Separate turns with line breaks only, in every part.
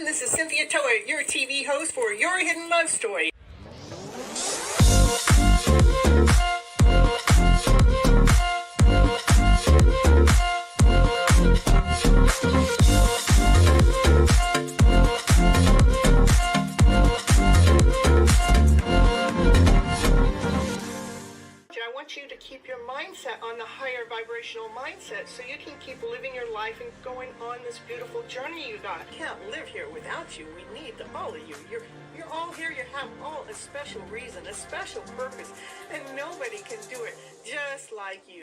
This is Cynthia Toet, your TV host for Your Hidden Love Story. I want you to keep your mindset on the higher vibrational mindset so you can keep living your life and going on this beautiful journey you got. I can't live here without you. We need all of you. You're all here. You have all a special reason, a special purpose, and nobody can do it just like you.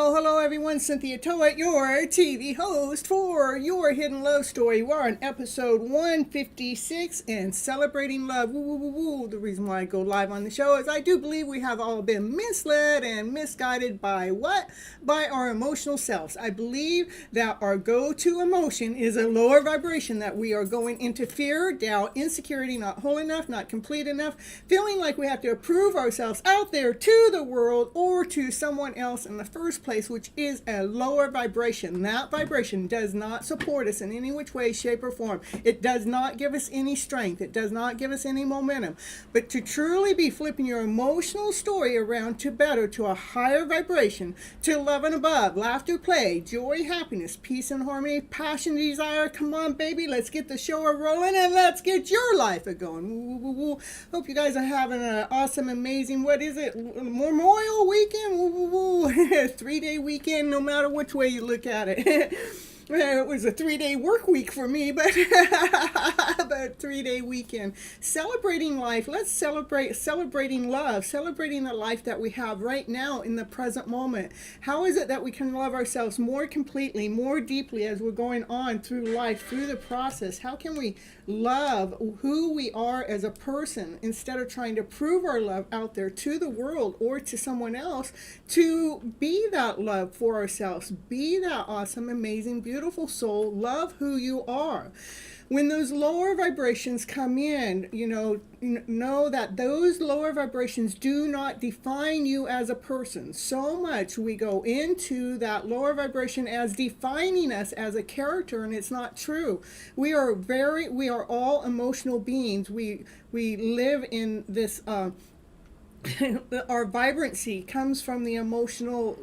Hello, everyone. Cynthia Toet, your TV host for Your Hidden Love Story. We're on episode 156 and celebrating love. Woo, woo, woo, woo. The reason why I go live on the show is I do believe we have all been misled and misguided by what? By our emotional selves. I believe that our go-to emotion is a lower vibration, that we are going into fear, doubt, insecurity, not whole enough, not complete enough, feeling like we have to prove ourselves out there to the world or to someone else in the first place, which is a lower vibration. That vibration does not support us in any which way, shape, or form. It does not give us any strength. It does not give us any momentum. But to truly be flipping your emotional story around to better, to a higher vibration, to love and above, laughter, play, joy, happiness, peace and harmony, passion, desire. Come on, baby, let's get the show rolling and let's get your life going. Woo, woo, woo. Hope you guys are having an awesome, amazing, what is it, Memorial Weekend? Woo, woo, woo. 3-day weekend, no matter which way you look at it. It was a 3-day work week for me, but but 3-day weekend. Celebrating life. Let's celebrating love, celebrating the life that we have right now in the present moment. How is it that we can love ourselves more completely, more deeply as we're going on through life, through the process? How can we love who we are as a person instead of trying to prove our love out there to the world or to someone else, to be that love for ourselves, be that awesome, amazing, beautiful soul, love who you are. When those lower vibrations come in, know that those lower vibrations do not define you as a person. So much we go into that lower vibration as defining us as a character, and it's not true. We are all emotional beings. We live in this our vibrancy comes from the emotional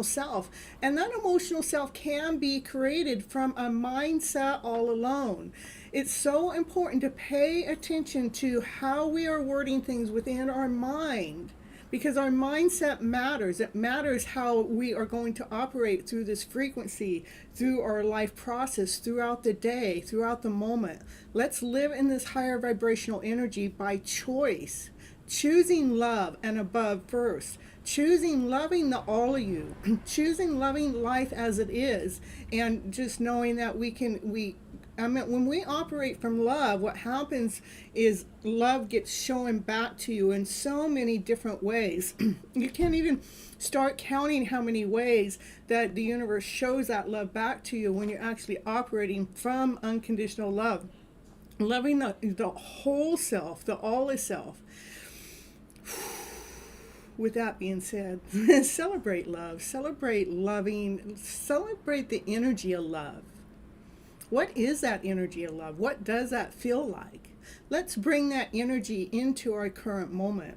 self, and that emotional self can be created from a mindset all alone. It's so important to pay attention to how we are wording things within our mind, because our mindset matters. It matters how we are going to operate through this frequency, through our life process, throughout the day, throughout the moment. Let's live in this higher vibrational energy by choice. Choosing love and above first. Choosing loving the all of you. Choosing loving life as it is. And just knowing that when we operate from love, what happens is love gets shown back to you in so many different ways. You can't even start counting how many ways that the universe shows that love back to you when you're actually operating from unconditional love. Loving the whole self, the all is self. With that being said, celebrate love, celebrate loving, celebrate the energy of love. What is that energy of love? What does that feel like? Let's bring that energy into our current moment.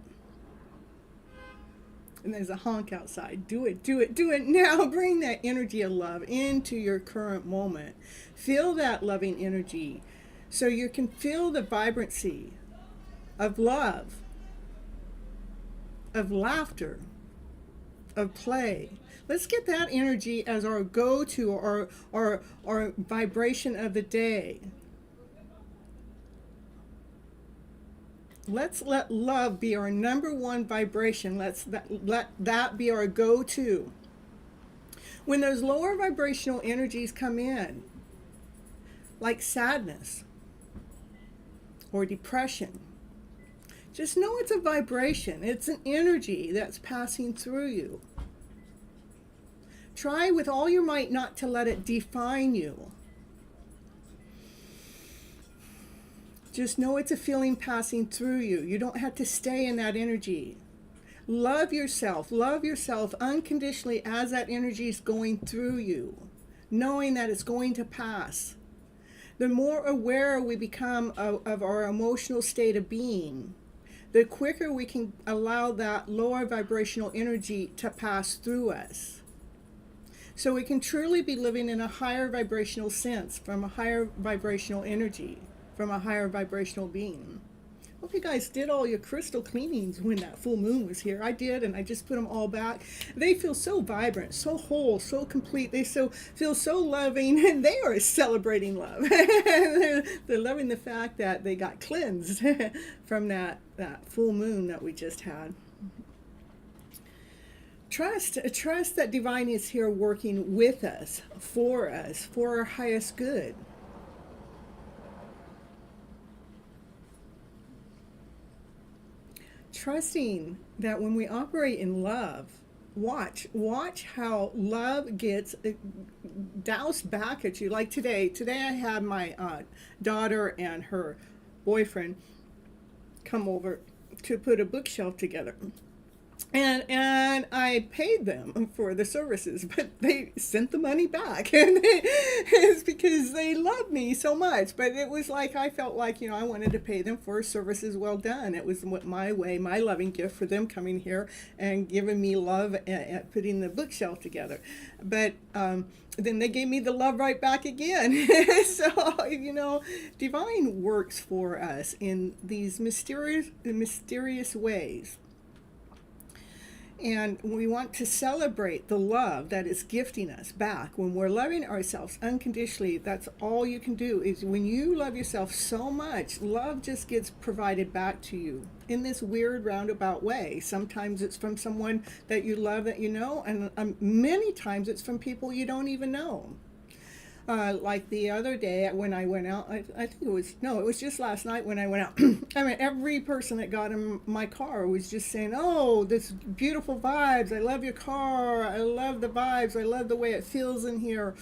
And there's a honk outside. Do it, do it, do it now. Bring that energy of love into your current moment. Feel that loving energy so you can feel the vibrancy of love, of laughter, of play. Let's get that energy as our go-to or our vibration of the day. Let's let love be our number one vibration. Let that be our go-to. When those lower vibrational energies come in, like sadness or depression, just know it's a vibration. It's an energy that's passing through you. Try with all your might not to let it define you. Just know it's a feeling passing through you. You don't have to stay in that energy. Love yourself unconditionally as that energy is going through you, knowing that it's going to pass. The more aware we become of our emotional state of being, the quicker we can allow that lower vibrational energy to pass through us. So we can truly be living in a higher vibrational sense, from a higher vibrational energy, from a higher vibrational being. Hope you guys did all your crystal cleanings when that full moon was here. I did, and I just put them all back. They feel so vibrant, so whole, so complete. They feel so loving, and they are celebrating love. They're loving the fact that they got cleansed from that full moon that we just had. Trust that divine is here working with us, for our highest good. Trusting that when we operate in love, watch how love gets doused back at you. Like today I had my daughter and her boyfriend come over to put a bookshelf together. And I paid them for the services, but they sent the money back, and it's because they love me so much. But it was like, I felt like, I wanted to pay them for services well done. It was my way, my loving gift for them coming here and giving me love and putting the bookshelf together. But then they gave me the love right back again. So, divine works for us in these mysterious ways. And we want to celebrate the love that is gifting us back. When we're loving ourselves unconditionally, that's all you can do. Is when you love yourself so much, love just gets provided back to you in this weird roundabout way. Sometimes it's from someone that you love, that you know, and many times it's from people you don't even know. Like the other day when I went out, it was just last night when I went out. I mean, every person that got in my car was just saying, "Oh, this beautiful vibes. I love your car. I love the vibes. I love the way it feels in here."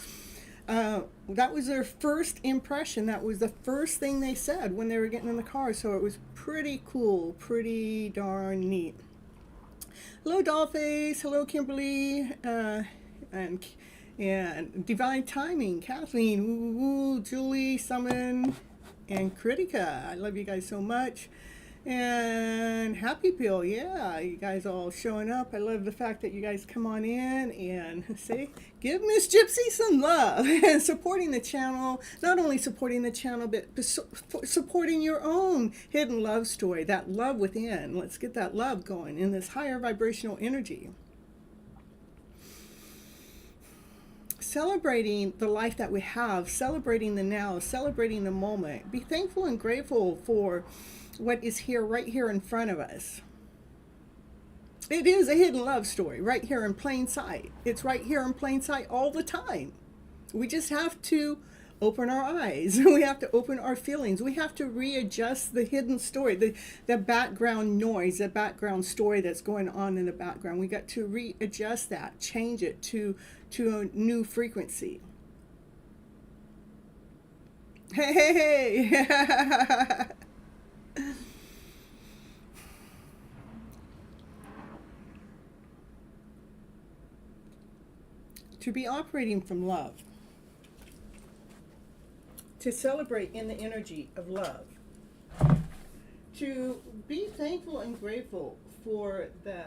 That was their first impression. That was the first thing they said when they were getting in the car. So it was pretty cool, pretty darn neat. Hello, Dollface. Hello, Kimberly. And Divine Timing, Kathleen, woo, Julie, Summon, and Kritika. I love you guys so much. And Happy Pill, yeah, you guys all showing up. I love the fact that you guys come on in and say, give Miss Gypsy some love. And supporting the channel, not only supporting the channel, but supporting your own hidden love story, that love within. Let's get that love going in this higher vibrational energy. Celebrating the life that we have, celebrating the now, celebrating the moment. Be thankful and grateful for what is here, right here in front of us. It is a hidden love story, right here in plain sight. It's right here in plain sight all the time. We just have to open our eyes. We have to open our feelings. We have to readjust the hidden story, the background noise, the background story that's going on in the background. We got to readjust that, change it to a new frequency. Hey. To be operating from love. to celebrate in the energy of love, to be thankful and grateful for the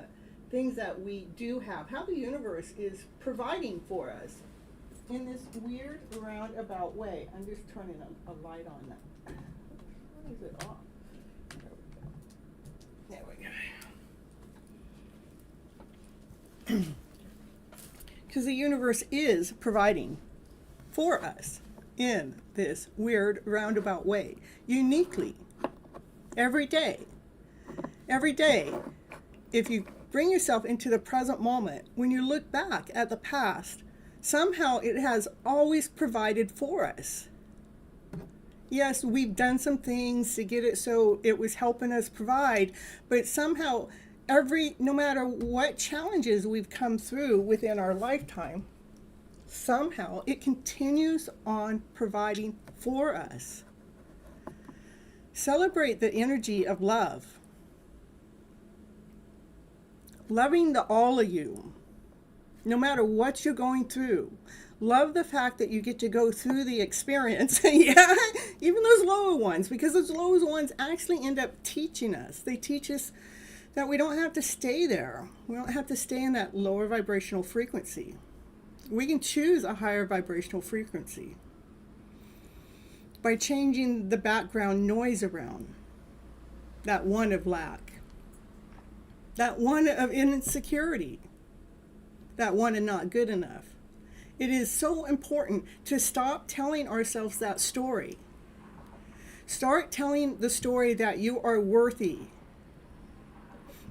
things that we do have, how the universe is providing for us in this weird roundabout way. I'm just turning a light on that. What is it off? There we go. Because the universe is providing for us in this weird roundabout way, uniquely, every day. Every day, if you bring yourself into the present moment, when you look back at the past, somehow it has always provided for us. Yes, we've done some things to get it so it was helping us provide, but somehow no matter what challenges we've come through within our lifetime, somehow it continues on providing for us. Celebrate the energy of love. Loving the all of you, no matter what you're going through. Love the fact that you get to go through the experience, yeah, even those lower ones, because those lower ones actually end up teaching us. They teach us that we don't have to stay there. We don't have to stay in that lower vibrational frequency. We can choose a higher vibrational frequency by changing the background noise around, that one of lack, that one of insecurity, that one of not good enough. It is so important to stop telling ourselves that story. Start telling the story that you are worthy,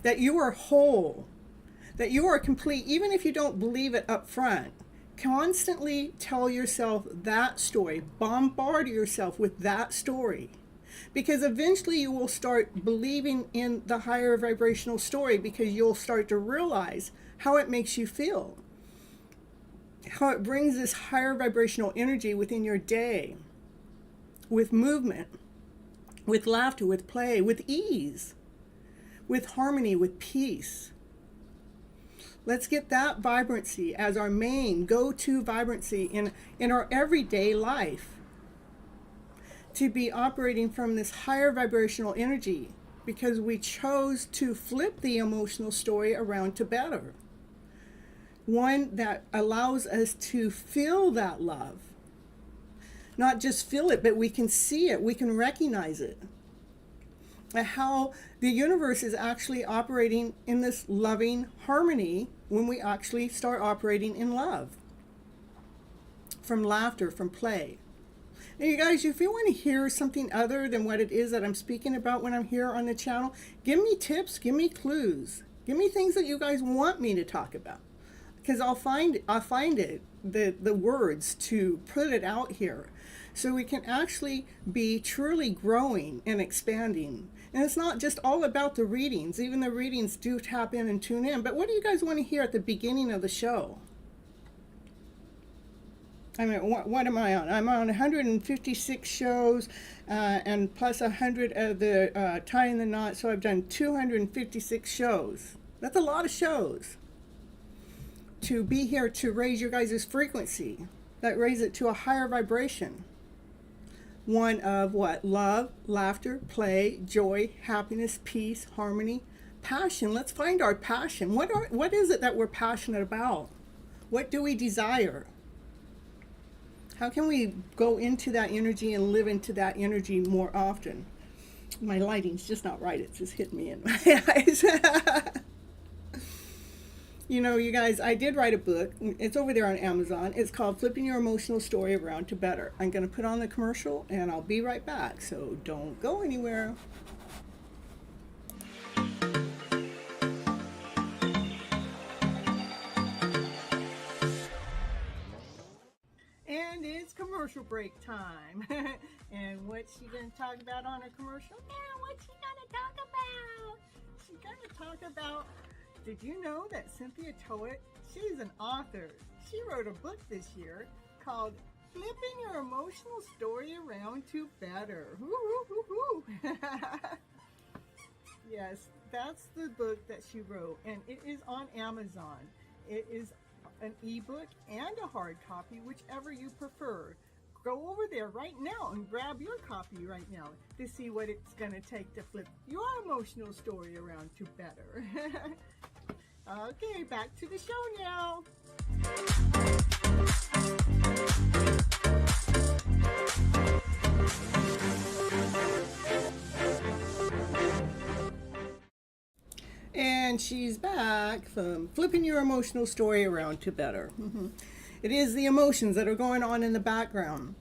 that you are whole, that you are complete, even if you don't believe it up front. Constantly tell yourself that story. Bombard yourself with that story. Because eventually you will start believing in the higher vibrational story, because you'll start to realize how it makes you feel. How it brings this higher vibrational energy within your day. With movement, with laughter, with play, with ease, with harmony, with peace. Let's get that vibrancy as our main go-to vibrancy in our everyday life. To be operating from this higher vibrational energy, because we chose to flip the emotional story around to better. One that allows us to feel that love. Not just feel it, but we can see it, we can recognize it. And how the universe is actually operating in this loving harmony when we actually start operating in love. From laughter, from play. And you guys, if you want to hear something other than what it is that I'm speaking about when I'm here on the channel, give me tips, give me clues. Give me things that you guys want me to talk about. Because I'll find it, the words to put it out here. So we can actually be truly growing and expanding. And it's not just all about the readings. Even the readings do tap in and tune in. But what do you guys want to hear at the beginning of the show? I mean, what am I on? I'm on 156 shows and plus 100 of the tying the knot. So I've done 256 shows. That's a lot of shows. To be here to raise your guys' frequency. That raise it to a higher vibration. One of what? Love, laughter, play, joy, happiness, peace, harmony, passion. Let's find our passion. What is it that we're passionate about? What do we desire? How can we go into that energy and live into that energy more often? My lighting's just not right. It's just hitting me in my eyes. You know, you guys, I did write a book. It's over there on Amazon. It's called Flipping Your Emotional Story Around to Better. I'm going to put on the commercial and I'll be right back. So don't go anywhere. And it's commercial break time. And what's she going to talk about on her commercial? Now, what's she going to talk about? She's going to talk about, did you know that Cynthia Toet, she's an author. She wrote a book this year called Flipping Your Emotional Story Around to Better. Woo, woo, woo, woo. Yes, that's the book that she wrote, and it is on Amazon. It is an ebook and a hard copy, whichever you prefer. go over there right now and grab your copy right now to see what it's going to take to flip your emotional story around to better. Okay, back to the show now. And she's back from flipping your emotional story around to better. It is the emotions that are going on in the background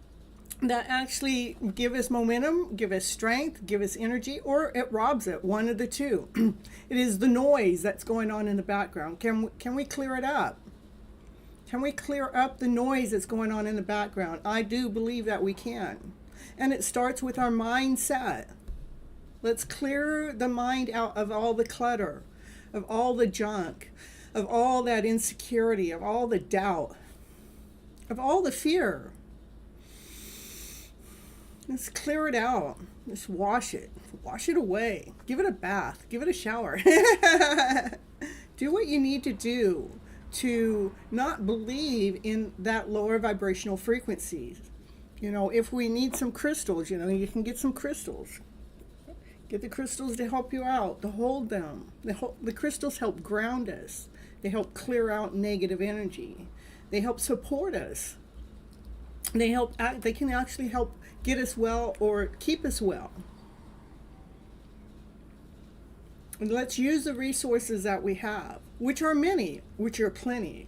that actually give us momentum, give us strength, give us energy, or it robs it, one of the two. It is the noise that's going on in the background. Can we clear it up? Can we clear up the noise that's going on in the background? I do believe that we can. And it starts with our mindset. Let's clear the mind out of all the clutter, of all the junk, of all that insecurity, of all the doubt, of all the fear. Let's clear it out. Just wash it. Wash it away. Give it a bath. Give it a shower. Do what you need to do to not believe in that lower vibrational frequencies. If we need some crystals, you can get some crystals. Get the crystals to help you out, to hold them. The crystals help ground us. They help clear out negative energy. They help support us. They can actually help get us well or keep us well. And let's use the resources that we have, which are many, which are plenty,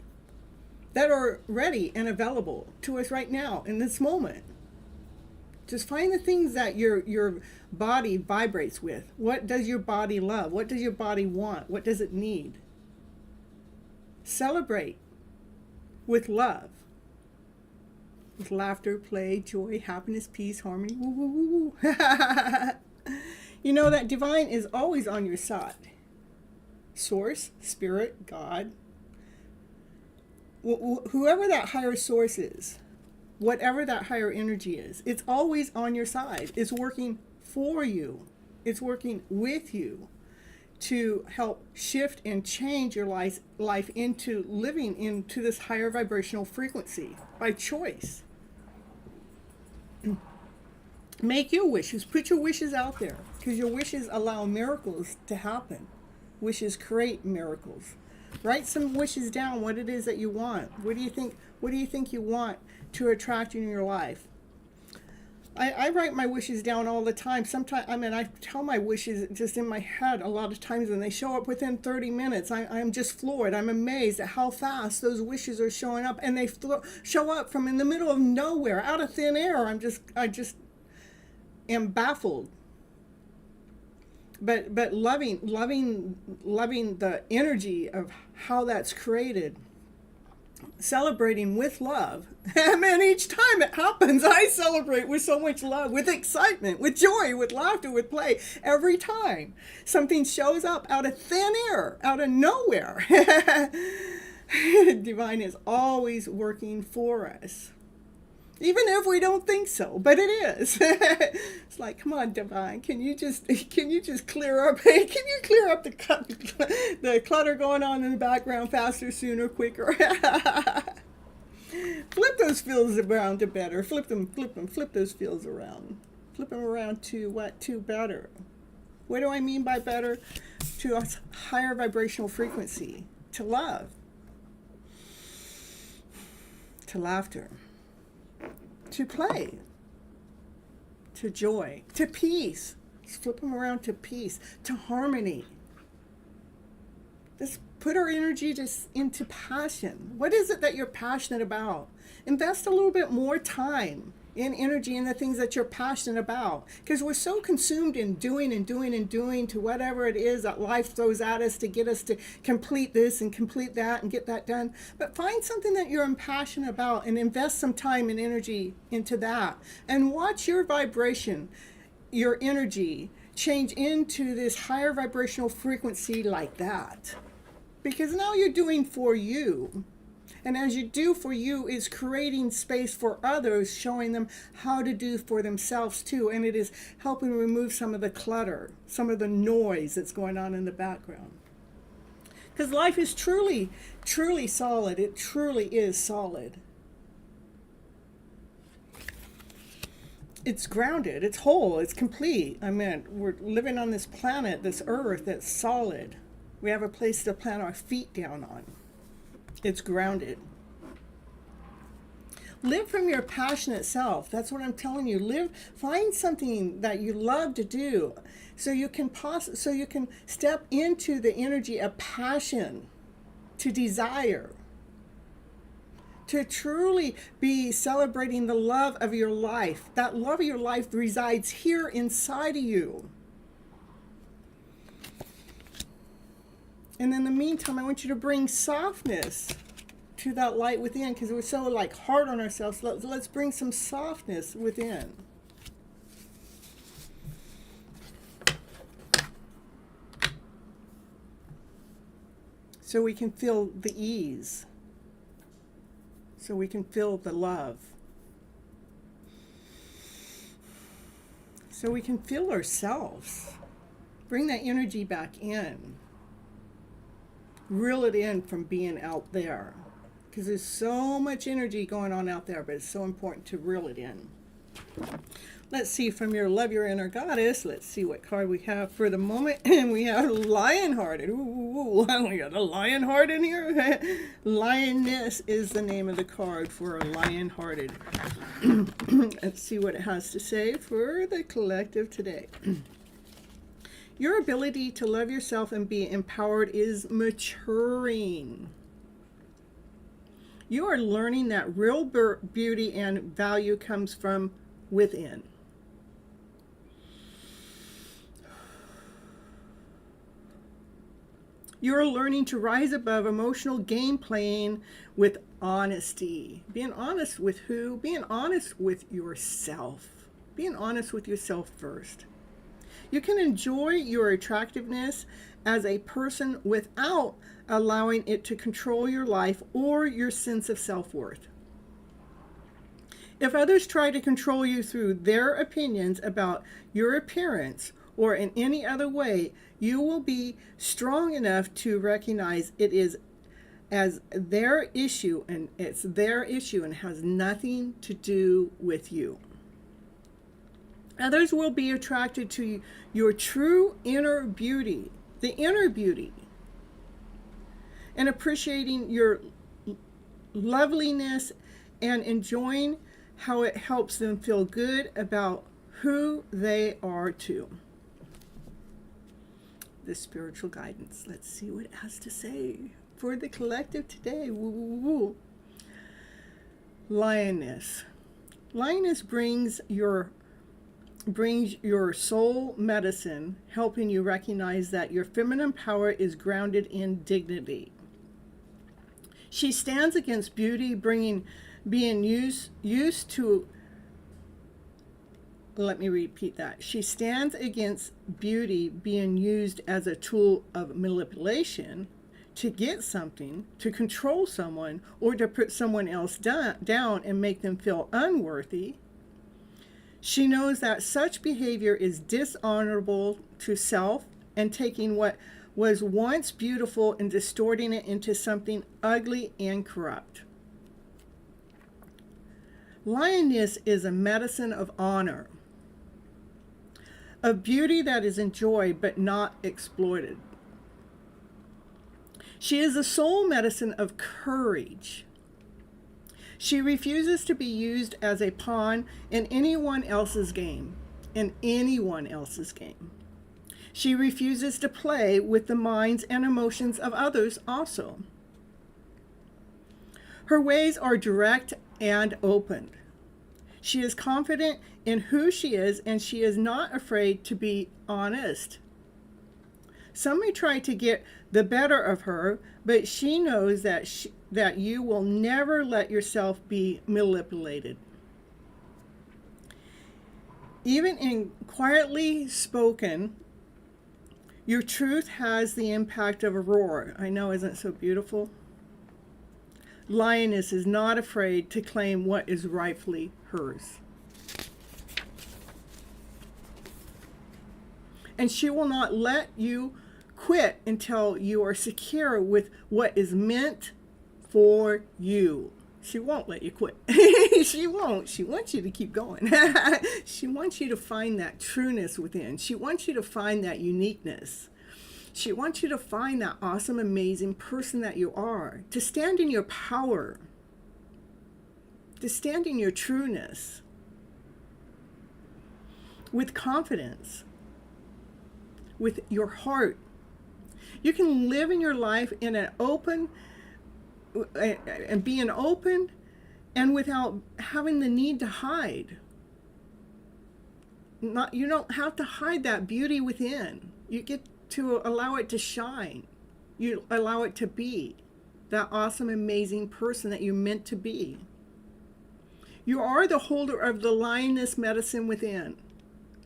that are ready and available to us right now in this moment. Just find the things that your body vibrates with. What does your body love? What does your body want? What does it need? Celebrate with love. With laughter, play, joy, happiness, peace, harmony. Woo, woo, woo, woo. That divine is always on your side. Source, spirit, God. Whoever that higher source is, whatever that higher energy is, it's always on your side. It's working for you. It's working with you to help shift and change your life into living into this higher vibrational frequency by choice. Make your wishes. Put your wishes out there, because your wishes allow miracles to happen. Wishes create miracles. Write some wishes down, what it is that you want. What do you think you want to attract in your life? I write my wishes down all the time. Sometimes, I tell my wishes just in my head a lot of times, and they show up within 30 minutes. I'm just floored. I'm amazed at how fast those wishes are showing up, and they show up from in the middle of nowhere, out of thin air. I just am baffled. But loving the energy of how that's created. Celebrating with love. Each time it happens, I celebrate with so much love, with excitement, with joy, with laughter, with play. Every time something shows up out of thin air, out of nowhere. Divine is always working for us. Even if we don't think so, but it is. It's like, come on, Divine, can you just clear up? Can you clear up the clutter going on in the background faster, sooner, quicker? Flip those fields around to better. Flip those fields around. Flip them around to what? To better. What do I mean by better? To a higher vibrational frequency. To love. To laughter. To play, to joy, to peace. Let's flip them around to peace, to harmony. Let's put our energy just into passion. What is it that you're passionate about? Invest a little bit more time in energy in the things that you're passionate about, because we're so consumed in doing to whatever it is that life throws at us to get us to complete this and complete that and get that done. But find something that you're passionate about and invest some time and energy into that, and watch your vibration, your energy change into this higher vibrational frequency like that, because now you're doing for you. And as you do for you, is creating space for others, showing them how to do for themselves too. And it is helping remove some of the clutter, some of the noise that's going on in the background. Because life is truly, truly solid. It truly is solid. it's grounded, it's whole, it's complete. I mean, we're living on this planet, this earth that's solid. We have a place to plant our feet down on. It's grounded. Live from your passionate self. That's what I'm telling you. Find something that you love to do, so you can step into the energy of passion, to desire, to truly be celebrating the love of your life. That love of your life resides here inside of you. And in the meantime, I want you to bring softness to that light within, because we're so hard on ourselves. Let's bring some softness within. So we can feel the ease. So we can feel the love. So we can feel ourselves. Bring that energy back in. Reel it in from being out there. Because there's so much energy going on out there, but it's so important to reel it in. Let's see, from your Love Your Inner Goddess, let's see what card we have for the moment. And we have Lionhearted. Ooh, we got a Lionheart in here. Lioness is the name of the card for Lionhearted. Let's see what it has to say for the collective today. Your ability to love yourself and be empowered is maturing. You are learning that real beauty and value comes from within. You're learning to rise above emotional game playing with honesty. Being honest with who? Being honest with yourself. Being honest with yourself first. You can enjoy your attractiveness as a person without allowing it to control your life or your sense of self-worth. If others try to control you through their opinions about your appearance or in any other way, you will be strong enough to recognize it is as their issue, and it's their issue and has nothing to do with you. Others will be attracted to your true inner beauty, the inner beauty, and appreciating your loveliness and enjoying how it helps them feel good about who they are too. The spiritual guidance. Let's see what it has to say for the collective today. Woo, woo, woo. Lioness. Lioness brings your soul medicine, helping you recognize that your feminine power is grounded in dignity. She stands against beauty, being used to. Let me repeat that. She stands against beauty being used as a tool of manipulation to get something, to control someone, or to put someone else down and make them feel unworthy. She knows that such behavior is dishonorable to self and taking what was once beautiful and distorting it into something ugly and corrupt. Lioness is a medicine of honor, of beauty that is enjoyed but not exploited. She is a soul medicine of courage. She refuses to be used as a pawn in anyone else's game. She refuses to play with the minds and emotions of others also. Her ways are direct and open. She is confident in who she is, and she is not afraid to be honest. Some may try to get the better of her, but she knows that you will never let yourself be manipulated. Even in quietly spoken, your truth has the impact of a roar. I know, isn't it so beautiful? Lioness is not afraid to claim what is rightfully hers. And she will not let you quit until you are secure with what is meant for you. She won't let you quit. She won't. She wants you to keep going. She wants you to find that trueness within. She wants you to find that uniqueness. She wants you to find that awesome, amazing person that you are, to stand in your power, to stand in your trueness, with confidence, with your heart. You can live in your life in an open, and being open, and without having the need to hide. You don't have to hide that beauty within. You get to allow it to shine. You allow it to be that awesome, amazing person that you're meant to be. You are the holder of the lioness medicine within.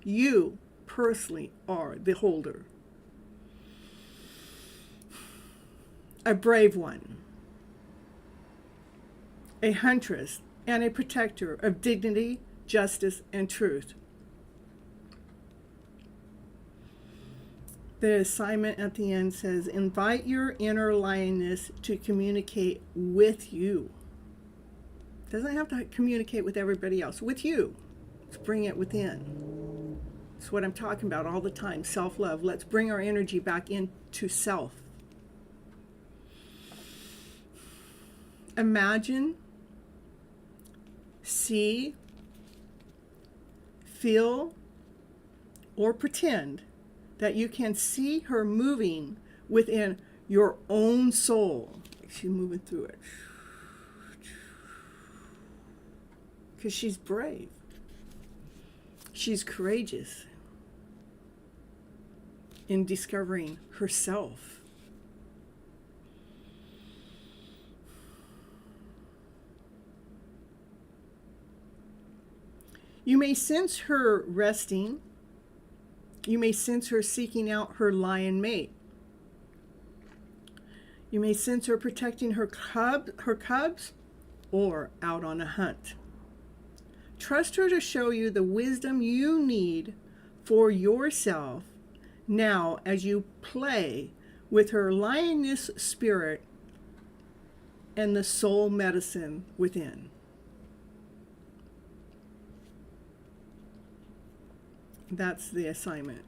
You personally are the holder. A brave one. A huntress and a protector of dignity, justice, and truth. The assignment at the end says, invite your inner lioness to communicate with you. Doesn't have to communicate with everybody else. With you. Let's bring it within. It's what I'm talking about all the time. Self-love. Let's bring our energy back into self. Imagine, see, feel, or pretend that you can see her moving within your own soul. She's moving through it. Because she's brave. She's courageous in discovering herself. You may sense her resting. You may sense her seeking out her lion mate. You may sense her protecting her cubs, or out on a hunt. Trust her to show you the wisdom you need for yourself now as you play with her lioness spirit and the soul medicine within. That's the assignment.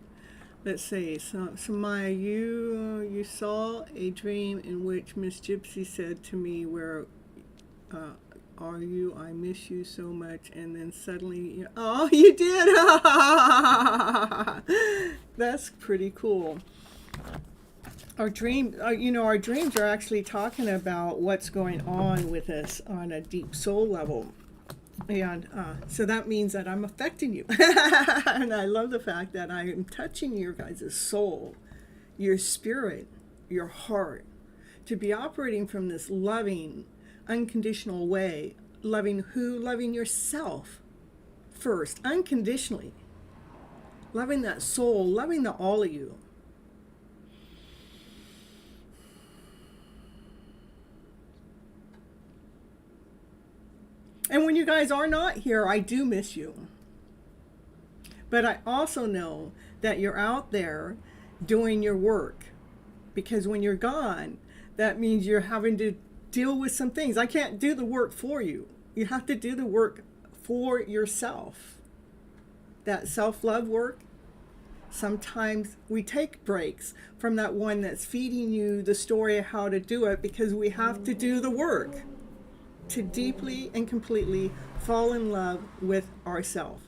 Let's see. So Maya, you saw a dream in which Miss Gypsy said to me, "Where are you? I miss you so much." And then suddenly, oh, you did. That's pretty cool. Our dreams are actually talking about what's going on with us on a deep soul level. And so that means that I'm affecting you. And I love the fact that I am touching your guys' soul, your spirit, your heart, to be operating from this loving, unconditional way. Loving who? Loving yourself first, unconditionally. Loving that soul, loving the all of you. And when you guys are not here, I do miss you. But I also know that you're out there doing your work. Because when you're gone, that means you're having to deal with some things. I can't do the work for you. You have to do the work for yourself. That self-love work. Sometimes we take breaks from that one that's feeding you the story of how to do it, because we have to do the work to deeply and completely fall in love with ourselves.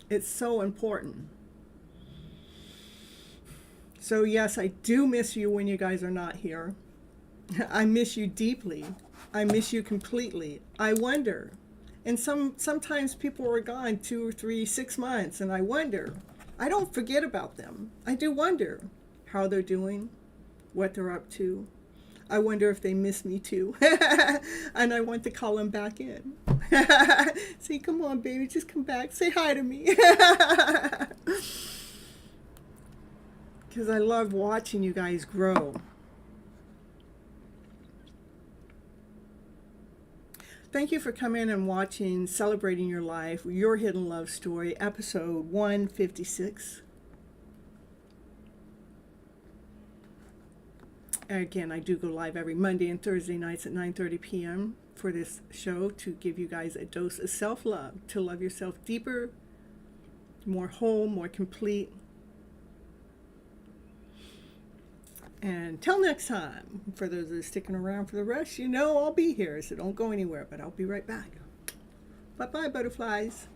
It's so important. So yes, I do miss you when you guys are not here. I miss you deeply. I miss you completely. I wonder. And sometimes people are gone 2 or 3, 6 months, and I wonder. I don't forget about them. I do wonder how they're doing, what they're up to. I wonder if they miss me too. And I want to call them back in. Say, come on, baby, just come back. Say hi to me. Because I love watching you guys grow. Thank you for coming and watching Celebrating Your Life, Your Hidden Love Story, episode 156. Again, I do go live every Monday and Thursday nights at 9:30 p.m. for this show to give you guys a dose of self-love, to love yourself deeper, more whole, more complete. And till next time, for those that are sticking around for the rest, you know I'll be here, so don't go anywhere, but I'll be right back. Bye-bye, butterflies.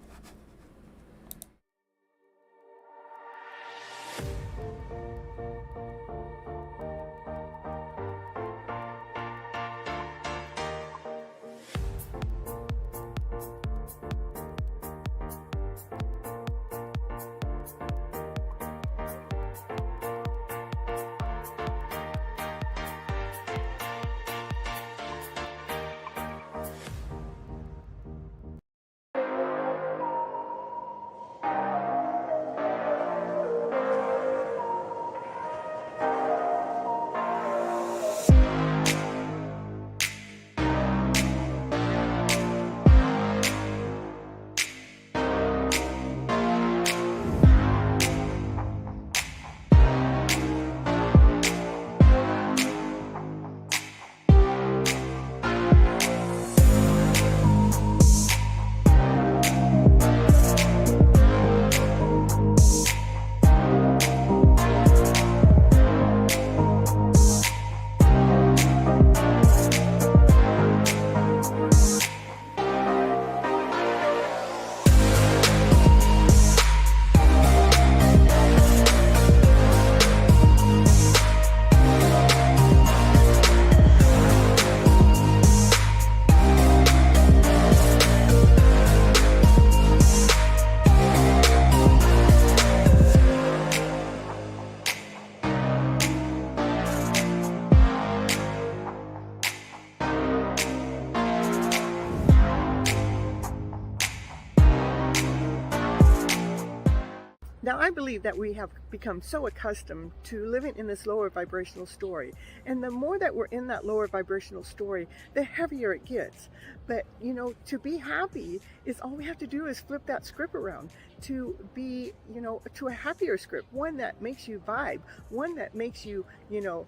Now, I believe that we have become so accustomed to living in this lower vibrational story. And the more that we're in that lower vibrational story, the heavier it gets. But, you know, to be happy is all we have to do is flip that script around to be, you know, to a happier script. One that makes you vibe. One that makes you, you know,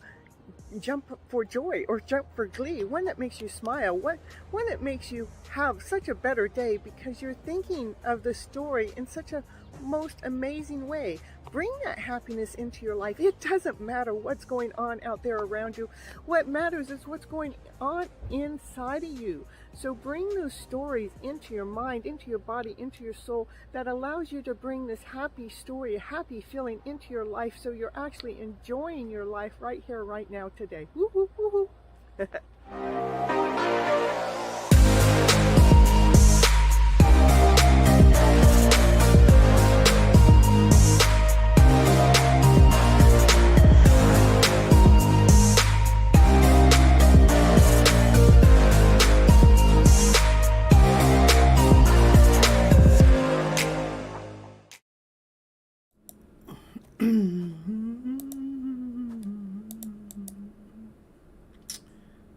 jump for joy or jump for glee. One that makes you smile. One that makes you have such a better day because you're thinking of the story in such a most amazing way. Bring that happiness into your life. It doesn't matter what's going on out there around you. What matters is what's going on inside of you. So bring those stories into your mind, into your body, into your soul that allows you to bring this happy story, a happy feeling into your life so you're actually enjoying your life right here, right now, today. Woo, woo, woo, woo.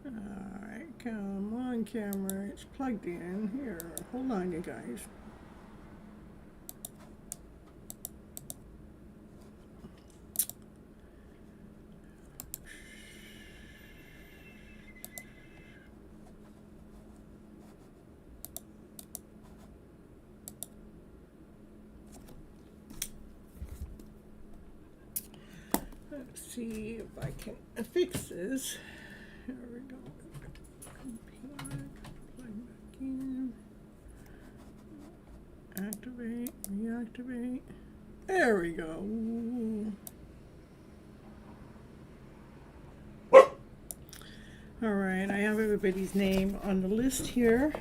Alright, come on camera, it's plugged in. Here, hold on you guys. Let's see if I can fix this. Here we go. Unplug, plug back in. Activate, reactivate. There we go. All right, I have everybody's name on the list here.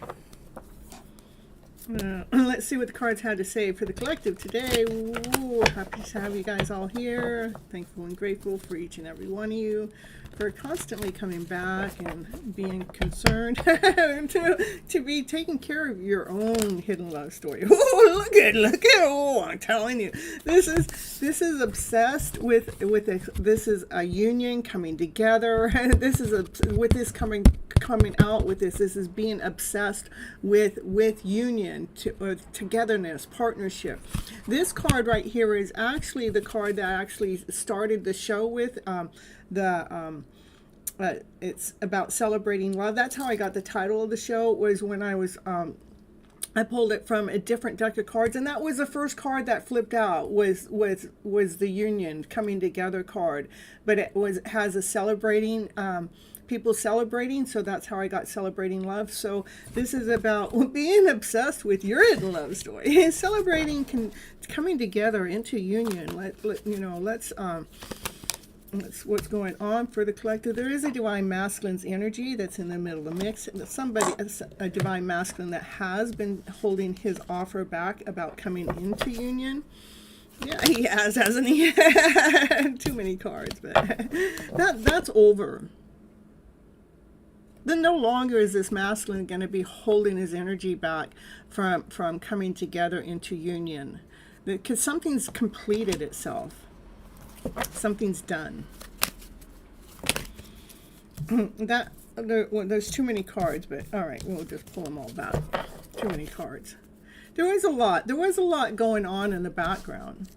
Let's see what the cards had to say for the collective today. Ooh, happy to have you guys all here. Thankful and grateful for each and every one of you for constantly coming back and being concerned to be taking care of your own hidden love story. Oh, look at oh, I'm telling you, this is obsessed with this is a union coming together. This is with this coming out with this is being obsessed with union, togetherness, partnership. This card right here is actually the card that actually started the show with It's about celebrating love. That's how I got the title of the show, was when I pulled it from a different deck of cards, and that was the first card that flipped out, was the union coming together card, but has a celebrating, people celebrating, so that's how I got celebrating love. So this is about being obsessed with your hidden love story, celebrating, coming together into union. That's what's going on for the collective. There is a divine masculine's energy that's in the middle of the mix. Somebody, a divine masculine that has been holding his offer back about coming into union. Yeah, he has, hasn't he? Too many cards, but that's over. Then no longer is this masculine going to be holding his energy back from coming together into union, because something's completed itself. Something's done. There's too many cards, but all right, we'll just pull them all back. Too many cards. There was a lot going on in the background.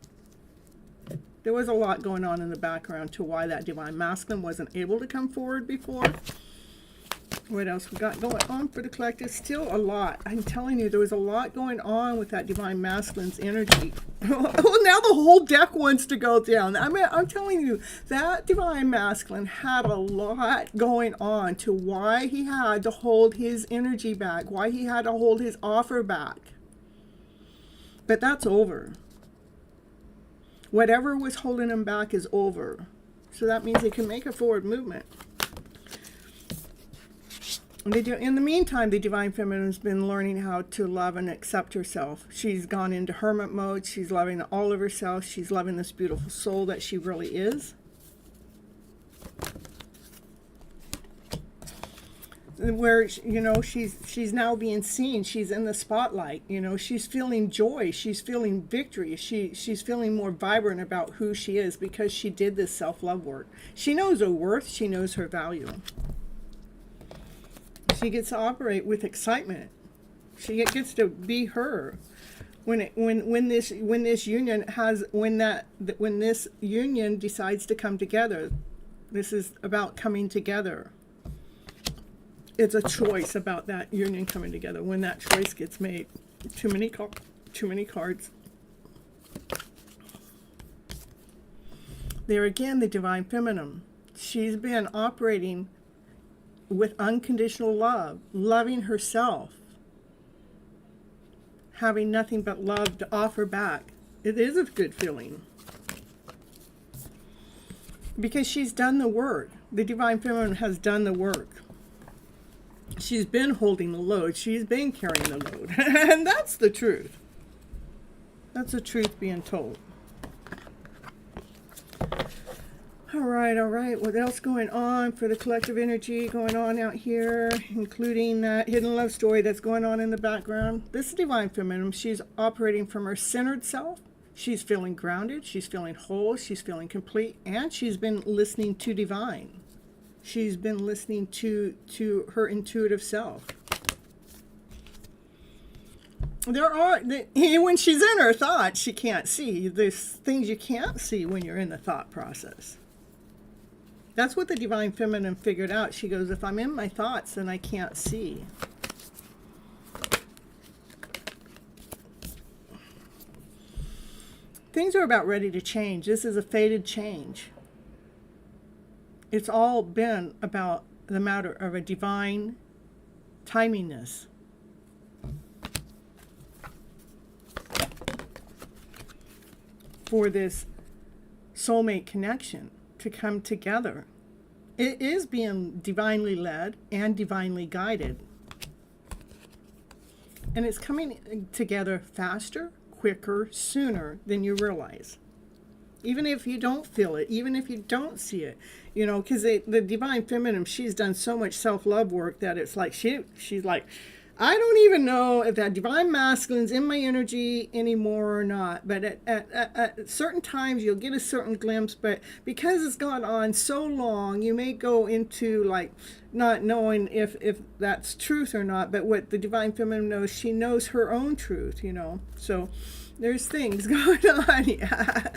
There was a lot going on in the background to why that divine masculine wasn't able to come forward before. What else we got going on for the collective? Still a lot. I'm telling you, there was a lot going on with that divine masculine's energy. Oh, now the whole deck wants to go down. I mean, I'm telling you, that divine masculine had a lot going on to why he had to hold his energy back, why he had to hold his offer back. But that's over. Whatever was holding him back is over. So that means he can make a forward movement. In the meantime, the divine feminine has been learning how to love and accept herself. She's gone into hermit mode. She's loving all of herself. She's loving this beautiful soul that she really is. Where, she's now being seen. She's in the spotlight. She's feeling joy. She's feeling victory. She's feeling more vibrant about who she is because she did this self-love work. She knows her worth. She knows her value. She gets to operate with excitement. She gets to be her. When this union decides to come together, this is about coming together. It's a choice about that union coming together. When that choice gets made, too many cards. There again, the divine feminine. She's been operating with unconditional love, loving herself, having nothing but love to offer back. It is a good feeling because she's done the work. The divine feminine has done the work. She's been holding the load. She's been carrying the load. And that's the truth. That's the truth being told. All right. What else going on for the collective energy going on out here, including that hidden love story that's going on in the background? This is divine feminine. She's operating from her centered self. She's feeling grounded. She's feeling whole. She's feeling complete. And she's been listening to divine. She's been listening to her intuitive self. When she's in her thoughts, she can't see. There's things you can't see when you're in the thought process. That's what the divine feminine figured out. She goes, if I'm in my thoughts, then I can't see. Things are about ready to change. This is a fated change. It's all been about the matter of a divine timingness. For this soulmate connection to come together. It is being divinely led and divinely guided. And it's coming together faster, quicker, sooner than you realize. Even if you don't feel it, even if you don't see it, because the divine feminine, she's done so much self-love work that it's like she's like, I don't even know if that divine masculine's in my energy anymore or not. But at certain times, you'll get a certain glimpse. But because it's gone on so long, you may go into like not knowing if that's truth or not. But what the divine feminine knows, she knows her own truth, you know. So there's things going on. Yeah,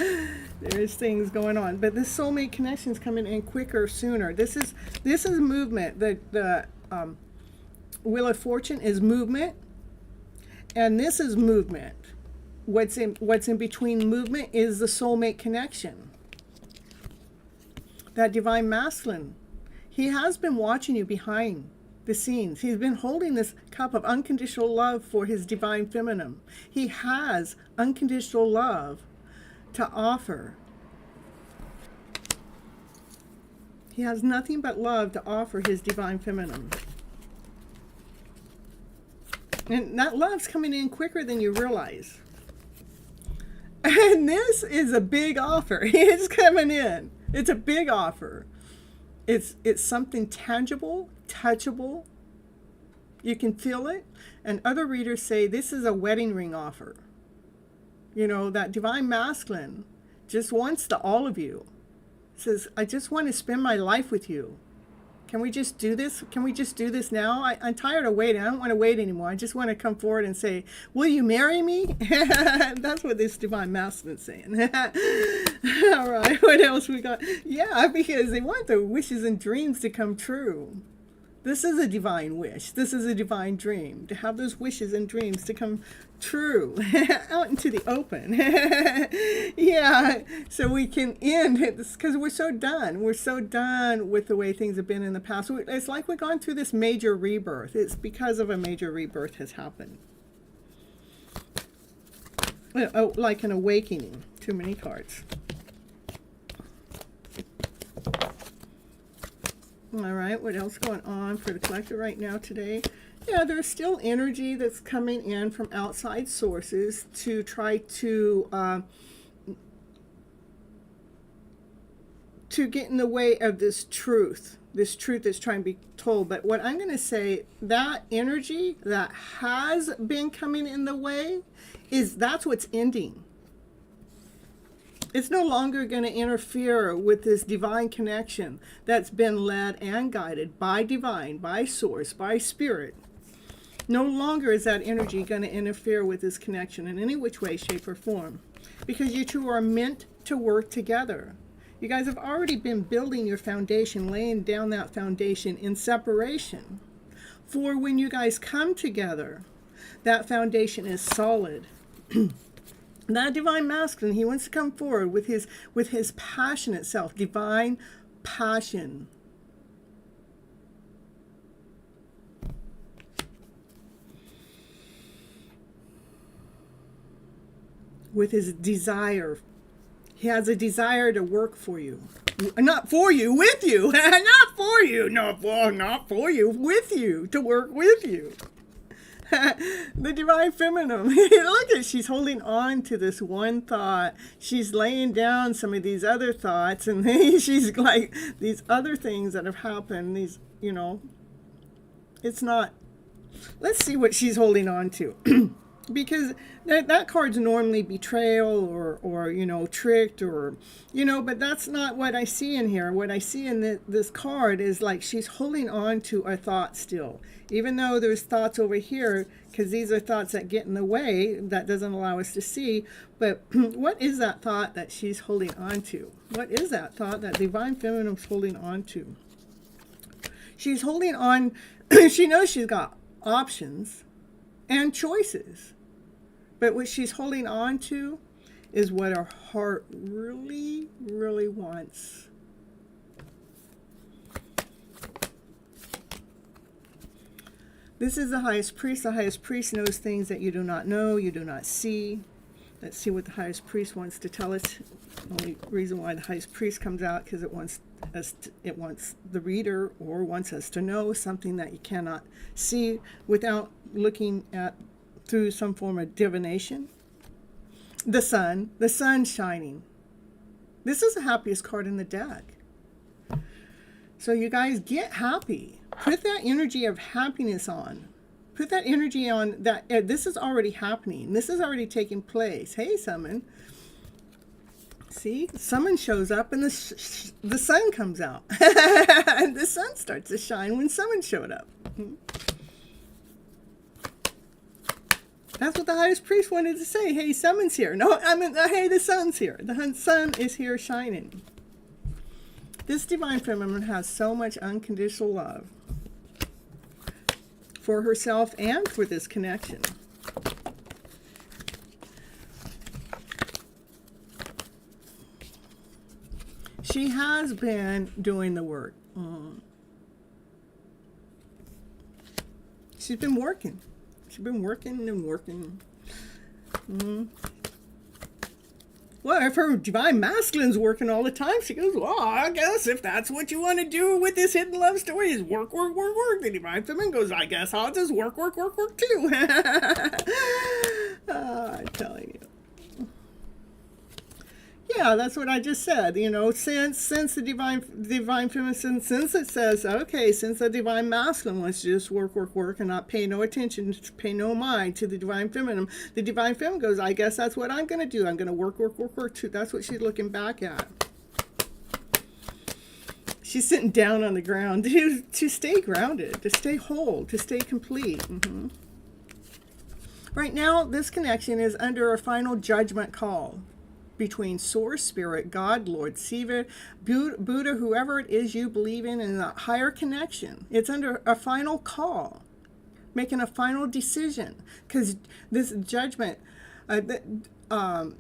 there's things going on. But this soulmate connection's coming in quicker, sooner. This is movement. The Wheel of Fortune is movement, and this is movement. What's in between movement is the soulmate connection. That divine masculine, he has been watching you behind the scenes. He's been holding this cup of unconditional love for his divine feminine. He has unconditional love to offer. He has nothing but love to offer his divine feminine. And that love's coming in quicker than you realize. And this is a big offer. It's coming in. It's a big offer. It's something tangible, touchable. You can feel it. And other readers say this is a wedding ring offer. You know, that divine masculine just wants all of you. Says, I just want to spend my life with you. Can we just do this? Can we just do this now? I'm tired of waiting. I don't want to wait anymore. I just want to come forward and say, will you marry me? That's what this divine masculine is saying. All right, what else we got? Yeah, because they want their wishes and dreams to come true. This is a divine wish. This is a divine dream, to have those wishes and dreams to come true, out into the open. Yeah, so we can end it, because we're so done. We're so done with the way things have been in the past. It's like we've gone through this major rebirth. It's because of a major rebirth has happened. Oh, like an awakening. Too many cards. All right, what else going on for the collector right now today? Yeah, there's still energy that's coming in from outside sources to try to get in the way of this truth that's trying to be told. But what I'm going to say, that energy that has been coming in the way, that's what's ending. It's no longer going to interfere with this divine connection that's been led and guided by divine, by source, by spirit. No longer is that energy going to interfere with this connection in any which way, shape, or form. Because you two are meant to work together. You guys have already been building your foundation, laying down that foundation in separation. For when you guys come together, that foundation is solid. That divine masculine, he wants to come forward with his passionate self, divine passion. With his desire. He has a desire to work for you. Not for you, with you. Not for you. Not for you, with you. To work with you. The divine feminine. Look at, she's holding on to this one thought. She's laying down some of these other thoughts, and then she's like, these other things that have happened, these, you know, it's not. Let's see what she's holding on to. Because that card's normally betrayal or you know, tricked, or, you know, but that's not what I see in here. What I see in this card is like she's holding on to a thought still. Even though there's thoughts over here, because these are thoughts that get in the way, that doesn't allow us to see. But what is that thought that she's holding on to? What is that thought that divine feminine is holding on to? She's holding on, she knows she's got options and choices. But what she's holding on to is what her heart really, really wants. This is the highest priest. The highest priest knows things that you do not know, you do not see. Let's see what the highest priest wants to tell us. The only reason why the highest priest comes out, because it wants the reader, or wants us to know something that you cannot see without looking at through some form of divination. The sun shining. This is the happiest card in the deck. So you guys get happy. Put that energy of happiness on. Put that energy on that. This is already happening. This is already taking place. Hey, Summon. See, Summon shows up and the sun comes out. And the sun starts to shine when Summon showed up. That's what the highest priest wanted to say. Hey, Summon's here. No, I mean, hey, the sun's here. The sun is here shining. This divine feminine has so much unconditional love for herself and for this connection. She has been doing the work. She's been working. She's been working and working. Well, if her divine masculine's working all the time, she goes, well, I guess if that's what you want to do with this hidden love story is work, work, work, work. The divine feminine goes, I guess I'll just work, work, work, work too. I'm telling you. Yeah, that's what I just said. You know, since the divine feminine, since it says, okay, since the divine masculine wants to just work, work, work and not pay no attention, pay no mind to the divine feminine goes, I guess that's what I'm going to do. I'm going to work, work, work, work too. That's what she's looking back at. She's sitting down on the ground to stay grounded, to stay whole, to stay complete. Right now, this connection is under a final judgment call between Source, Spirit, God, Lord Shiva, Buddha, whoever it is you believe in a higher connection. It's under a final call, making a final decision, because this judgment, the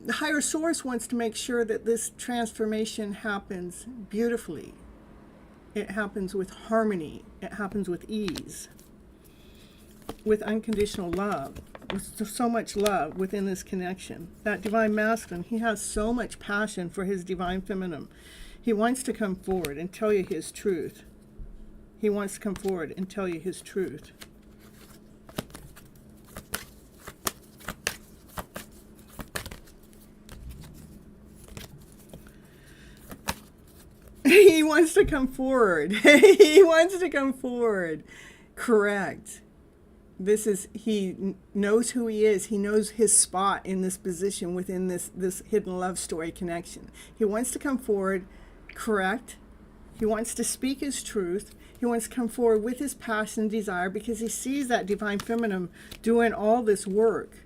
higher Source wants to make sure that this transformation happens beautifully. It happens with harmony. It happens with ease, with unconditional love. There's so much love within this connection. That divine masculine, he has so much passion for his divine feminine. He wants to come forward and tell you his truth. He wants to come forward and tell you his truth. He wants to come forward. He wants to come forward. Correct. He knows who he is. He knows his spot in this position within this hidden love story connection. He wants to come forward, correct. He wants to speak his truth. He wants to come forward with his passion and desire because he sees that divine feminine doing all this work.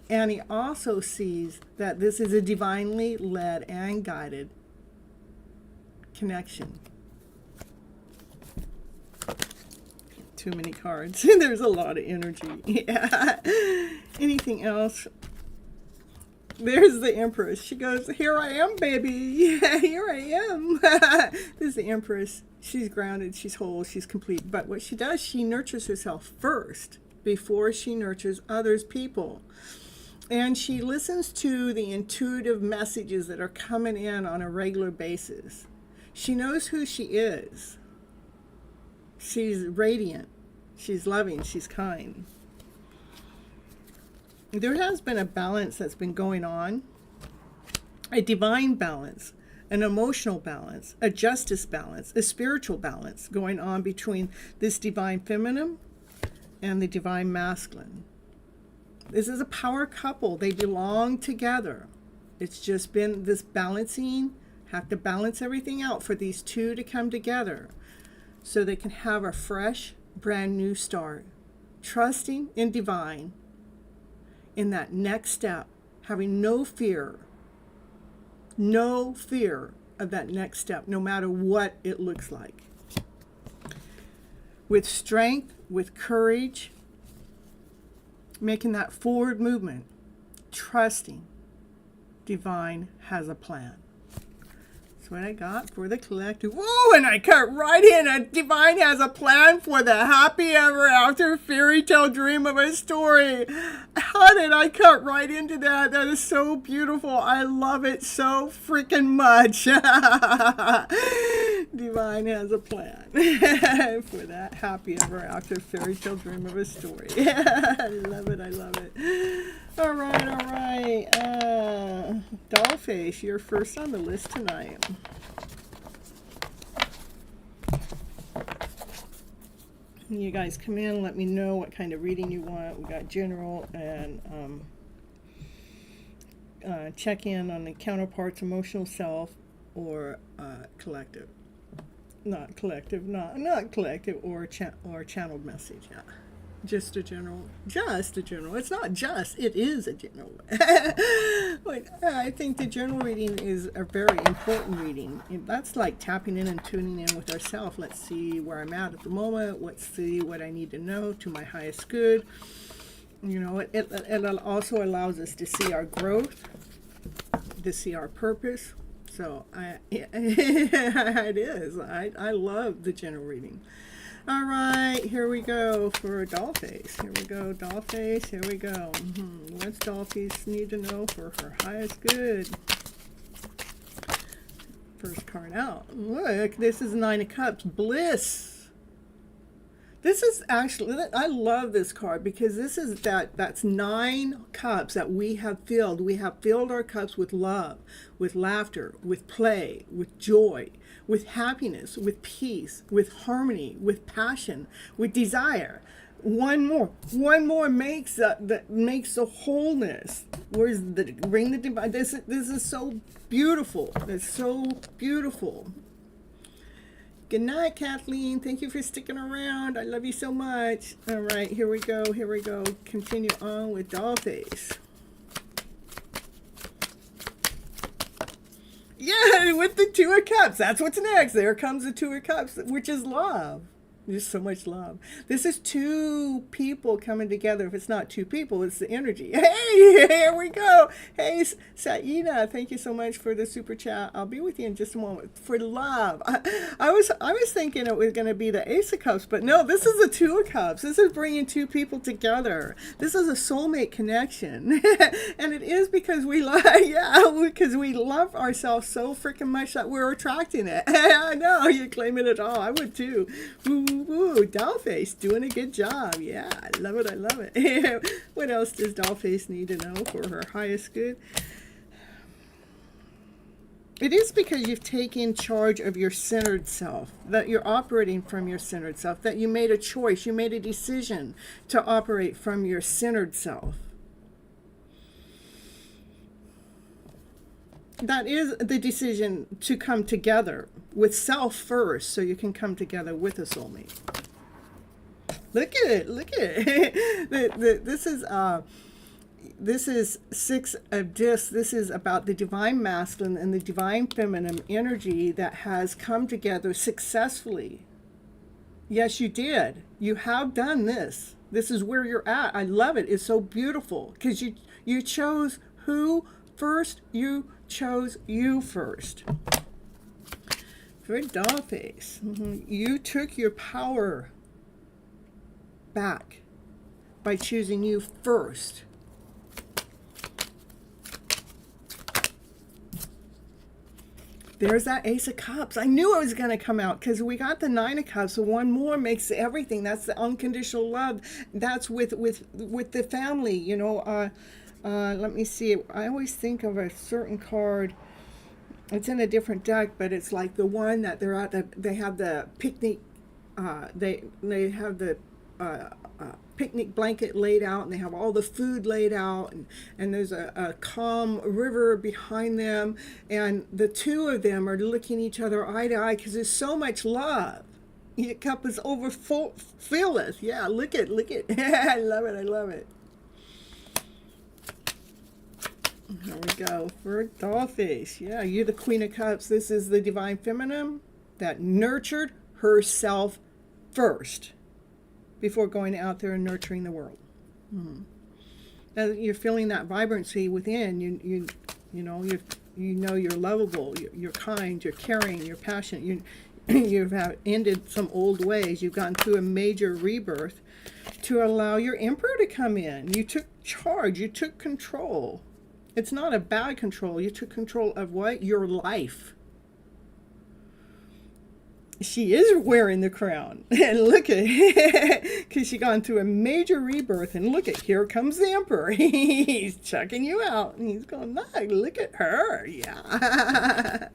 And he also sees that this is a divinely led and guided connection. Too many cards. There's a lot of energy. Yeah. Anything else? There's the Empress. She goes, here I am, baby. Yeah, here I am. This is the Empress. She's grounded. She's whole. She's complete. But what she does, she nurtures herself first before she nurtures others, people. And she listens to the intuitive messages that are coming in on a regular basis. She knows who she is. She's radiant. She's loving. She's kind. There has been a balance that's been going on. A divine balance, an emotional balance, a justice balance, a spiritual balance going on between this divine feminine and the divine masculine. This is a power couple. They belong together. It's just been this balancing, have to balance everything out for these two to come together so they can have a fresh, brand new start. Trusting in divine in that next step, having no fear of that next step, no matter what it looks like. With strength, with courage, making that forward movement, trusting divine has a plan. That's what I got for the collective. Whoa, and I cut right in. A divine has a plan for the happy ever after fairy tale dream of a story. How did I cut right into that? That is so beautiful. I love it so freaking much. Divine has a plan for that happy ever after fairy tale dream of a story. I love it. I love it. All right. Dollface, you're first on the list tonight. You guys come in, let me know what kind of reading you want. We got general and check in on the counterpart's emotional self or collective. Not collective, not collective or channeled message. Yeah. Just a general. It's not just, it is a general. But I think the general reading is a very important reading. That's like tapping in and tuning in with ourselves. Let's see where I'm at the moment. Let's see what I need to know to my highest good. You know, it also allows us to see our growth, to see our purpose. So it is. I love the general reading. All right, here we go for Dollface. Here we go, Dollface. Here we go. What's Dollface need to know for her highest good? First card out. Look, this is Nine of Cups. Bliss. This is actually, I love this card because this is that's 9 cups that we have filled. We have filled our cups with love, with laughter, with play, with joy, with happiness, with peace, with harmony, with passion, with desire. One more makes the wholeness. Where's the ring the divine? This is so beautiful. It's so beautiful. Good night, Kathleen. Thank you for sticking around. I love you so much. All right, here we go. Continue on with Dollface. Yeah, with the Two of Cups. That's what's next. There comes the Two of Cups, which is love. There's so much love. This is 2 people coming together. If it's not 2 people, it's the energy. Hey, here we go. Hey, Saina, thank you so much for the super chat. I'll be with you in just a moment. For love. I was thinking it was going to be the Ace of Cups, but no, this is the Two of Cups. This is bringing 2 people together. This is a soulmate connection. And it is because we because we love ourselves so freaking much that we're attracting it. I know, you're claiming it all. I would too. Ooh, Dollface doing a good job. Yeah, I love it. What else does Dollface need to know for her highest good? It is because you've taken charge of your centered self, that you're operating from your centered self, that you made a choice, you made a decision to operate from your centered self. That is the decision to come together with self first so you can come together with a soulmate. Look at it. This is 6 of discs. This is about the divine masculine and the divine feminine energy that has come together successfully. Yes, you did. You have done this. This is where you're at. I love it. It's so beautiful because you chose who first? You chose you first. For Dollface, you took your power back by choosing you first. There's that Ace of Cups. I knew it was going to come out because we got the Nine of Cups. So one more makes everything. That's the unconditional love. That's with the family. You know. Let me see. I always think of a certain card. It's in a different deck, but it's like the one that they're at. They have the picnic. They have the picnic blanket laid out, and they have all the food laid out, and there's a calm river behind them, and the 2 of them are looking each other eye to eye because there's so much love. Your cup is overfilleth. Yeah, look it. I love it. Here we go for Dollface. Yeah, you're the Queen of Cups. This is the divine feminine that nurtured herself first before going out there and nurturing the world. Now you're feeling that vibrancy within. You know you're lovable. You're kind. You're caring. You're passionate. You have ended some old ways. You've gone through a major rebirth to allow your Emperor to come in. You took charge. You took control. It's not a bad control. You took control of what? Your life. She is wearing the crown. And look at it. Because she gone through a major rebirth. And look at, here comes the Emperor. He's checking you out. And he's going, no, look at her. Yeah.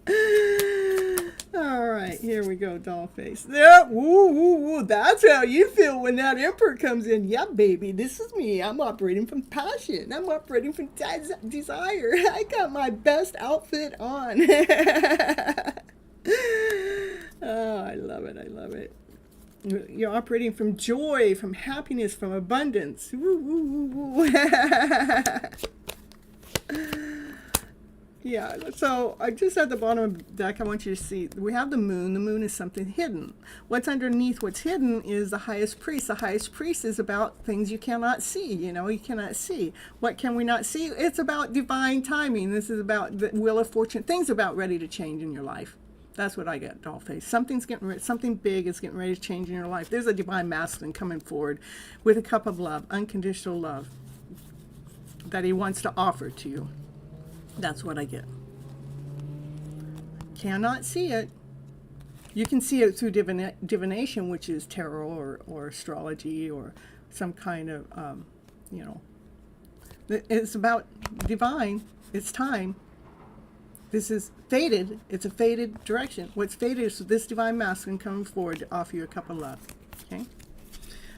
All right, here we go, doll face. Yeah, woo, woo, woo. That's how you feel when that emperor comes in. Yeah, baby, this is me. I'm operating from passion. I'm operating from desire. I got my best outfit on. Oh, I love it. I love it. You're operating from joy, from happiness, from abundance. Woo, woo, woo, woo. Yeah, so I just at the bottom of the deck, I want you to see, we have the moon. The moon is something hidden. What's underneath what's hidden is the highest priest. The highest priest is about things you cannot see, you cannot see. What can we not see? It's about divine timing. This is about the wheel of fortune. Things about ready to change in your life. That's what I get, doll face. Something big is getting ready to change in your life. There's a divine masculine coming forward with a cup of love, unconditional love that he wants to offer to you. That's what I get. Cannot see it. You can see it through divination, which is tarot or astrology or some kind of, it's about divine. It's time. This is fated. It's a fated direction. What's fated is this divine masculine coming forward to offer you a cup of love. Okay?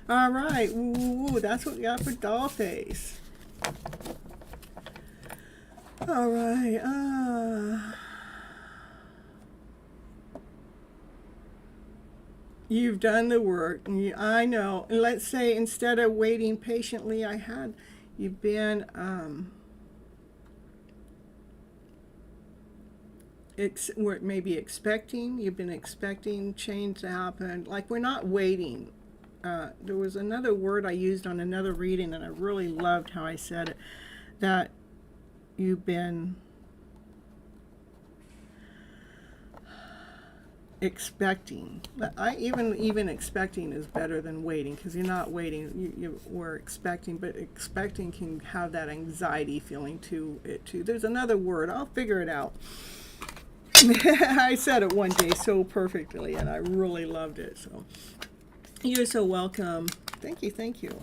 All right. Ooh, that's what we got for doll face. All right. You've done the work. I know. And let's say instead of waiting patiently, you've been maybe expecting. You've been expecting change to happen. Like, we're not waiting. There was another word I used on another reading, and I really loved how I said it. That you've been expecting. Even expecting is better than waiting, because you're not waiting. You were expecting, but expecting can have that anxiety feeling to it too. There's another word. I'll figure it out. I said it one day so perfectly, and I really loved it. So you're so welcome. Thank you.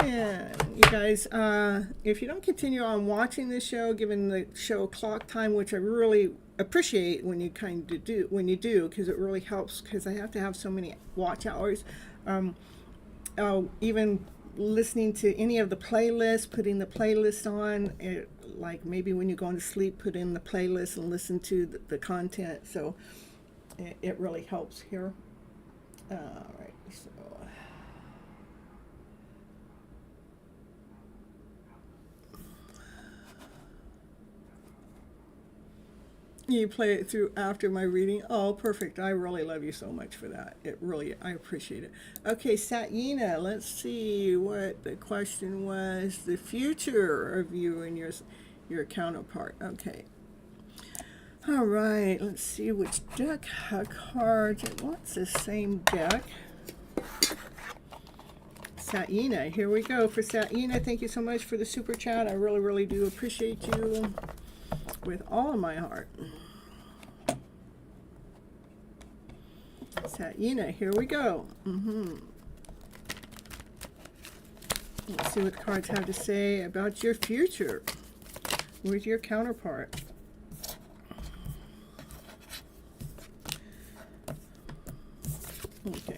Yeah, you guys, if you don't continue on watching this show, given the show clock time, which I really appreciate when you do, because it really helps, because I have to have so many watch hours. Even listening to any of the playlists, putting the playlist on, like maybe when you're going to sleep, put in the playlist and listen to the content. So it really helps here. All right, so. You play it through after my reading. Oh, perfect. I really love you so much for that. I appreciate it. Okay, Satyina, let's see what the question was. The future of you and your counterpart. Okay. All right, let's see which deck cards. It wants the same deck. Satyina, here we go for Satyina. Thank you so much for the super chat. I really, really do appreciate you with all of my heart. Satyina, here we go. Let's see what the cards have to say about your future with your counterpart. Okay.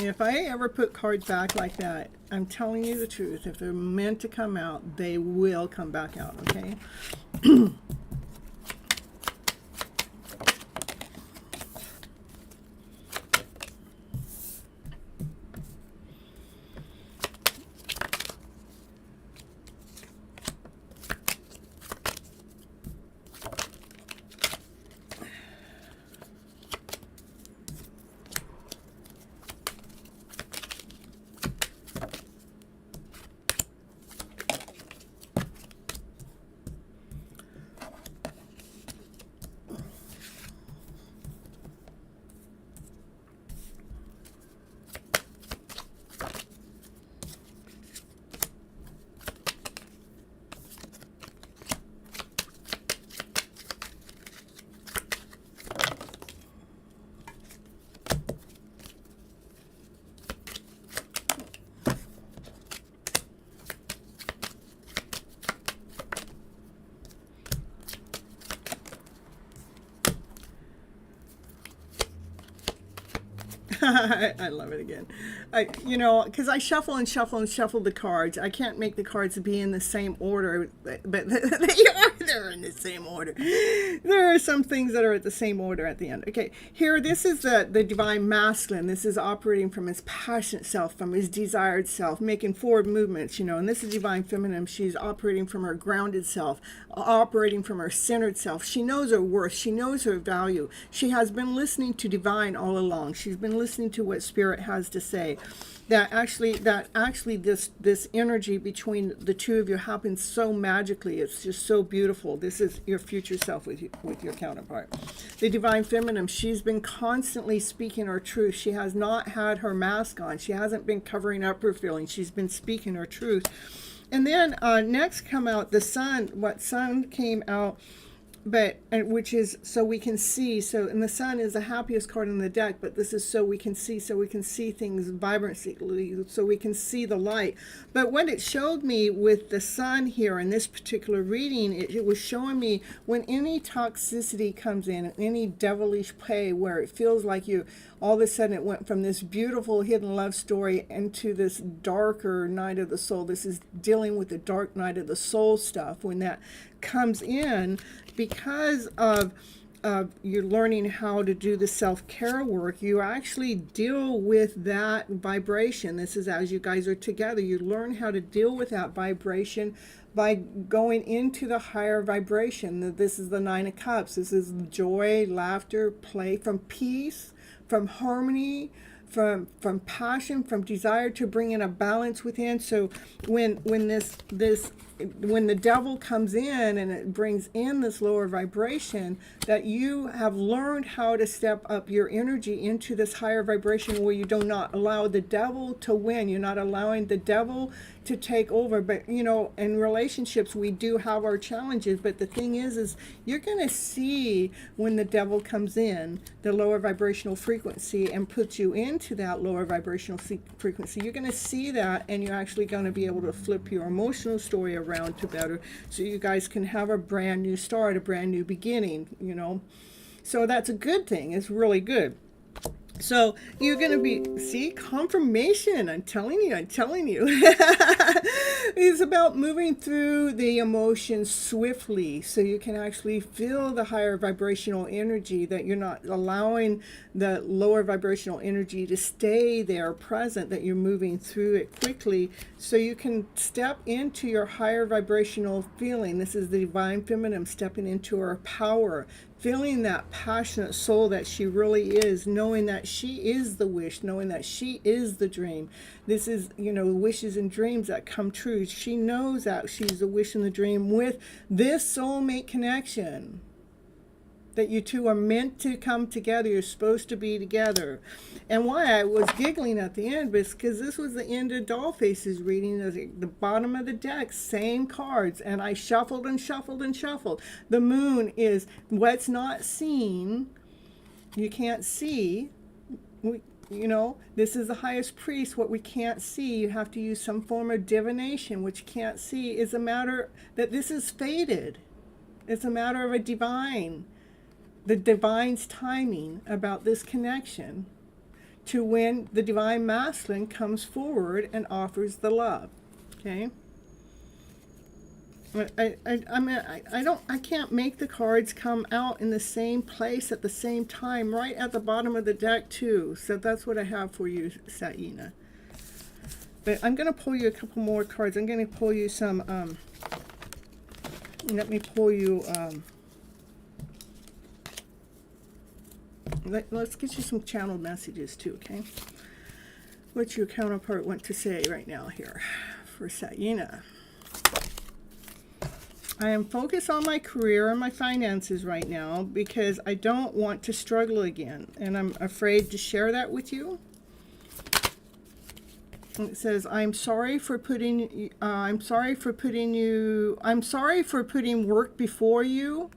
If I ever put cards back like that, I'm telling you the truth. If they're meant to come out, they will come back out, okay? I love it again. Because I shuffle and shuffle and shuffle the cards. I can't make the cards be in the same order, but they're in the same order. There are some things that are at the same order at the end. Okay, here, this is the divine masculine. This is operating from his passionate self, from his desired self, making forward movements, and this is divine feminine. She's operating from her grounded self, operating from her centered self. She knows her worth. She knows her value. She has been listening to divine all along. She's been listening to what spirit has to say. That actually this energy between the two of you happens so magically. It's just so beautiful. This is your future self with your counterpart. The divine feminine, she's been constantly speaking her truth. She has not had her mask on. She hasn't been covering up her feelings. She's been speaking her truth. And then next come out the sun. What sun came out? Which is so we can see. So, and the sun is the happiest card in the deck, but this is so we can see things vibrantly, so we can see the light. But what it showed me with the sun here in this particular reading, it was showing me when any toxicity comes in, any devilish play where it feels like you, all of a sudden it went from this beautiful hidden love story into this darker night of the soul. This is dealing with the dark night of the soul stuff. When that comes in, because of you're learning how to do the self-care work, you actually deal with that vibration. This is as you guys are together, you learn how to deal with that vibration by going into the higher vibration. This is the Nine of Cups. This is joy, laughter, play, from peace, from harmony, from passion, from desire to bring in a balance within. So when the devil comes in and it brings in this lower vibration, that you have learned how to step up your energy into this higher vibration where you do not allow the devil to win. You're not allowing the devil to take over. But in relationships we do have our challenges, but the thing is you're going to see when the devil comes in, the lower vibrational frequency, and puts you into that lower vibrational frequency. You're going to see that, and you're actually going to be able to flip your emotional story around to better, so you guys can have a brand new start, a brand new beginning. So that's a good thing. It's really good. So you're going to see confirmation. I'm telling you. It's about moving through the emotions swiftly, so you can actually feel the higher vibrational energy, that you're not allowing the lower vibrational energy to stay there present, that you're moving through it quickly so you can step into your higher vibrational feeling. This is the divine feminine stepping into her power, feeling that passionate soul that she really is, knowing that she is the wish, knowing that she is the dream. This is, wishes and dreams that come true. She knows that she's the wish and the dream with this soulmate connection, that you two are meant to come together. You're supposed to be together. And why I was giggling at the end was because this was the end of Doll Faces reading, the bottom of the deck, same cards, and I shuffled and shuffled and shuffled. The moon is what's not seen. You can't see. This is the highest priest. What we can't see, you have to use some form of divination, which you can't see. Is a matter that this is fated. It's a matter of the divine's timing about this connection to when the divine masculine comes forward and offers the love. Okay. I can't make the cards come out in the same place at the same time, right at the bottom of the deck too. So that's what I have for you, Saina. But I'm going to pull you a couple more cards. I'm going to pull you some, let me pull you, let's get you some channeled messages too, okay? What your counterpart want to say right now here for Saina. I am focused on my career and my finances right now because I don't want to struggle again, and I'm afraid to share that with you. And it says, I'm sorry for putting work before you,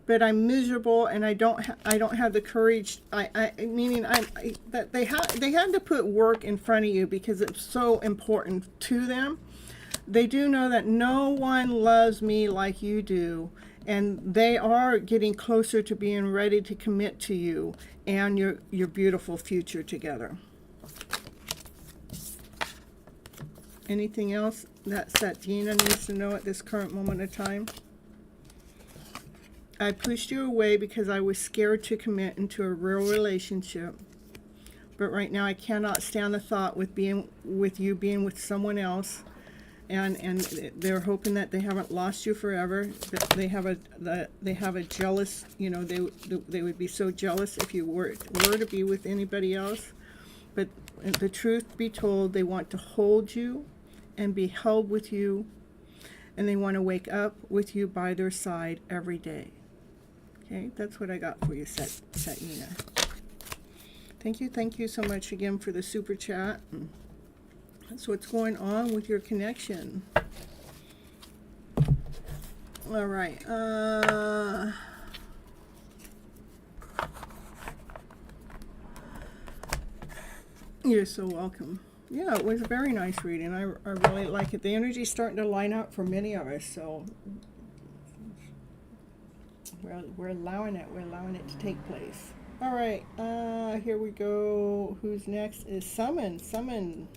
but I'm miserable and I don't have the courage. That they had to put work in front of you because it's so important to them. They do know that no one loves me like you do, And they are getting closer to being ready to commit to you and your beautiful future together. Anything else that Satina needs to know at this current moment of time? I pushed you away because I was scared to commit into a real relationship. But right now I cannot stand the thought with you being with someone else. And they're hoping that they haven't lost you forever. That they have a jealous, you know, they would be so jealous if you were to be with anybody else. But the truth be told, they want to hold you and be held with you, and they want to wake up with you by their side every day. Okay, that's what I got for you, Satina. Thank you so much again for the super chat. That's what's going on with your connection. All right. You're so welcome. Yeah, it was a very nice reading. I really like it. The energy's starting to line up for many of us, so we're allowing it. We're allowing it to take place. All right. Here we go. Who's next is Summon. Summon.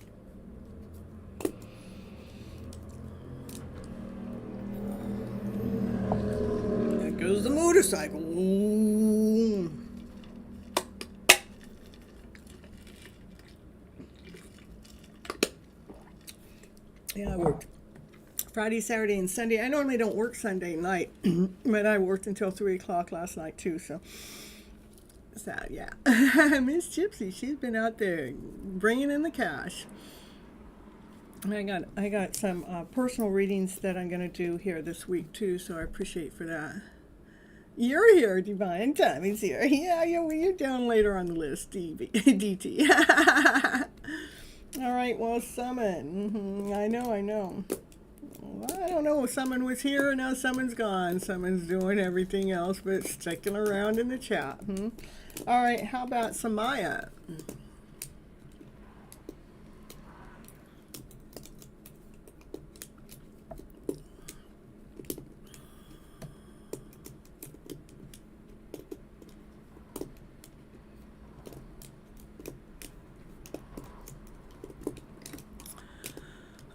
There goes the motorcycle. Ooh. Yeah, I worked Friday, Saturday, and Sunday. I normally don't work Sunday night, but I worked until 3 o'clock last night too. So yeah, Miss Gypsy, she's been out there bringing in the cash. And I got some personal readings that I'm going to do here this week too. So I appreciate for that. You're here, Divine. Tommy's here. Yeah, you're down later on the list, DT. All right, well, Summon. I know. Well, I don't know. Summon was here, and now Summon's gone. Summon's doing everything else but sticking around in the chat. All right, how about Samaya?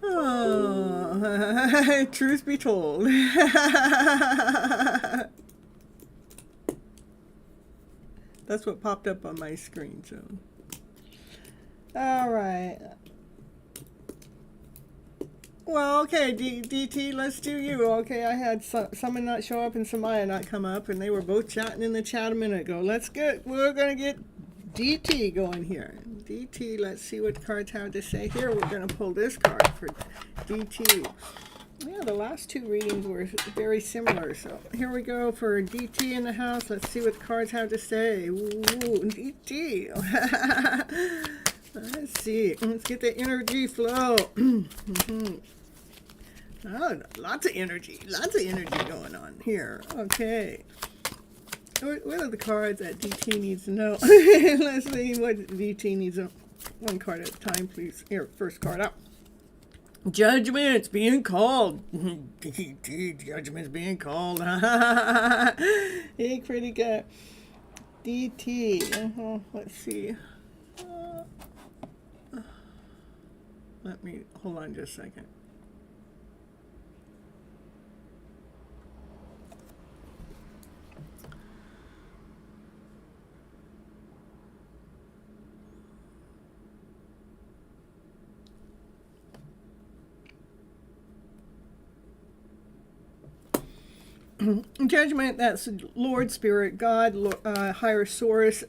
Oh, truth be told. That's what popped up on my screen. So, all right. Well, okay, DT, let's do you. Okay, I had someone not show up and Samaya not come up, and they were both chatting in the chat a minute ago. We're gonna get DT going here. DT, let's see what the cards have to say here. We're going to pull this card for DT. Yeah, the last two readings were very similar. So here we go for DT in the house. Let's see what the cards have to say. Ooh, DT. Let's see. Let's get the energy flow. Oh, lots of energy. Lots of energy going on here. Okay. What are the cards that DT needs to know? Let's see what DT needs to know. One card at a time, please. Here, first card up. Judgment's being called. DT, judgment's being called. Hey, pretty good. DT. Let's see. Let me, hold on just a second. Judgment, that's Lord Spirit, God, higher source,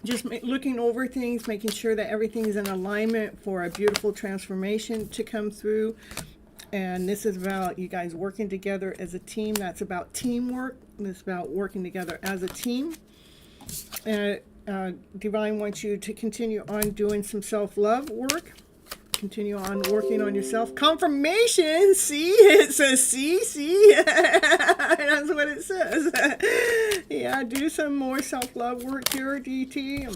just looking over things, making sure that everything's in alignment for a beautiful transformation to come through. And this is about you guys working together as a team. That's about teamwork. It's about working together as a team. And Divine wants you to continue on doing some self-love work. Continue on working on yourself. Confirmation. See, it says see. That's what it says. Yeah, do some more self-love work here, DT.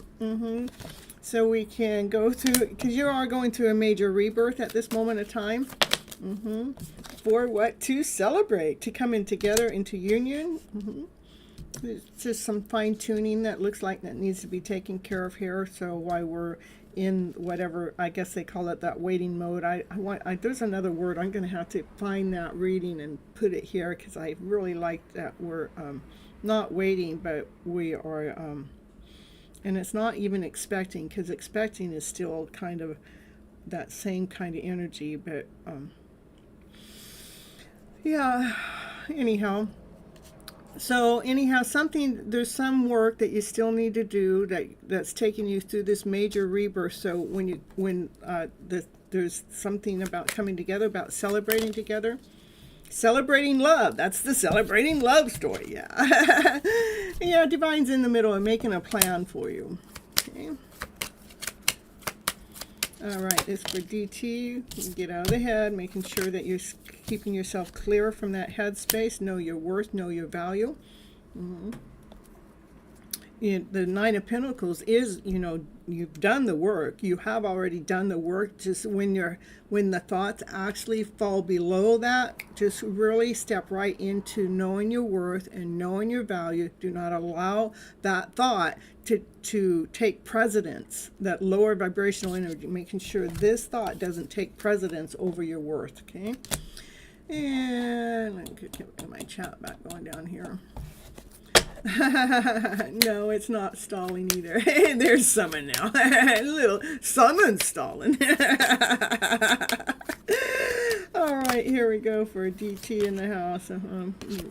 So we can go through, because you are going through a major rebirth at this moment of time. for what? To celebrate, to come in together into union. It's just some fine tuning that looks like that needs to be taken care of here. So while we're in whatever, I guess they call it, that waiting mode, there's another word. I'm going to have to find that reading and put it here, because I really like that we're not waiting, but we are, and it's not even expecting, because expecting is still kind of that same kind of energy. But yeah, anyhow. So anyhow, there's some work that you still need to do that's taking you through this major rebirth. So when there's something about coming together, about celebrating together, celebrating love. That's the celebrating love story. Yeah, yeah. Divine's in the middle and making a plan for you. Okay. All right, this for DT. Get out of the head, making sure that you're keeping yourself clear from that head space. Know your worth, know your value. The Nine of Pentacles is, you've done the work. You have already done the work. Just when the thoughts actually fall below that, just really step right into knowing your worth and knowing your value. Do not allow that thought to take precedence, that lower vibrational energy, making sure this thought doesn't take precedence over your worth. Okay. And let me get my chat back going down here. No, it's not stalling either. There's Summon now. Little Summon stalling. All right, here we go for a DT in the house.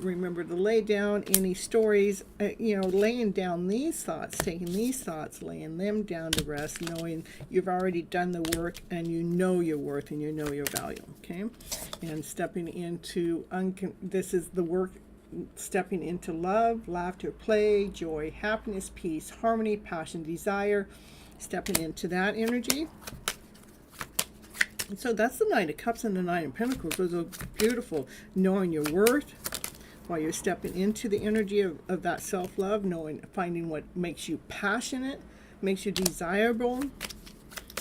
Remember to lay down any stories, laying down these thoughts, taking these thoughts, laying them down to rest, knowing you've already done the work and you know your worth and you know your value. Okay, and stepping into this is the work. Stepping into love, laughter, play, joy, happiness, peace, harmony, passion, desire. Stepping into that energy. And so that's the Nine of Cups and the Nine of Pentacles. Those are beautiful. Knowing your worth while you're stepping into the energy of that self-love, finding what makes you passionate, makes you desirable.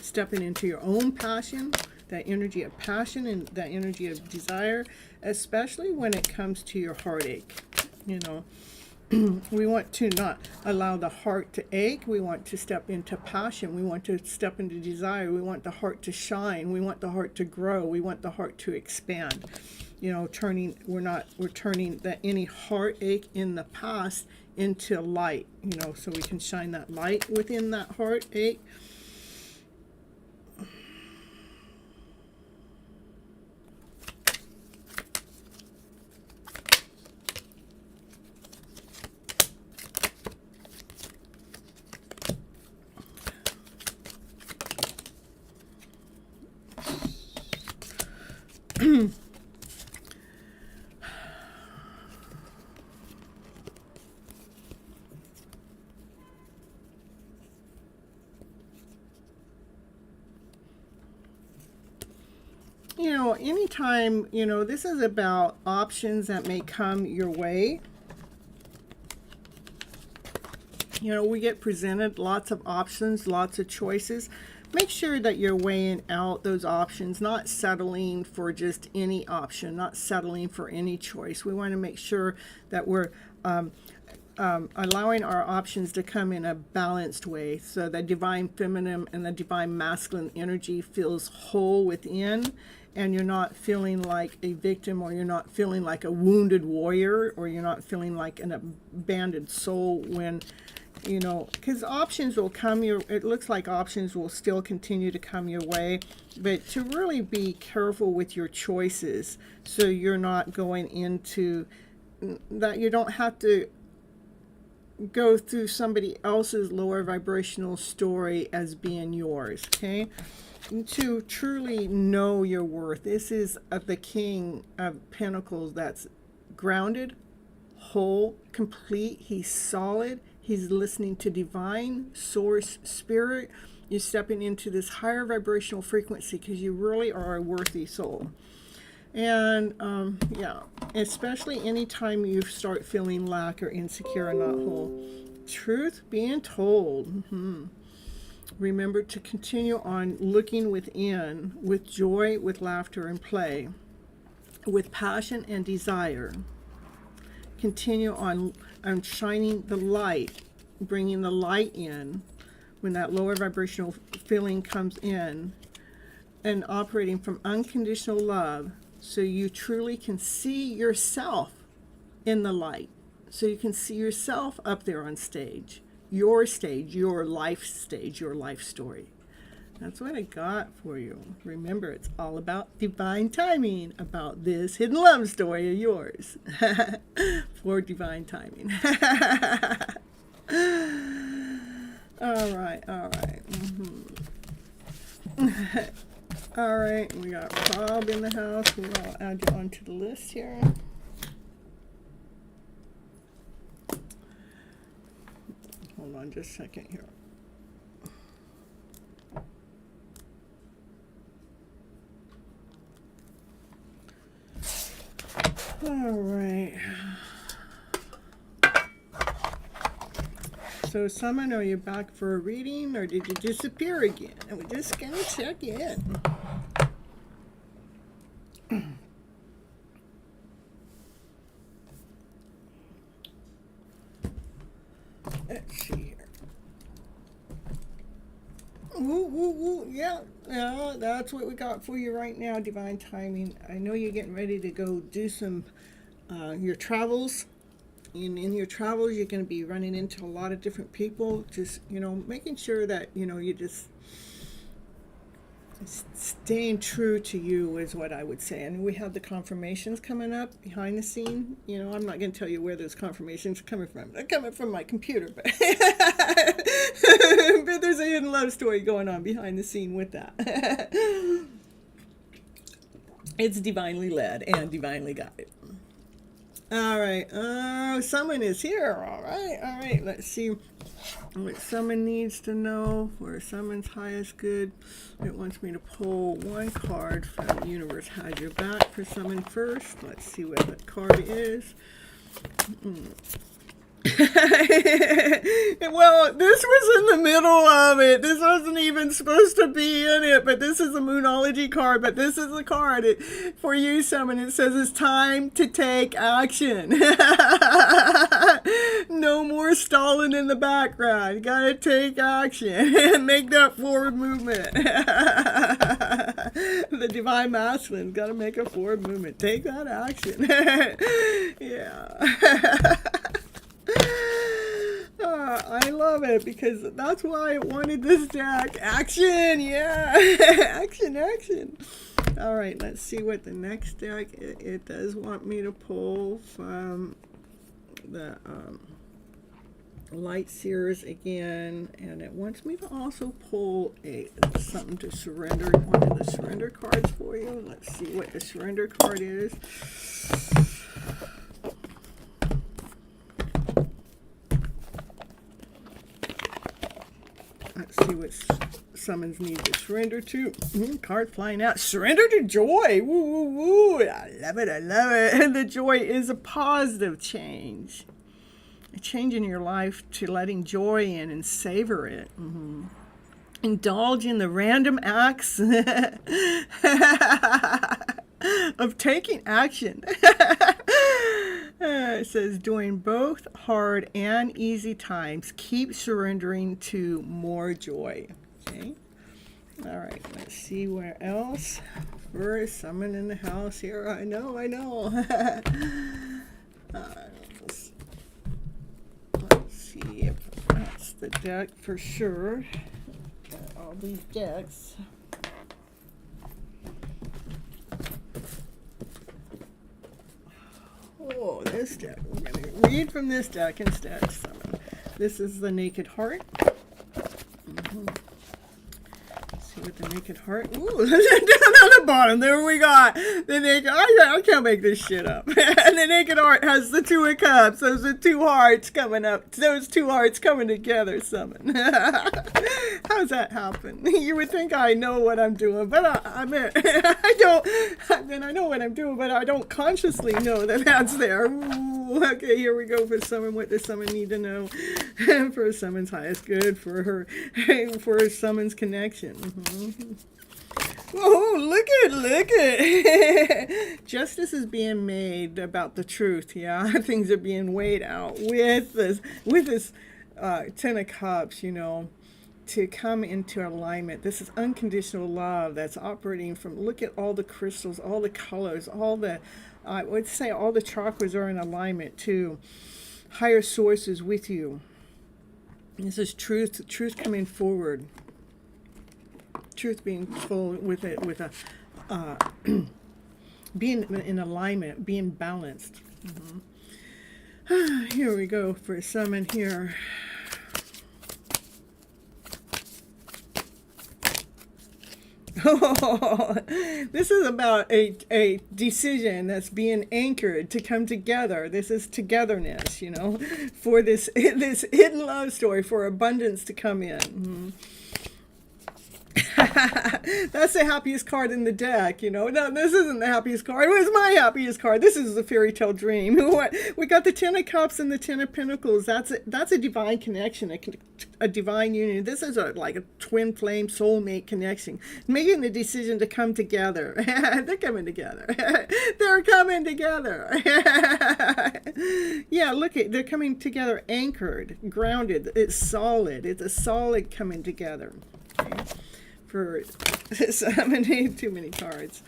Stepping into your own passion, that energy of passion and that energy of desire, especially when it comes to your heartache. We want to not allow the heart to ache. We want to step into passion. We want to step into desire. We want the heart to shine. We want the heart to grow. We want the heart to expand. We're turning any heartache in the past into light, so we can shine that light within that heartache. Anytime, this is about options that may come your way. We get presented lots of options, lots of choices. Make sure that you're weighing out those options, not settling for just any option, not settling for any choice. We want to make sure that we're allowing our options to come in a balanced way, so the divine feminine and the divine masculine energy feels whole within, and you're not feeling like a victim, or you're not feeling like a wounded warrior, or you're not feeling like an abandoned soul when, because options will come it looks like options will still continue to come your way, but to really be careful with your choices, so you're not going into that, you don't have to go through somebody else's lower vibrational story as being yours. Okay, to truly know your worth. This is the King of Pentacles that's grounded, whole, complete. He's solid. He's listening to divine source spirit. You're stepping into this higher vibrational frequency because you really are a worthy soul. And especially anytime you start feeling lack or insecure and not whole. Truth being told. Remember to continue on looking within with joy, with laughter and play. with passion and desire. Continue on shining the light, bringing the light in when that lower vibrational feeling comes in, and operating from unconditional love so you truly can see yourself in the light. So you can see yourself up there on stage, your life stage, your life story. That's what I got for you. Remember, it's all about divine timing, about this hidden love story of yours. For divine timing. All right. All right, we got Rob in the house. I'll add you onto the list here. Hold on just a second here. All right. So, Summon, are you back for a reading, or did you disappear again? And we're just going to check in. Let's see here. Yeah, that's what we got for you right now, divine timing. I know you're getting ready to go do some your travels. In your travels, you're going to be running into a lot of different people. Just, making sure that, you just staying true to you is what I would say. And we have the confirmations coming up behind the scene. I'm not going to tell you where those confirmations are coming from. They're coming from my computer, but, but there's a hidden love story going on behind the scene with that. It's divinely led and divinely guided. All right. Someone is here. All right. Let's see what someone needs to know for someone's highest good. It wants me to pull one card from the universe. Has your back for someone first. Let's see what that card is. Well, this was in the middle of it. This wasn't even supposed to be in it, but this is a Moonology card. But this is a card for you, someone. It says it's time to take action. No more stalling in the background. You gotta take action and make that forward movement. The divine masculine gotta make a forward movement. Take that action. Yeah. I love it because that's why I wanted this deck. Action, yeah. Action. All right, let's see what the next deck, it does want me to pull from the Light Seers again, and it wants me to also pull something to surrender, one of the surrender cards for you. Let's see what the surrender card is. Let's see what summons need to surrender to. Card flying out. Surrender to joy. Woo. I love it. And the joy is a positive change. A change in your life to letting joy in and savor it. Indulge in the random acts of taking action. It says, during both hard and easy times, keep surrendering to more joy. Okay. All right. Let's see where else. First, someone in the house here. I know. Let's see if that's the deck for sure. Got all these decks. Oh, this deck. We're going to read from this deck instead. This is the Naked Heart. Let's see what the Naked Heart. Ooh, down on the bottom. There we got the Naked. I can't make this shit up. And the Naked Heart has the Two of Cups. Those are two hearts coming up. Those two hearts coming together. Summon. How's that happen? You would think I know what I'm doing, but I don't. And I know what I'm doing, but I don't consciously know that that's there. Ooh, okay, here we go for someone. What does someone need to know for someone's highest good, for someone's connection? Oh, look it. Justice is being made about the truth, yeah. Things are being weighed out with this 10 of Cups, to come into alignment. This is unconditional love that's operating from, look at all the crystals, all the colors, all the, I would say all the chakras are in alignment too. Higher sources with you. This is truth coming forward. Truth being full with it, with a being in alignment, being balanced. Here we go for a summon here. Oh, this is about a decision that's being anchored to come together. This is togetherness, for this hidden love story, for abundance to come in. That's the happiest card in the deck, No, this isn't the happiest card. It was my happiest card. This is the fairy tale dream. We got the 10 of Cups and the 10 of Pentacles. That's a divine connection, a divine union. This is like a twin flame soulmate connection. Making the decision to come together. They're coming together. They're coming together. Yeah, look, they're coming together anchored, grounded. It's solid. It's a solid coming together. Okay. For summon, too many cards.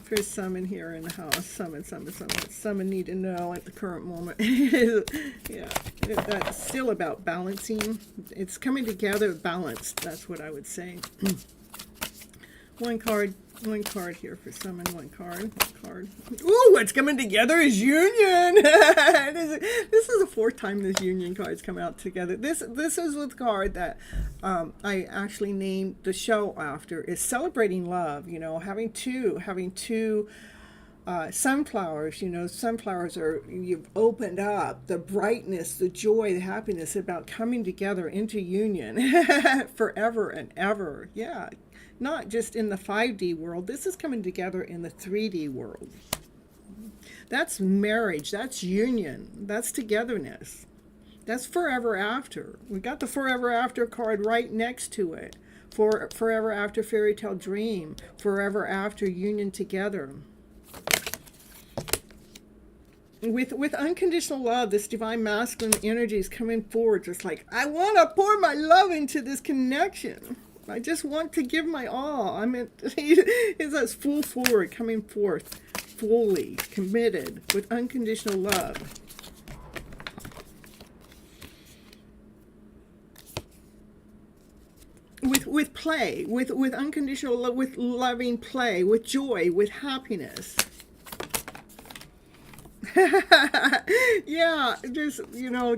For summon here in the house, summon need to know at the current moment. Yeah, that's still about balancing. It's coming together balanced. That's what I would say. One card here for summon. One card. Ooh, what's coming together is union. This is the fourth time this union card's come out together. This is the card that I actually named the show after. Is celebrating love. Having two sunflowers. Sunflowers you've opened up the brightness, the joy, the happiness about coming together into union forever and ever. Yeah. Not just in the 5D world. This is coming together in the 3D world. That's marriage. That's union. That's togetherness. That's forever after. We got the forever after card right next to it. For forever after fairy tale dream. Forever after union together. With unconditional love, this divine masculine energy is coming forward. Just like, I want to pour my love into this connection. I just want to give my all. It's that full forward, coming forth, fully committed with unconditional love. With play, with unconditional love, with loving play, with joy, with happiness. Yeah,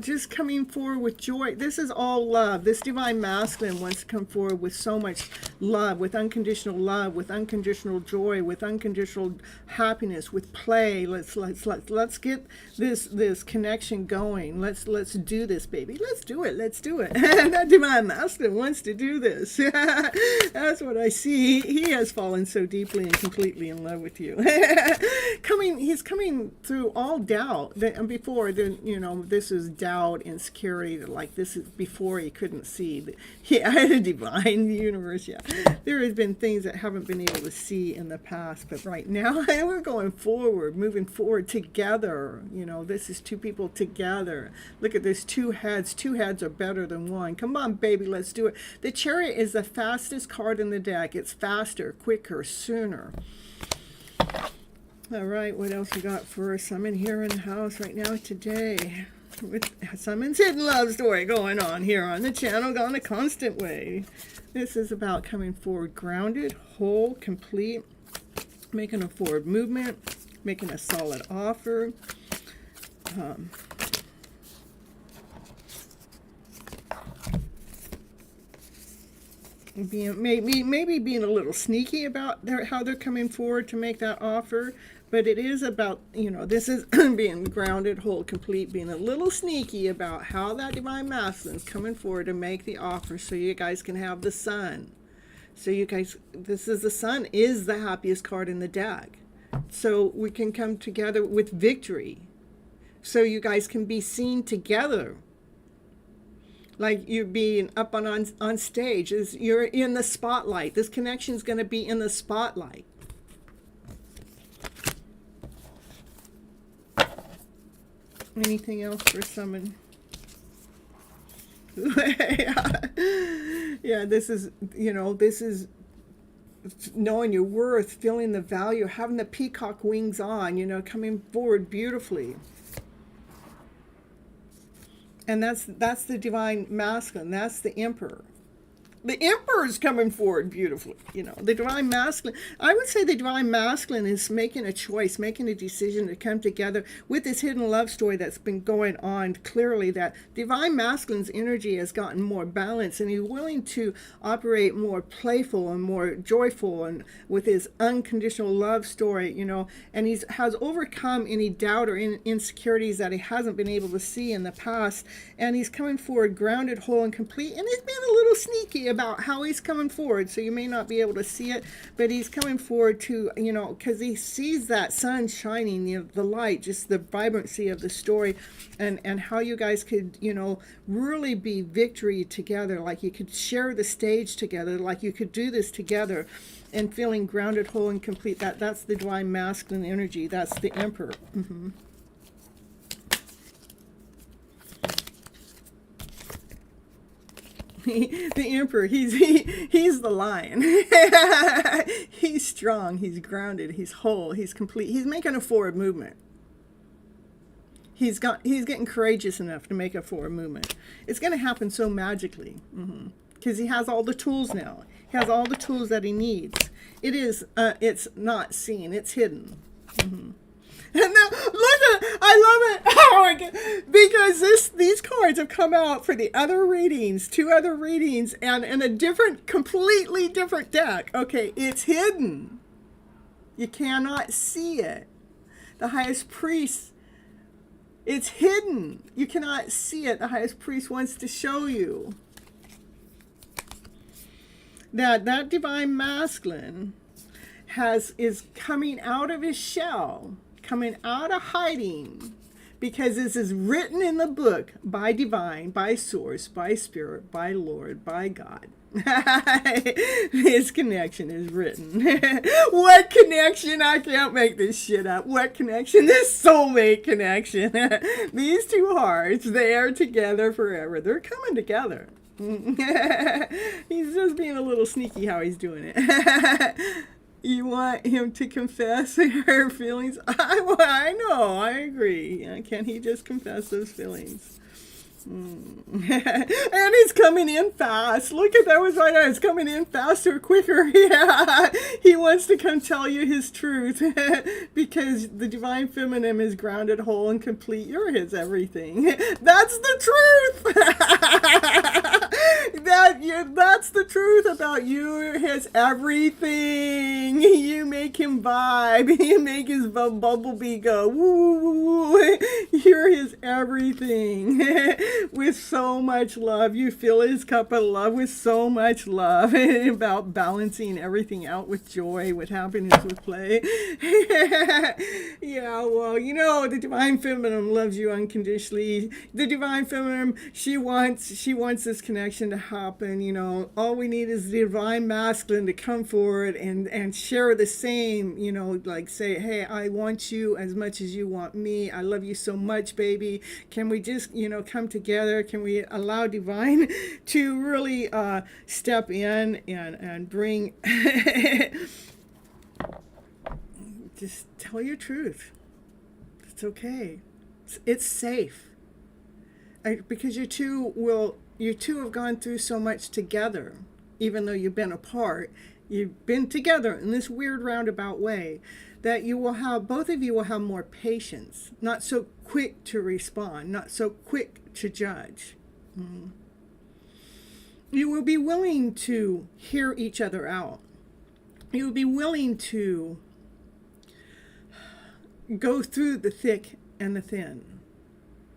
just coming forward with joy. This is all love. This divine masculine wants to come forward with so much love, with unconditional love, with unconditional joy, with unconditional happiness, with play. Let's get this connection going. Let's do this, baby. Let's do it. That divine masculine wants to do this. That's what I see. He has fallen so deeply and completely in love with you. He's coming through all doubt. Before, this is doubt, insecurity. Like this is before he couldn't see. A divine universe. Yeah, there has been things that haven't been able to see in the past, but right now we're going forward, moving forward together. This is two people together. Look at this, two heads. Two heads are better than one. Come on, baby, let's do it. The Chariot is the fastest card in the deck. It's faster, quicker, sooner. All right, what else we got for summon here in the house right now today? With Summon's hidden love story going on here on the channel, going a constant way. This is about coming forward grounded, whole, complete, making a forward movement, making a solid offer. Maybe being a little sneaky about how they're coming forward to make that offer. But it is about, this is being grounded, whole, complete, being a little sneaky about how that divine masculine is coming forward to make the offer so you guys can have the sun. So you guys, the sun is the happiest card in the deck. So we can come together with victory. So you guys can be seen together. like you're being up on stage. You're in the spotlight. This connection is going to be in the spotlight. Anything else for someone? Yeah, this is, this is knowing your worth, feeling the value, having the peacock wings on, coming forward beautifully. And that's the divine masculine. That's the emperor. The emperor is coming forward beautifully. The divine masculine. I would say the divine masculine is making a choice, making a decision to come together with this hidden love story that's been going on. Clearly, that divine masculine's energy has gotten more balanced, and he's willing to operate more playful and more joyful, and with his unconditional love story, and he has overcome any doubt or insecurities that he hasn't been able to see in the past, and he's coming forward grounded, whole, and complete. And he's been a little sneaky about how he's coming forward, so you may not be able to see it, but he's coming forward to, because he sees that sun shining, the light, just the vibrancy of the story, and how you guys could, really be victory together, like you could share the stage together, like you could do this together, and feeling grounded, whole, and complete. That's the divine masculine energy. That's the emperor. Mm-hmm. The emperor, he's the lion. He's strong, he's grounded, he's whole, he's complete. He's making a forward movement. He's getting courageous enough to make a forward movement. It's going to happen so magically, because he has all the tools now. He has all the tools that he needs. It's not seen, it's hidden. And now, look at it. I love it. Oh my God. Because these cards have come out for the other readings, 2 other readings, and in a completely different deck. Okay, it's hidden. You cannot see it. The highest priest, it's hidden. You cannot see it. The highest priest wants to show you that divine masculine is coming out of his shell, coming out of hiding, because this is written in the book by divine, by source, by spirit, by Lord, by God. His connection is written. What connection? I can't make this shit up. What connection? This soulmate connection. These 2 hearts, they are together forever. They're coming together. He's just being a little sneaky how he's doing it. You want him to confess her feelings? I know, I agree. Can he just confess those feelings? And he's coming in fast. Look at that, was right. It's coming in faster, quicker. Yeah, he wants to come tell you his truth because the divine feminine is grounded, whole, and complete. You're his everything. That's the truth. That's the truth about you. You're his everything. You make him vibe. You make his bumblebee go woo. You're his everything. With so much love. You fill his cup of love with so much love. About balancing everything out with joy, with happiness, with play. Yeah, well, the divine feminine loves you unconditionally. The divine feminine, she wants this connection to happen. All we need is the divine masculine to come forward and share the same, like say, hey, I want you as much as you want me. I love you so much, baby. Can we just, come together? Can we allow divine to really step in and bring just tell your truth. It's okay. It's safe. Because you two have gone through so much together, even though you've been apart. You've been together in this weird roundabout way that both of you will have more patience, not so quick to respond, not so quick to judge. Mm-hmm. You will be willing to hear each other out. You will be willing to go through the thick and the thin,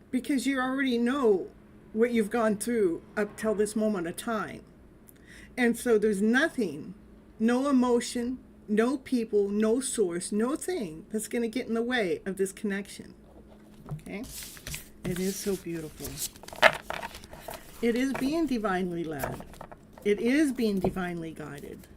because you already know what you've gone through up till this moment of time. And so there's nothing, no emotion, no people, no source, no thing that's going to get in the way of this connection. Okay? It is so beautiful. It is being divinely led. It is being divinely guided.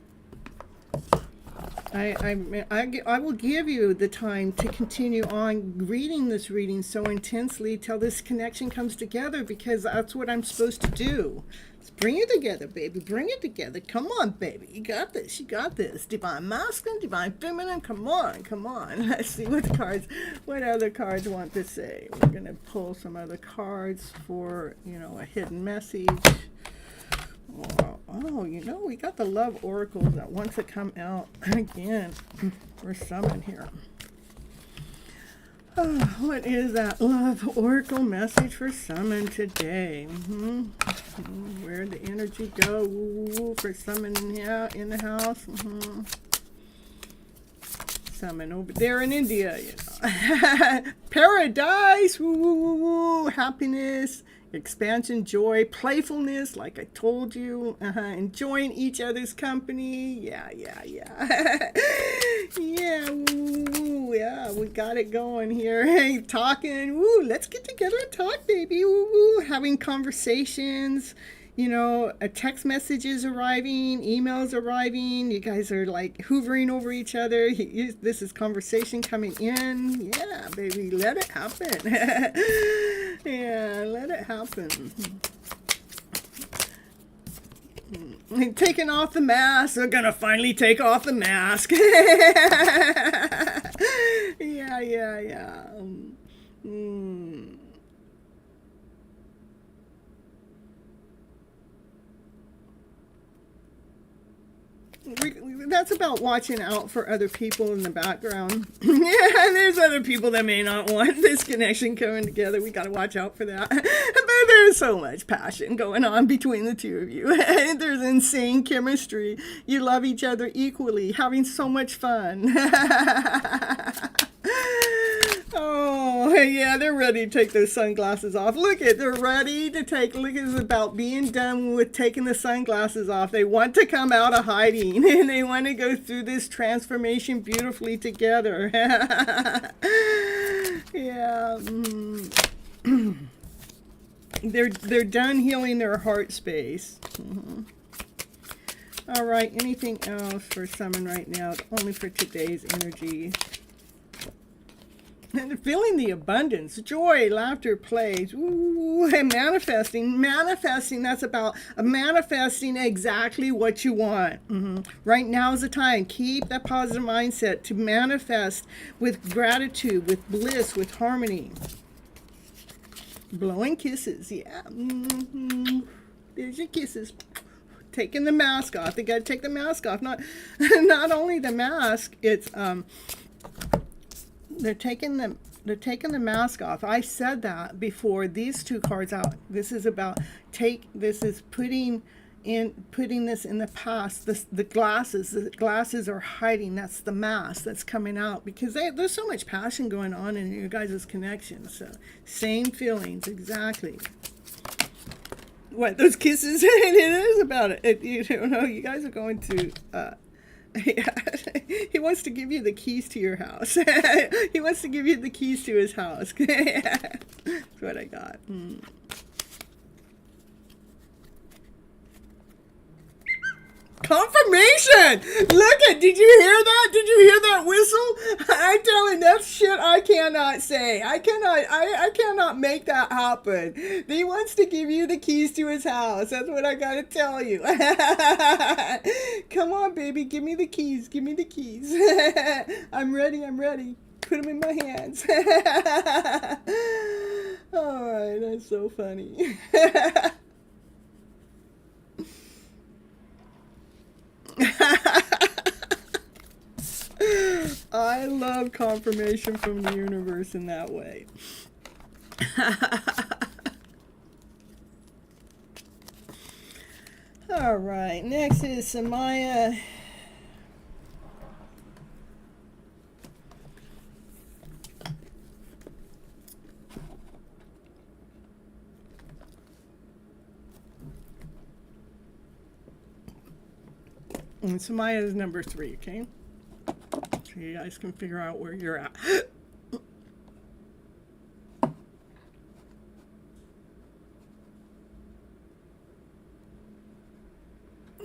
I will give you the time to continue on reading this reading so intensely till this connection comes together, because that's what I'm supposed to do. Let's bring it together, baby. Bring it together. Come on, baby. You got this. You got this. Divine masculine, divine feminine. Come on. Come on. Let's see what other cards want to say. We're going to pull some other cards for, a hidden message. Oh, we got the love oracles that wants to come out again. We're summoned here. Oh, what is that love oracle message for summon today? Where'd the energy go for summon in the house? Summon over there in India. Paradise. Happiness. Expansion, joy, playfulness, like I told you, enjoying each other's company, yeah, we got it going here, hey, talking, let's get together and talk, baby, having conversations, text messages arriving, emails arriving, you guys are like hoovering over each other, this is conversation coming in, yeah, baby, let it happen, yeah, let it happen. Taking off the mask, they're gonna finally take off the mask, yeah. That's about watching out for other people in the background. Yeah, there's other people that may not want this connection coming together. We got to watch out for that. But there's so much passion going on between the two of you. There's insane chemistry. You love each other equally, having so much fun. Oh, yeah, they're ready to take those sunglasses off. They're ready to look, it's about being done with taking the sunglasses off. They want to come out of hiding, and they want to go through this transformation beautifully together. Yeah. They're done healing their heart space. All right, anything else for summon right now? Only for today's energy. And feeling the abundance, joy, laughter, play. Ooh, and manifesting, that's about manifesting exactly what you want. Right now is the time. Keep that positive mindset to manifest with gratitude, with bliss, with harmony. Blowing kisses, yeah. There's your kisses. Taking the mask off. They got to take the mask off. Not only the mask, it's they're taking the mask off. I said that before these two cards out. This is about putting this in the past. The glasses are hiding. That's the mask that's coming out, because there's so much passion going on in your guys' connection. So same feelings, exactly. What, those kisses? It is about it. You guys are going to yeah. He wants to give you the keys to your house. He wants to give you the keys to his house. That's what I got. Confirmation! Did you hear that? Did you hear that whistle? I'm telling that shit I cannot say. I cannot make that happen. He wants to give you the keys to his house. That's what I gotta tell you. Come on, baby, give me the keys. Give me the keys. I'm ready. Put them in my hands. Alright, that's so funny. I love confirmation from the universe in that way. All right, next is Samaya. And Samaya is number 3, okay? So you guys can figure out where you're at.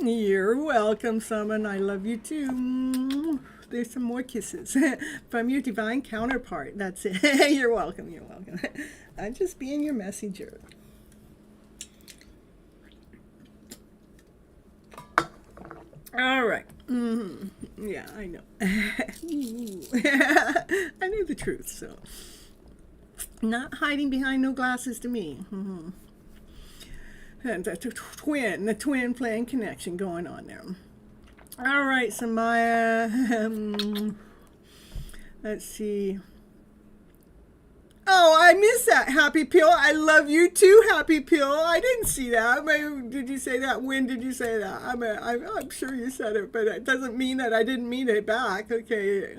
You're welcome, Summon. I love you too. There's some more kisses from your divine counterpart. That's it. You're welcome. You're welcome. I'm just being your messenger. All right. Yeah, I know. I knew the truth, so not hiding behind no glasses to me. And the twin flame connection going on there. All right, Samaya. Let's see. Oh, I missed that, Happy Pill. I love you too, Happy Pill. I didn't see that. Did you say that? When did you say that? I'm sure you said it, but it doesn't mean that I didn't mean it back. Okay.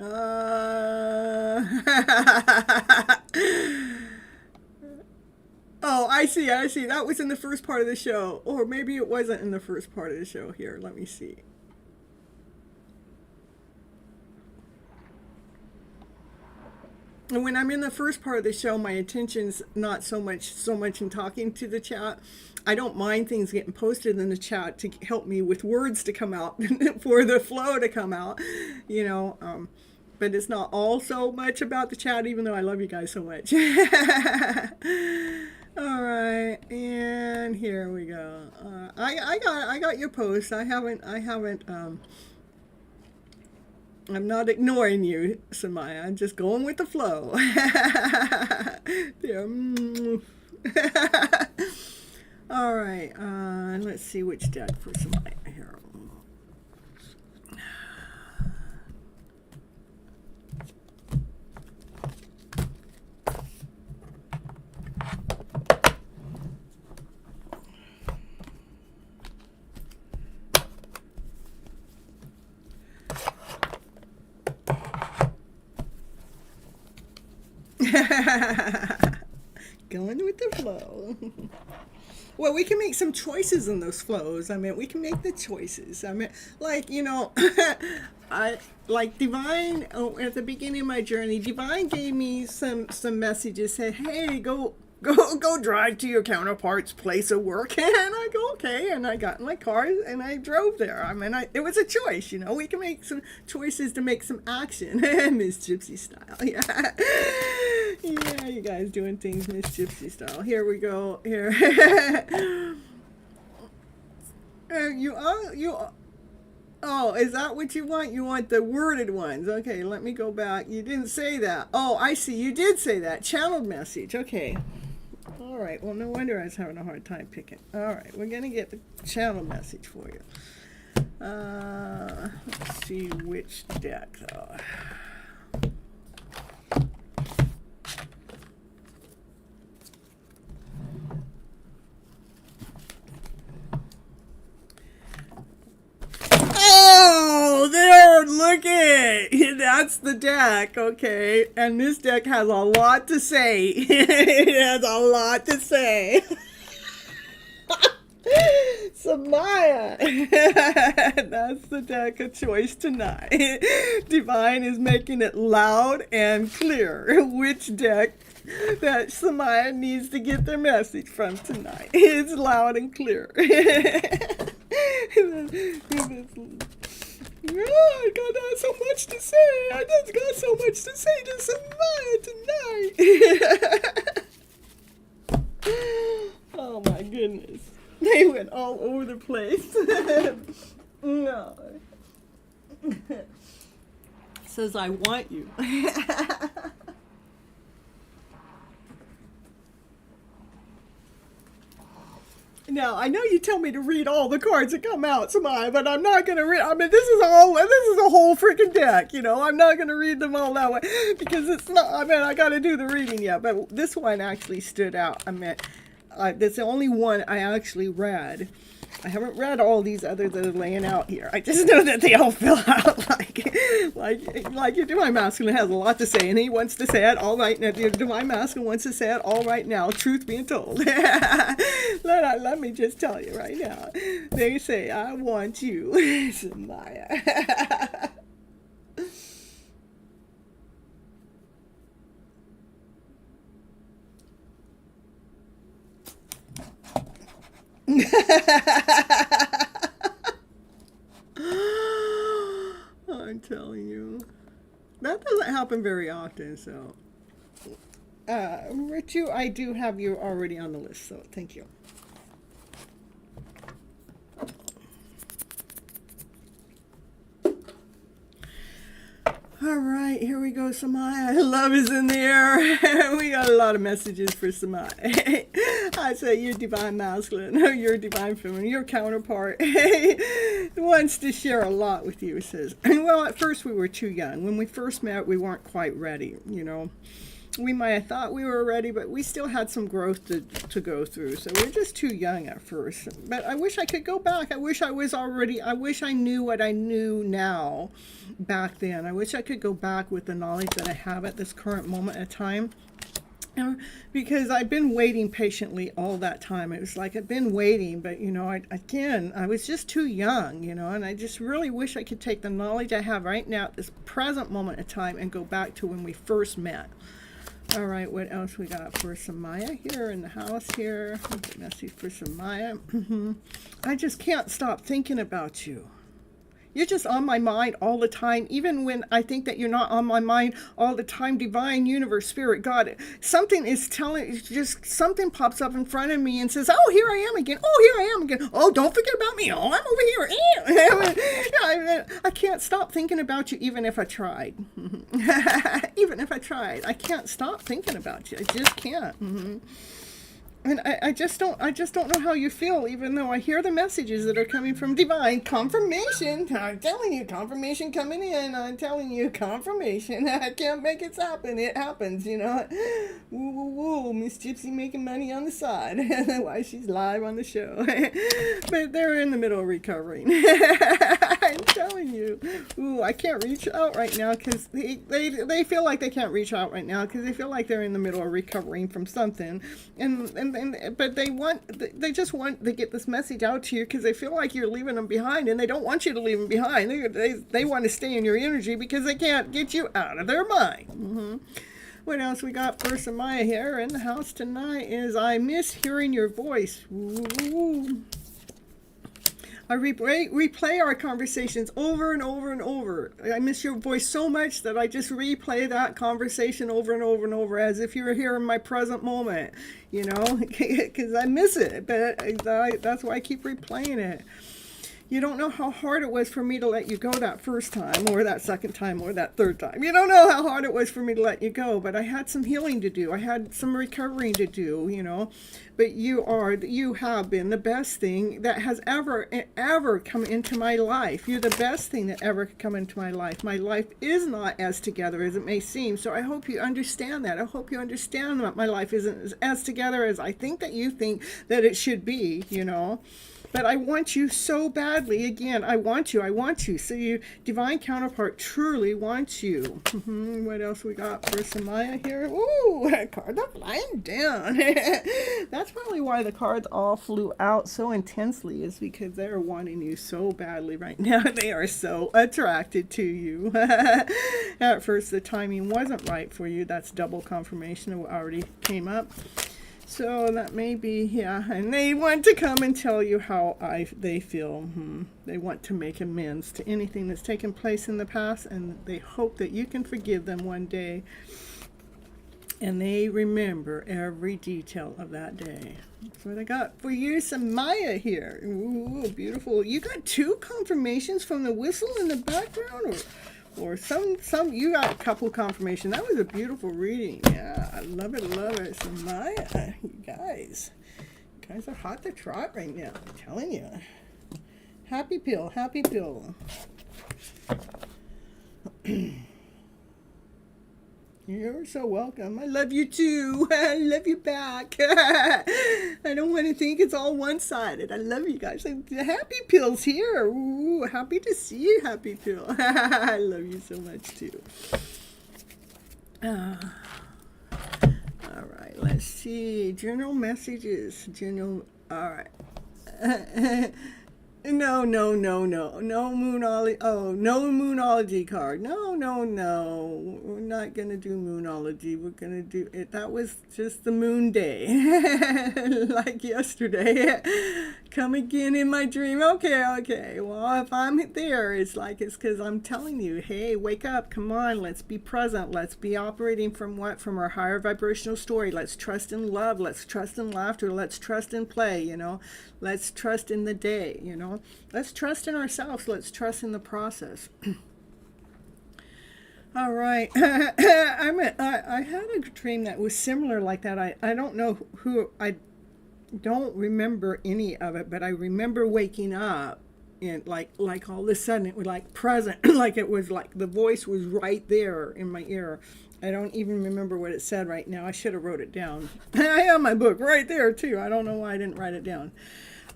Oh, I see. That was in the first part of the show. Or maybe it wasn't in the first part of the show. Here, let me see. And when I'm in the first part of the show, my attention's not so much in talking to the chat. I don't mind things getting posted in the chat to help me with words to come out, for the flow to come out, but it's not all so much about the chat, even though I love you guys so much. All right, and here we go. I got your post. I'm not ignoring you, Samaya. I'm just going with the flow. There. All right. Let's see which deck for Samaya here. Going with the flow. Well, we can make some choices in those flows. We can make the choices. I like Divine. At the beginning of my journey, Divine gave me some messages. Said, "Hey, go drive to your counterpart's place of work." And I go, okay. And I got in my car and I drove there. It was a choice, We can make some choices to make some action. Miss Gypsy style. Yeah. Yeah, you guys doing things Miss Gypsy style. Here we go. Here. Oh, is that what you want? You want the worded ones. Okay, let me go back. You didn't say that. Oh, I see. You did say that. Channeled message. Okay. All right. Well, no wonder I was having a hard time picking. All right. We're going to get the channel message for you. Let's see which deck, though. Oh, there, look at it. That's the deck, okay? And this deck has a lot to say. It has a lot to say. Samaya. That's the deck of choice tonight. Divine is making it loud and clear which deck that Samaya needs to get their message from tonight. It's loud and clear. Oh, I got so much to say. I just got so much to say to Samaya tonight. Oh my goodness. They went all over the place. No. Says, I want you. Now, I know you tell me to read all the cards that come out, Samaya, but I'm not going to read. This is a whole freaking deck, I'm not going to read them all that way because it's not, I got to do the reading yet, but this one actually stood out. That's the only one I actually read. I haven't read all these others that are laying out here. I just know that they all fill out like your Divine Masculine has a lot to say, and he wants to say it all right now. Your Divine Masculine wants to say it all right now. Truth being told, let me just tell you right now. They say, "I want you, Samaya." telling you. That doesn't happen very often, so. Ritu, I do have you already on the list, so thank you. All right, here we go, Samaya. Love is in the air. We got a lot of messages for Samaya. I say you're divine masculine, you're divine feminine, your counterpart wants to share a lot with you. It says, well, at first we were too young. When we first met, we weren't quite ready, you know. We might have thought we were ready, but we still had some growth to go through. So we're just too young at first. But I wish I could go back. I wish I knew what I knew now back then. I wish I could go back with the knowledge that I have at this current moment in time. Because I've been waiting patiently all that time. It was like I've been waiting, but you know, I was just too young, you know, and I just really wish I could take the knowledge I have right now at this present moment in time and go back to when we first met. All right, what else we got for Samaya here in the house here? Message for Samaya. I just can't stop thinking about you. You're just on my mind all the time, even when I think that you're not on my mind all the time. Divine, universe, spirit, God, something is just something pops up in front of me and says, oh, here I am again. Oh, here I am again. Oh, don't forget about me. Oh, I'm over here. I can't stop thinking about you, even if I tried. Even if I tried, I can't stop thinking about you. I just can't. And I just don't know how you feel, even though I hear the messages that are coming from divine confirmation. I'm telling you, confirmation coming in. I'm telling you, confirmation. I can't make it happen. It happens, you know. Woo, woo, woo. Miss Gypsy making money on the side. Why she's live on the show. But they're in the middle of recovering. I'm telling you. Ooh, I can't reach out right now because they feel like they can't reach out right now because they feel like they're in the middle of recovering from something. But they just want to get this message out to you because they feel like you're leaving them behind, and they don't want you to leave them behind. They want to stay in your energy because they can't get you out of their mind. What else we got for Samaya here in the house tonight is I miss hearing your voice. Ooh. I replay our conversations over and over and over. I miss your voice so much that I just replay that conversation over and over and over as if you were here in my present moment, you know, because I miss it. But that's why I keep replaying it. You don't know how hard it was for me to let you go that first time or that second time or that third time. You don't know how hard it was for me to let you go, but I had some healing to do. I had some recovering to do, you know. But you have been the best thing that has ever come into my life. You're the best thing that ever come into my life. My life is not as together as it may seem. So I hope you understand that. I hope you understand that my life isn't as together as I think that you think that it should be, you know. But I want you so badly. Again, I want you. So your divine counterpart truly wants you. What else we got for Samaya here? Ooh, cards are flying down. That's probably why the cards all flew out so intensely, is because they're wanting you so badly right now. They are so attracted to you. At first, the timing wasn't right for you. That's double confirmation of what already came up. So that may be, yeah, and they want to come and tell you how they feel. They want to make amends to anything that's taken place in the past, and they hope that you can forgive them one day. And they remember every detail of that day. That's what I got for you, Samaya here. Ooh, beautiful. You got 2 confirmations from the whistle in the background, or some you got a couple confirmation. That was a beautiful reading. Yeah, I love it, Samaya. You guys are hot to trot right now, I'm telling you. Happy pill. You're so welcome. I love you too. I love you back. I don't want to think it's all one-sided. I love you guys. Happy Pill's here. Ooh, happy to see you, Happy Pill. I love you so much too. All right, let's see. General messages. All right. No, no, no, no, no moonology. Oh, no moonology card. No, no, no. We're not gonna do moonology. We're gonna do it. That was just the moon day, like yesterday. Come again in my dream. Okay, okay. Well, if I'm there, it's because I'm telling you, hey, wake up. Come on. Let's be present. Let's be operating from what? From our higher vibrational story. Let's trust in love. Let's trust in laughter. Let's trust in play. Let's trust in the day. Let's trust in ourselves. Let's trust in the process. All right. I had a dream that was similar like that. I don't know who, I don't remember any of it, but I remember waking up and like all of a sudden it was like present, like it was like the voice was right there in my ear. I don't even remember what it said right now. I should have wrote it down. I have my book right there too. I don't know why I didn't write it down.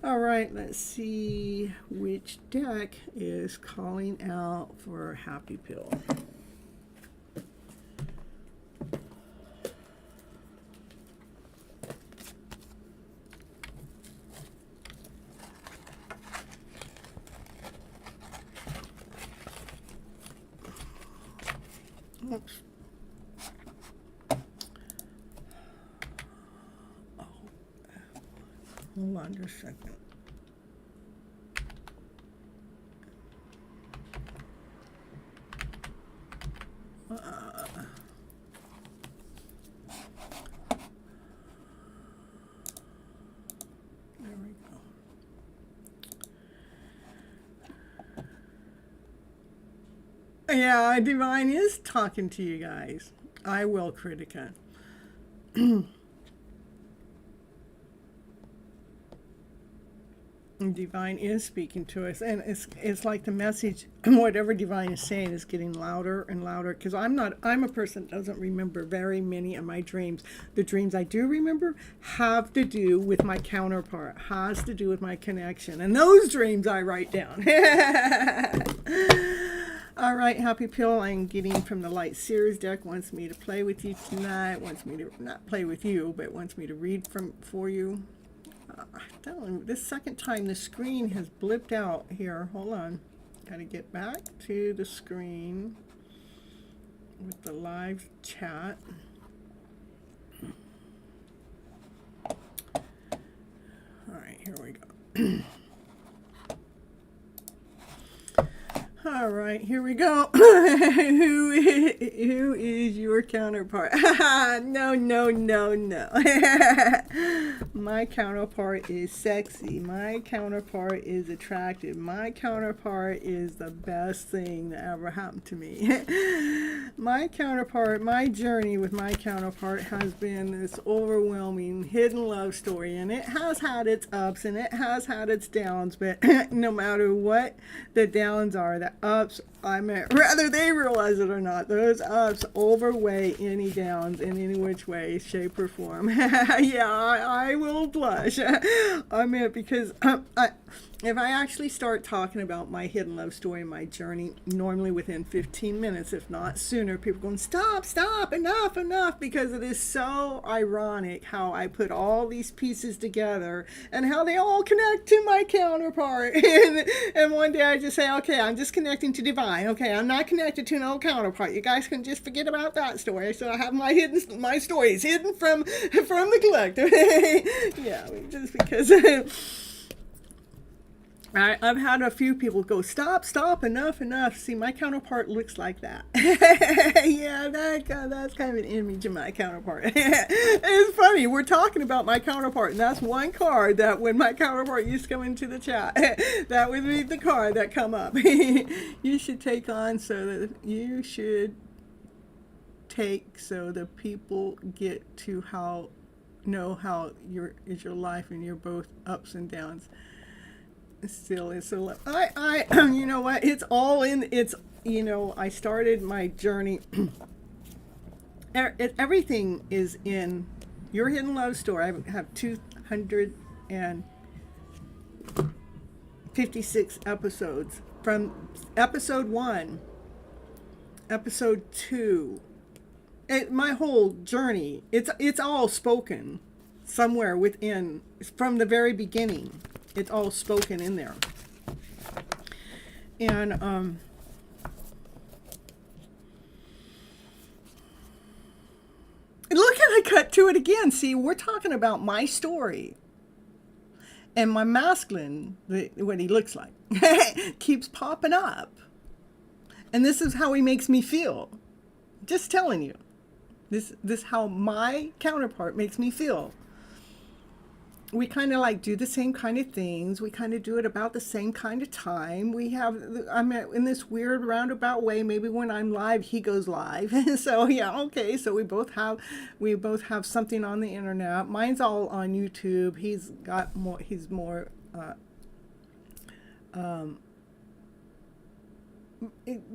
All right, let's see which deck is calling out for Happy Pill. Oops. Oh, hold on just a second. There we go. Yeah, Divine is talking to you guys. I will, Critica. Divine is speaking to us, and it's like the message, whatever Divine is saying, is getting louder and louder. Because I'm a person that doesn't remember very many of my dreams. The dreams I do remember have to do with my counterpart, has to do with my connection, and those dreams I write down. All right, Happy Pill, I'm getting from the Light Seers deck, wants me to play with you tonight, wants me to, not play with you, but wants me to read for you. This second time the screen has blipped out here. Hold on. Got to get back to the screen with the live chat. All right, here we go. All right, here we go. Who is your counterpart? No, no, no, no. My counterpart is sexy. My counterpart is attractive. My counterpart is the best thing that ever happened to me. My counterpart, my journey with my counterpart has been this overwhelming hidden love story, and it has had its ups and it has had its downs, but no matter what the downs are, the ups, whether they realize it or not, those ups overweigh any downs in any which way, shape, or form. Yeah, I will blush. Because if I actually start talking about my hidden love story and my journey, normally within 15 minutes, if not sooner, people are going, stop, enough, because it is so ironic how I put all these pieces together and how they all connect to my counterpart. And one day I just say, okay, I'm just connecting to Divine. Okay, I'm not connected to no counterpart. You guys can just forget about that story. So I have my stories hidden from the collective. Yeah, just because... I've had a few people go, stop, enough. See, my counterpart looks like that. Yeah, that's kind of an image of my counterpart. It's funny, we're talking about my counterpart, and that's one card that when my counterpart used to come into the chat, that would be the card that come up. You should take on so that you should take so the people get to know how your life and you're both ups and downs. Still is so I you know what, it's all in, it's, I started my journey. Everything is in your hidden love story. I have 256 episodes, from episode 1, episode 2, my whole journey. It's all spoken somewhere within, from the very beginning. It's all spoken in there. And look at I cut to it again. See, we're talking about my story. And my masculine, what he looks like, keeps popping up. And this is how he makes me feel. Just telling you. This how my counterpart makes me feel. We kind of like do the same kind of things. We kind of do it about the same kind of time. I'm in this weird roundabout way. Maybe when I'm live, he goes live. So yeah, okay. So we both have something on the internet. Mine's all on YouTube. He's more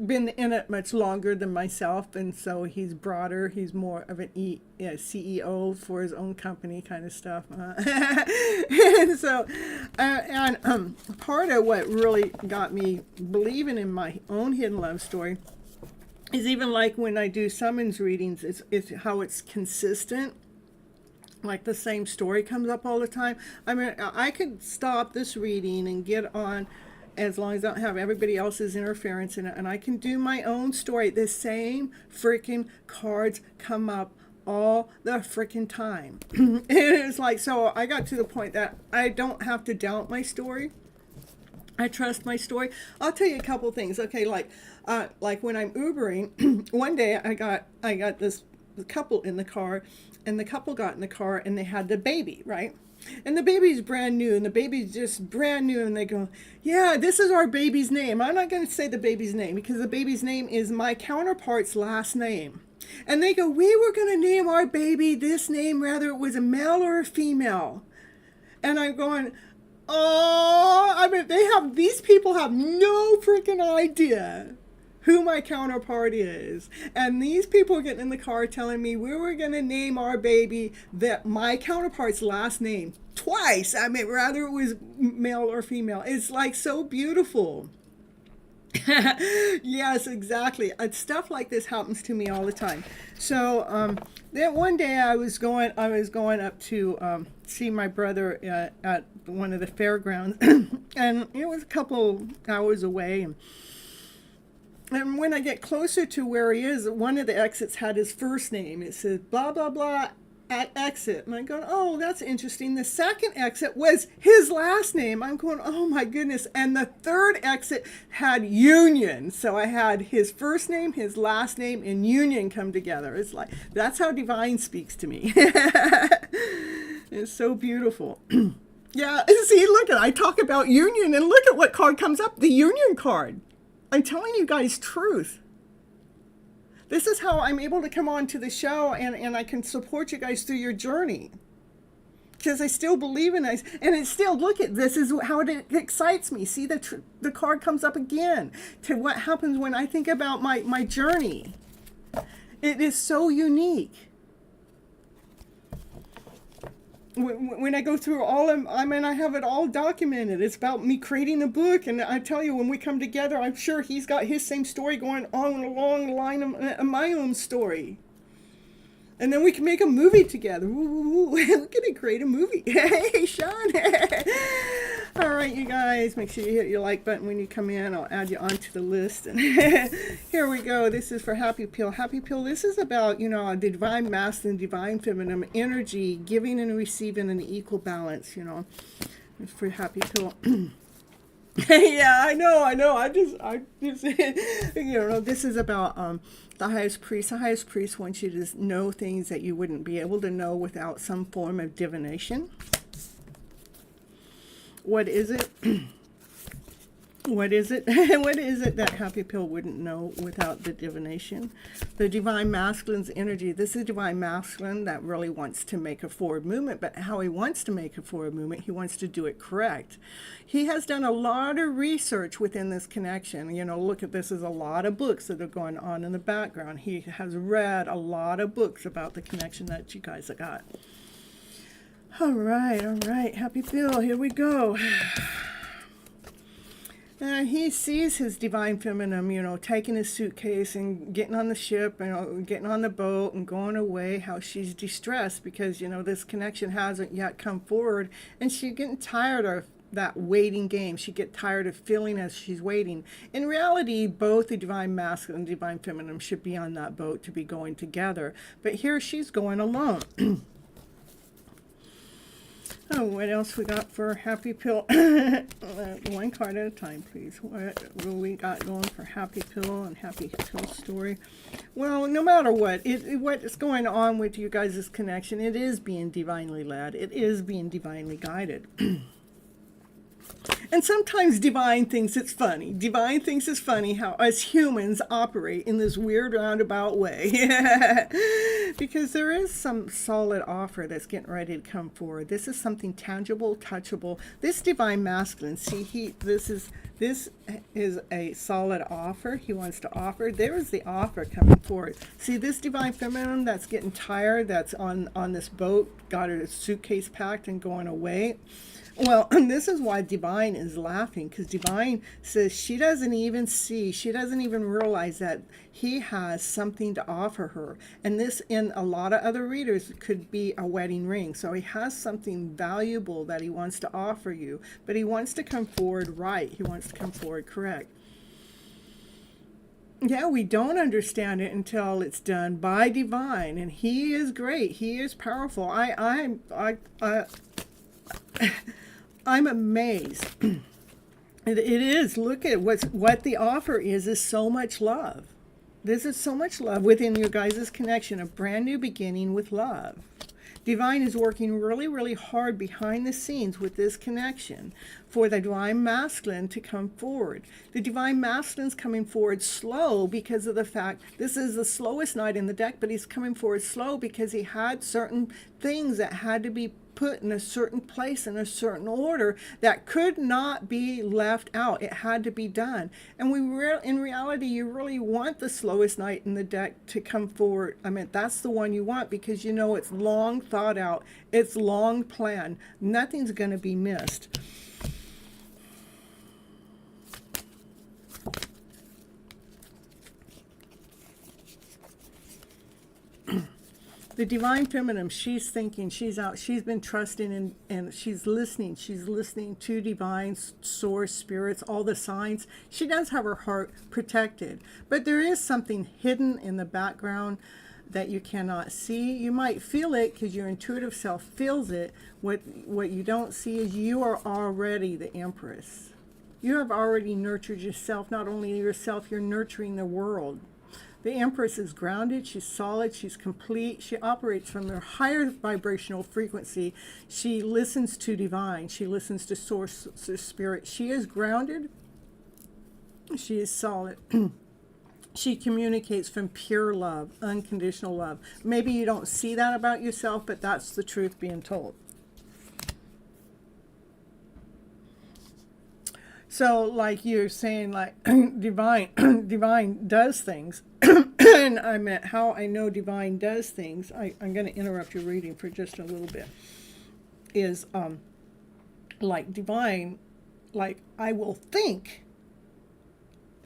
been in it much longer than myself, and so he's broader. He's more of an CEO for his own company kind of stuff. And so, part of what really got me believing in my own hidden love story is even like when I do summons readings, it's how it's consistent. Like the same story comes up all the time. I mean, I could stop this reading and get on as long as I don't have everybody else's interference in it, and I can do my own story. The same freaking cards come up all the freaking time. And it's like, so I got to the point that I don't have to doubt my story. I trust my story. I'll tell you a couple things. Okay, like when I'm Ubering, one day I got this couple in the car, and the couple got in the car and they had the baby, right? And the baby's brand new, and the baby's just brand new, and they go, yeah, this is our baby's name. I'm not going to say the baby's name because the baby's name is my counterpart's last name. And they go, we were going to name our baby this name, whether it was a male or a female. And I'm going, oh, I mean, these people have no freaking idea who my counterpart is. And these people getting in the car telling me we were going to name our baby that my counterpart's last name twice. I mean, whether it was male or female. It's like so beautiful. Yes, exactly. Stuff like this happens to me all the time. So then one day I was going up to see my brother at one of the fairgrounds, and it was a couple hours away. And when I get closer to where he is, one of the exits had his first name. It said blah, blah, blah, exit. And I'm going, oh, that's interesting. The second exit was his last name. I'm going, oh my goodness. And the third exit had union. So I had his first name, his last name, and union come together. It's like, that's how divine speaks to me. It's so beautiful. Yeah, see, look I talk about union, and look at what card comes up, the union card. I'm telling you guys truth. This is how I'm able to come on to the show, and I can support you guys through your journey. Because I still believe in this. And it's still, look at this is how it excites me. See, the card comes up again to what happens when I think about my journey. It is so unique. When I go through I have it all documented. It's about me creating a book, and I tell you, when we come together, I'm sure he's got his same story going on along the line of my own story. And then we can make a movie together. Ooh, we're going to create a movie. Hey, Sean. All right, you guys, make sure you hit your like button when you come in. I'll add you onto the list. And here we go. This is for Happy Pill. Happy Pill, this is about, the divine masculine, divine feminine energy, giving and receiving an equal balance, It's for Happy Pill. Yeah, I know. I just, this is about the highest priest. The highest priest wants you to know things that you wouldn't be able to know without some form of divination. What is it? What is it? What is it that Happy Pill wouldn't know without the divination? The divine masculine's energy. This is divine masculine that really wants to make a forward movement, but how he wants to make a forward movement, he wants to do it correct. He has done a lot of research within this connection. Look at this, there's a lot of books that are going on in the background. He has read a lot of books about the connection that you guys have got. All right. Happy Pill, here we go. He sees his divine feminine, taking his suitcase and getting on the ship, getting on the boat and going away, how she's distressed because, this connection hasn't yet come forward, and she's getting tired of that waiting game. She get tired of feeling as she's waiting. In reality, both the divine masculine and divine feminine should be on that boat to be going together. But here she's going alone. Oh, what else we got for Happy Pill? One card at a time, please. What we got going for Happy Pill and Happy Pill story? Well, no matter what is going on with you guys' connection, it is being divinely led. It is being divinely guided. And sometimes Divine thinks it's funny. Divine thinks it's funny how us humans operate in this weird roundabout way. Because there is some solid offer that's getting ready to come forward. This is something tangible, touchable. This Divine Masculine, see, this is a solid offer he wants to offer. There is the offer coming forward. See, this Divine Feminine that's getting tired, that's on this boat, got her suitcase packed and going away. Well, this is why Divine is laughing, because Divine says she doesn't even realize that he has something to offer her. And this, in a lot of other readers, could be a wedding ring. So he has something valuable that he wants to offer you, but he wants to come forward right. He wants to come forward correct. Yeah, we don't understand it until it's done by Divine, and he is great. He is powerful. I'm amazed. It is. Look at what the offer is so much love. This is so much love within your guys' connection, a brand new beginning with love. Divine is working really, really hard behind the scenes with this connection for the Divine Masculine to come forward. The Divine Masculine's coming forward slow because of the fact this is the slowest knight in the deck, but he's coming forward slow because he had certain things that had to be put in a certain place in a certain order that could not be left out. It had to be done. And in reality, you really want the slowest knight in the deck to come forward. I mean, that's the one you want because you know it's long thought out. It's long planned. Nothing's going to be missed. The Divine Feminine, she's thinking, she's out, she's been trusting and she's listening. She's listening to Divine Source, spirits, all the signs. She does have her heart protected. But there is something hidden in the background that you cannot see. You might feel it because your intuitive self feels it. What you don't see is you are already the Empress. You have already nurtured yourself. Not only yourself, you're nurturing the world. The Empress is grounded, she's solid, she's complete. She operates from their higher vibrational frequency. She listens to Divine. She listens to Source, to Spirit. She is grounded. She is solid. She communicates from pure love, unconditional love. Maybe you don't see that about yourself, but that's the truth being told. So like you're saying, like Divine does things. And I meant how I know Divine does things. I'm going to interrupt your reading for just a little bit. Is like Divine, like I will think,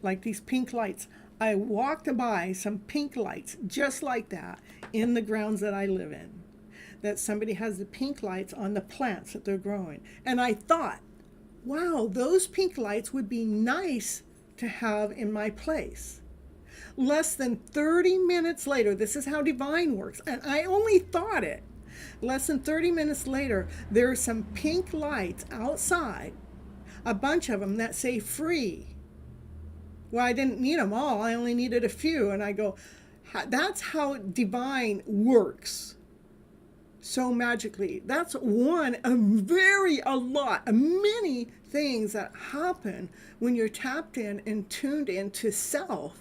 like these pink lights. I walked by some pink lights just like that in the grounds that I live in. That somebody has the pink lights on the plants that they're growing. And I thought, wow, those pink lights would be nice to have in my place. Less than 30 minutes later, this is how Divine works, and I only thought it. Less than 30 minutes later, there are some pink lights outside, a bunch of them that say free. Well, I didn't need them all, I only needed a few, and I go, that's how Divine works. So magically. That's one of many things that happen when you're tapped in and tuned into self,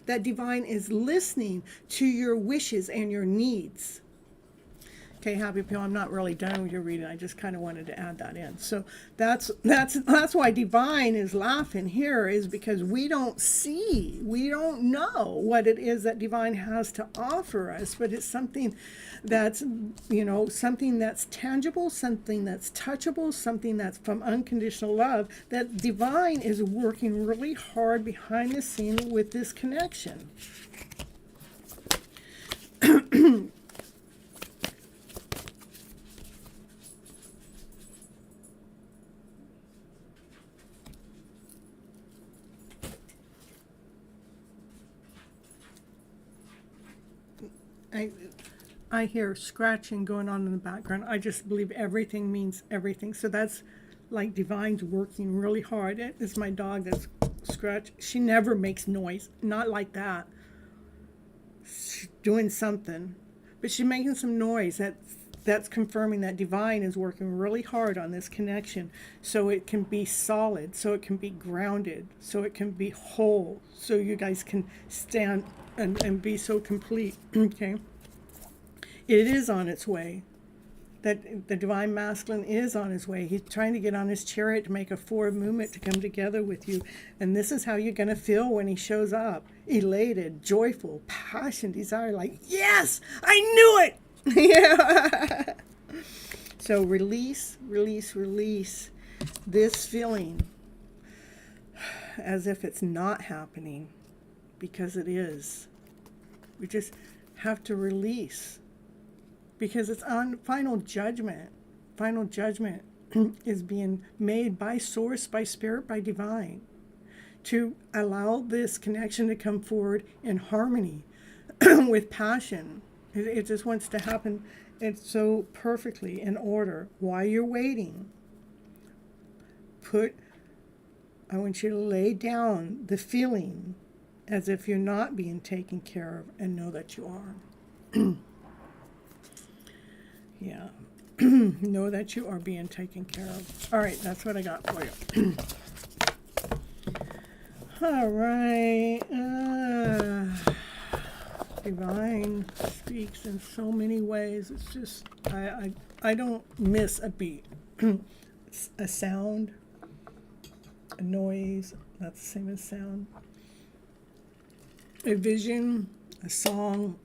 that Divine is listening to your wishes and your needs. Okay, Happy Pill, I'm not really done with your reading. I just kind of wanted to add that in. So that's why Divine is laughing here, is because we don't know what it is that Divine has to offer us, but it's something that's, something that's tangible, something that's touchable, something that's from unconditional love, that Divine is working really hard behind the scene with this connection. I hear scratching going on in the background. I just believe everything means everything. So that's like Divine's working really hard. It's my dog that's scratch. She never makes noise. Not like that. She's doing something. But she's making some noise. That's confirming that Divine is working really hard on this connection so it can be solid, so it can be grounded, so it can be whole, so you guys can stand and be so complete. Okay? It is on its way. That the Divine Masculine is on his way. He's trying to get on his chariot to make a forward movement to come together with you. And this is how you're going to feel when he shows up. Elated, joyful, passion, desire, like, yes, I knew it. Yeah. So release this feeling as if it's not happening, because it is. We just have to release, because it's on final judgment. Final judgment is being made by Source, by Spirit, by Divine, to allow this connection to come forward in harmony with passion. It just wants to happen. It's so perfectly in order. While you're waiting, I want you to lay down the feeling as if you're not being taken care of, and know that you are. Yeah. Know that you are being taken care of. All right, that's what I got for you. All right. Divine speaks in so many ways. It's just, I don't miss a beat. A sound, a noise, that's the same as sound. A vision, a song.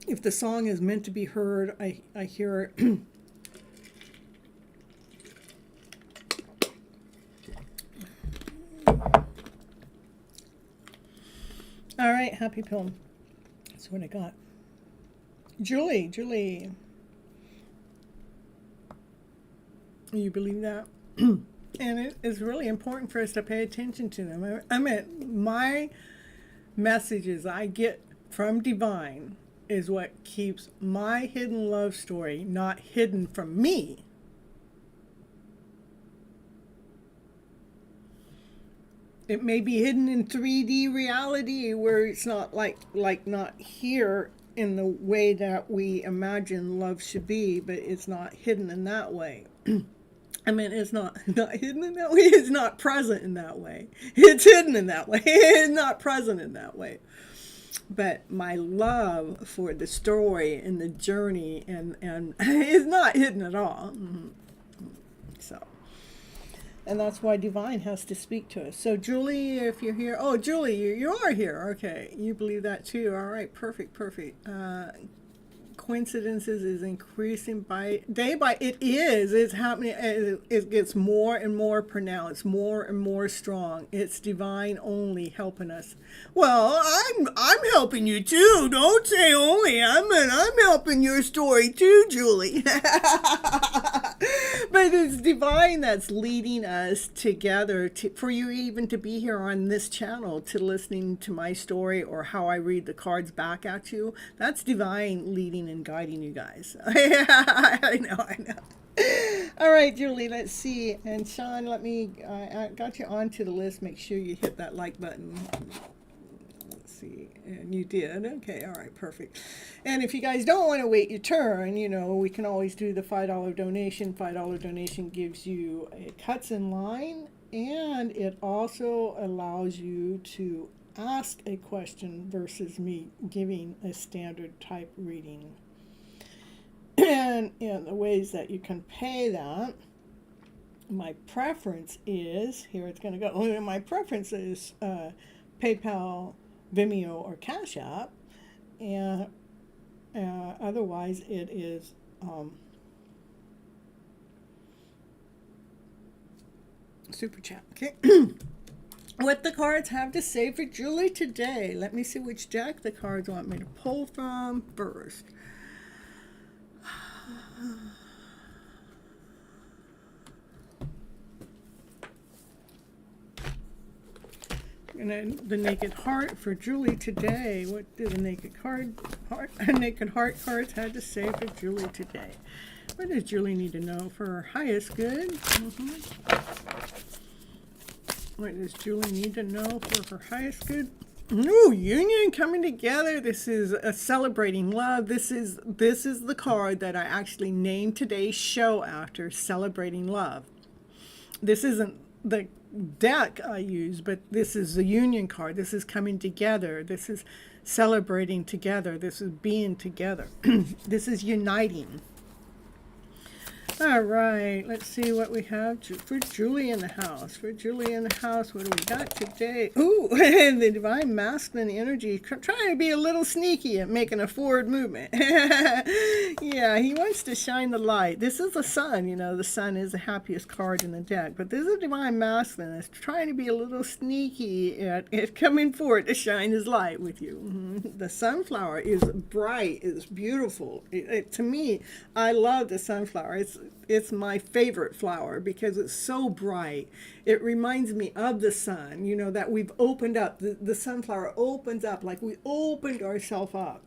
If the song is meant to be heard, I hear it. All right, happy pill. That's what I got. Julie. You believe that? And it is really important for us to pay attention to them. I mean, my messages I get from Divine is what keeps my hidden love story not hidden from me. It may be hidden in 3D reality where it's not like not here in the way that we imagine love should be, but it's not hidden in that way. I mean, it's not hidden in that way. It's not present in that way. It's hidden in that way. It's not present in that way. But my love for the story and the journey and is not hidden at all. Mm-hmm. So. And that's why Divine has to speak to us. So Julie, if you're here, oh Julie, you are here. Okay, you believe that too. All right, perfect. Coincidences is increasing by day by. It's happening. It gets more and more pronounced, more and more strong. It's Divine only helping us. Well, I'm helping you too. Don't say only. I'm helping your story too, Julie. But it's Divine that's leading us together for you even to be here on this channel, to listening to my story or how I read the cards back at you. That's Divine leading and guiding you guys. I know. All right, Julie, let's see. And Sean, I got you onto the list. Make sure you hit that like button. Let's see. And you did. Okay, all right, perfect. And if you guys don't want to wait your turn, we can always do the $5 donation. $5 donation gives you cuts in line, and it also allows you to ask a question versus me giving a standard type reading. And in the ways that you can pay that, my preference is, here it's going to go, my preference is PayPal, Vimeo, or Cash App. And otherwise it is Super Chat. Okay. What the cards have to say for Julie today. Let me see which deck the cards want me to pull from first. I'm And the Naked Heart for Julie today. What do the Naked Heart cards have to say for Julie today? What does Julie need to know for her highest good? What does Julie need to know for her highest good? New union coming together. This is a celebrating love. This is the card that I actually named today's show after, Celebrating Love. This isn't the deck I use, but this is the union card. This is coming together. This is celebrating together. This is being together. This is uniting. All right, let's see what we have for Julie in the house. For Julie in the house, what do we got today? Ooh, the divine masculine energy, trying to be a little sneaky at making a forward movement. Yeah, he wants to shine the light. This is the sun, you know, the sun is the happiest card in the deck. But this is divine masculine. It's trying to be a little sneaky at coming forward to shine his light with you. The sunflower is bright, it's beautiful. To me, I love the sunflower. It's my favorite flower because it's so bright. It reminds me of the sun, you know, that we've opened up. The sunflower opens up like we opened ourselves up.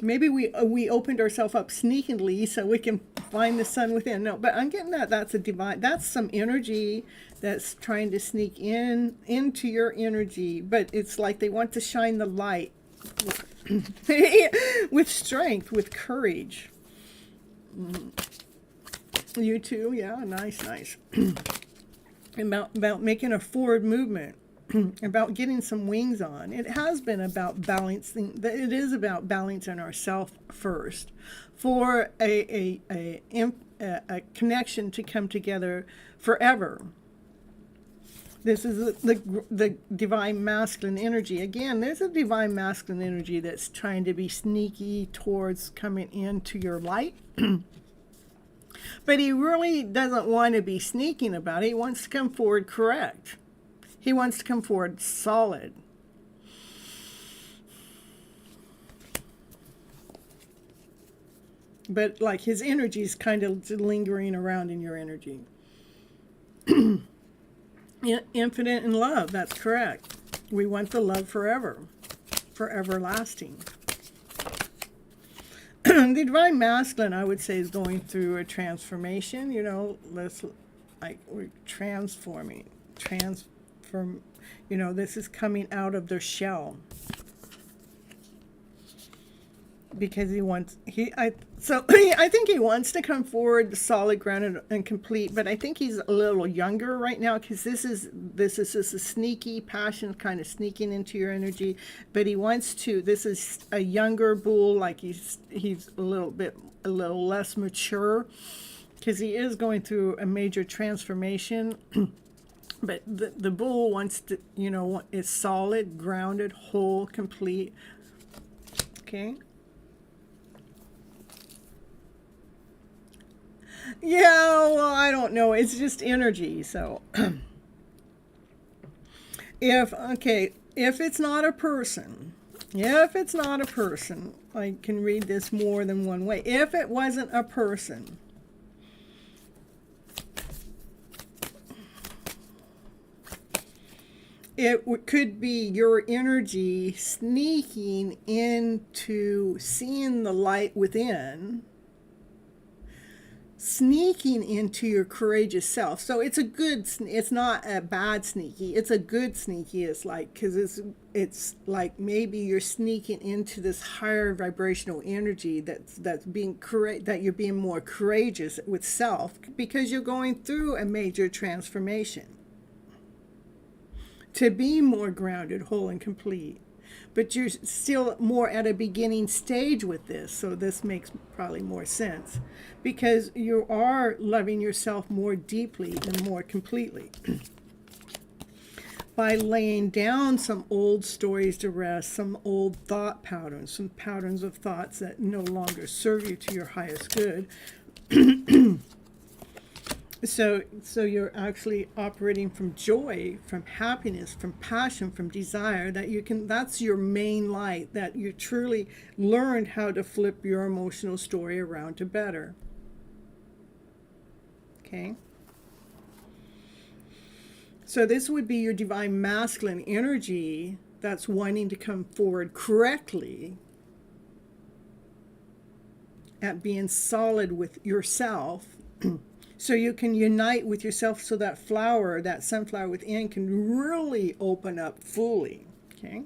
Maybe we opened ourselves up sneakily so we can find the sun within. No, but I'm getting that's some energy that's trying to sneak into your energy, but it's like they want to shine the light with strength, with courage. You too, yeah, nice. about making a forward movement, about getting some wings on. It has been about balancing. It is about balancing ourselves first, for a connection to come together forever. This is the divine masculine energy. Again, there's a divine masculine energy that's trying to be sneaky towards coming into your light. But he really doesn't want to be sneaking about it. He wants to come forward correct. He wants to come forward solid. But like his energy is kind of lingering around in your energy. Infinite in love, that's correct. We want the love forever, for everlasting. The divine masculine, I would say, is going through a transformation. You know, we're transforming, you know, this is coming out of their shell. Because I think he wants to come forward solid, grounded, and complete. But I think he's a little younger right now, because this is just a sneaky passion, kind of sneaking into your energy. But he wants to. This is a younger bull, like he's a little less mature, because he is going through a major transformation. But the bull wants to, you know, is solid, grounded, whole, complete. Okay. Yeah, well, I don't know. It's just energy. So, if it's not a person, I can read this more than one way. If it wasn't a person, it could be your energy sneaking into seeing the light within, sneaking into your courageous self. So it's not a bad sneaky, it's a good sneaky. It's like, because it's like maybe you're sneaking into this higher vibrational energy that's being that you're being more courageous with self, because you're going through a major transformation to be more grounded, whole, and complete. But you're still more at a beginning stage with this, so this makes probably more sense, because you are loving yourself more deeply and more completely by laying down some old stories to rest, some old thought patterns, some patterns of thoughts that no longer serve you to your highest good. So you're actually operating from joy, from happiness, from passion, from desire, that's your main light, that you truly learned how to flip your emotional story around to better. Okay? So this would be your divine masculine energy that's wanting to come forward correctly at being solid with yourself so you can unite with yourself, so that flower, that sunflower within, can really open up fully. Okay.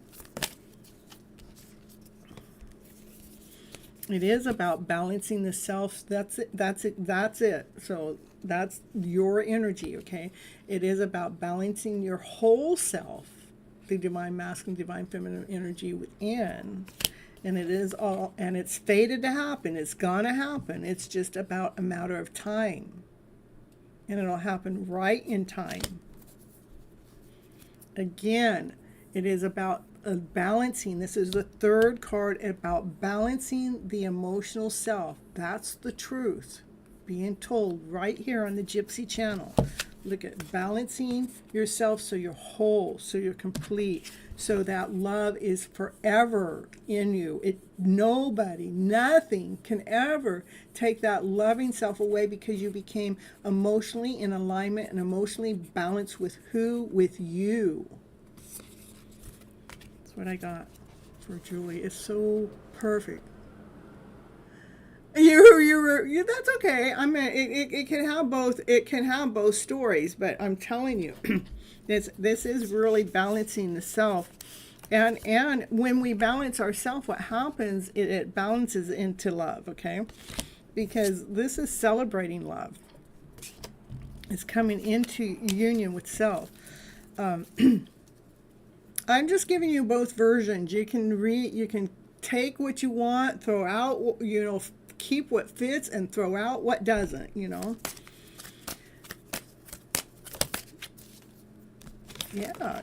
It is about balancing the self. That's it. That's it. So that's your energy. Okay. It is about balancing your whole self, the divine masculine, divine feminine energy within. And it is all, and it's fated to happen. It's gonna happen. It's just about a matter of time. And it'll happen right in time. Again, it is about balancing. This is the third card, about balancing the emotional self. That's the truth being told right here on the Gypsy channel. Look at balancing yourself so you're whole, so you're complete, so that love is forever in you. Nobody, nothing can ever take that loving self away, because you became emotionally in alignment and emotionally balanced with who? With you. That's what I got for Julie. It's so perfect. That's okay. I mean, it can have both. It can have both stories. But I'm telling you, this is really balancing the self, and when we balance ourselves, what happens? It balances into love. Okay, because this is celebrating love. It's coming into union with self. I'm just giving you both versions. You can take what you want, throw out, keep what fits, and throw out what doesn't, Yeah,